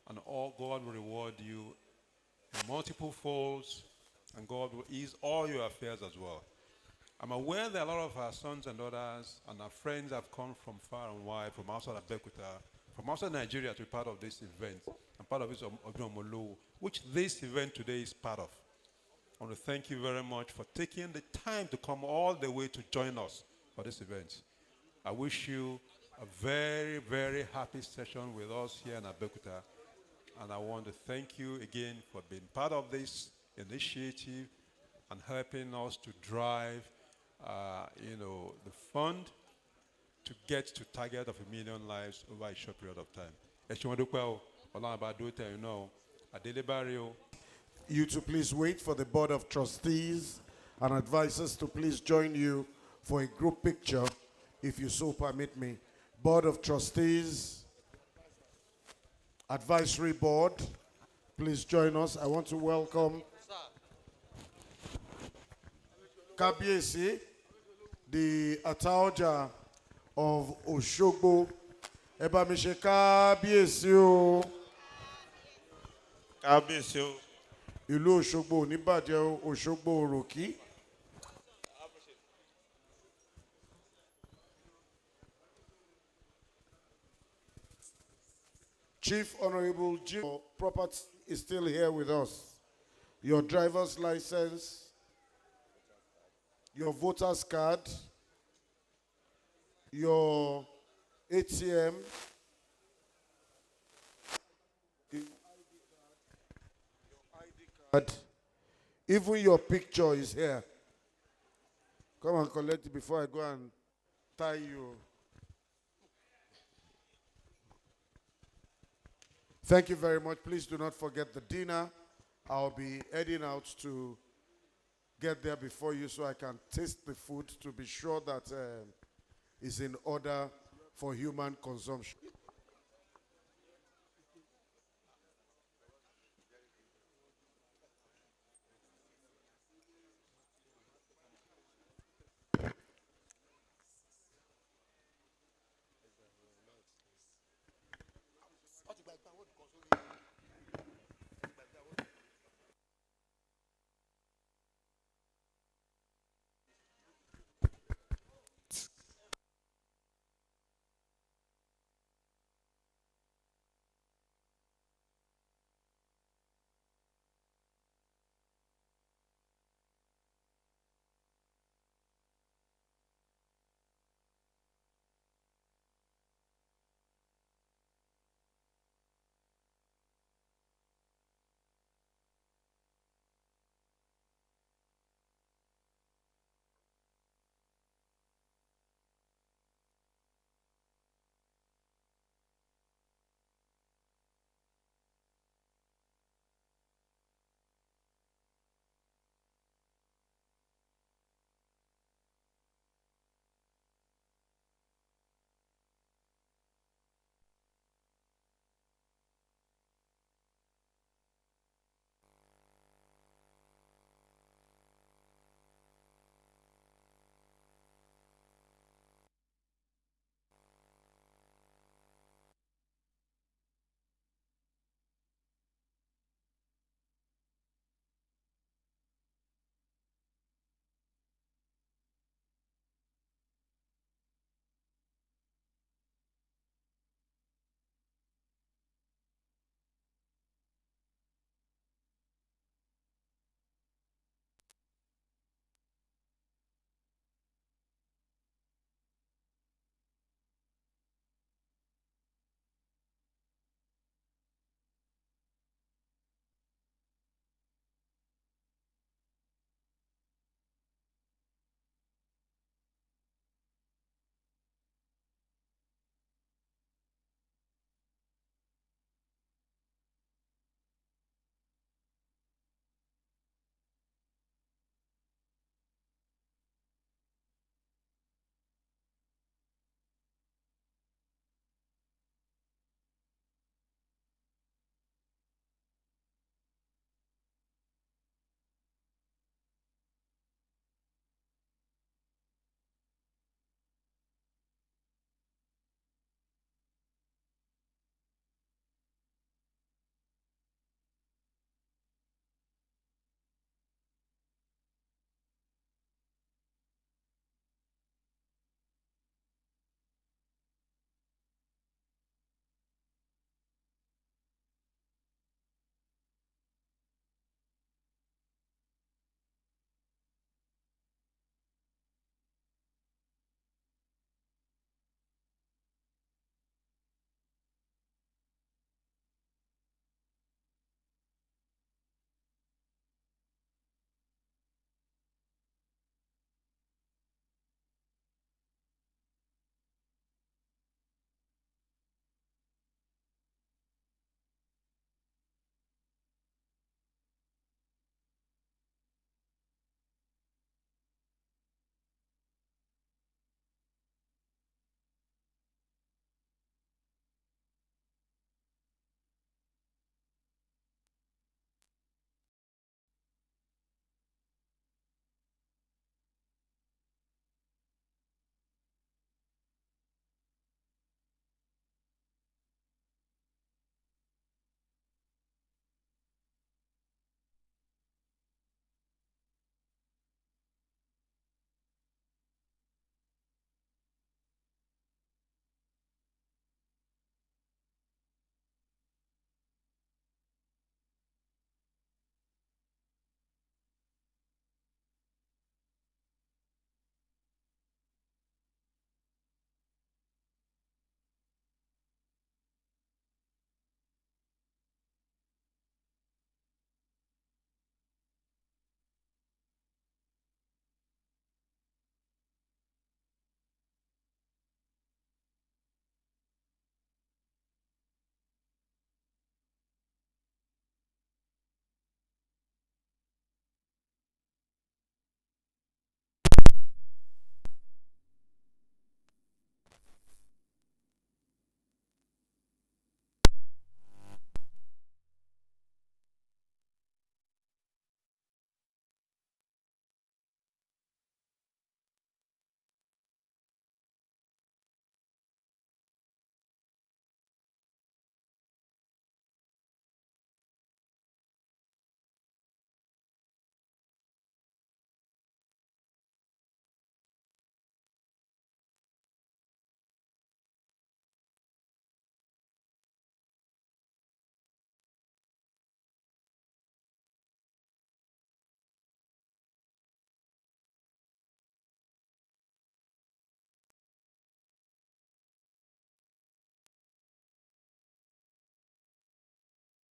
and all God will reward you in multiple folds, and God will ease all your affairs as well. I'm aware that a lot of our sons and daughters and our friends have come from far and wide, from outside of Bekuta, from outside Nigeria to be part of this event, and part of it is Olowu, which this event today is part of. I want to thank you very much for taking the time to come all the way to join us for this event. I wish you a very, very happy session with us here in Abeokuta. And I want to thank you again for being part of this initiative and helping us to drive, the fund to get to target of 1 million lives over a short period of time. You to please wait for the Board of Trustees and advisors to please join you for a group picture, if you so permit me. Board of Trustees, Advisory Board, please join us. I want to welcome Kabiesi, the Ataoja of Oshogbo. Eba mi ṣe Kabiesi o. Kabiesi o. Ìlú Òṣogbo ò ní bàjẹ́ o, Òṣogbo òròkì. Chief Honorable Jim, your property is still here with us. Your driver's license, your voter's card, your ATM, even your picture is here. Come and collect it before I go and tie you. Thank you very much. Please do not forget the dinner. I'll be heading out to get there before you so I can taste the food to be sure that it's in order for human consumption.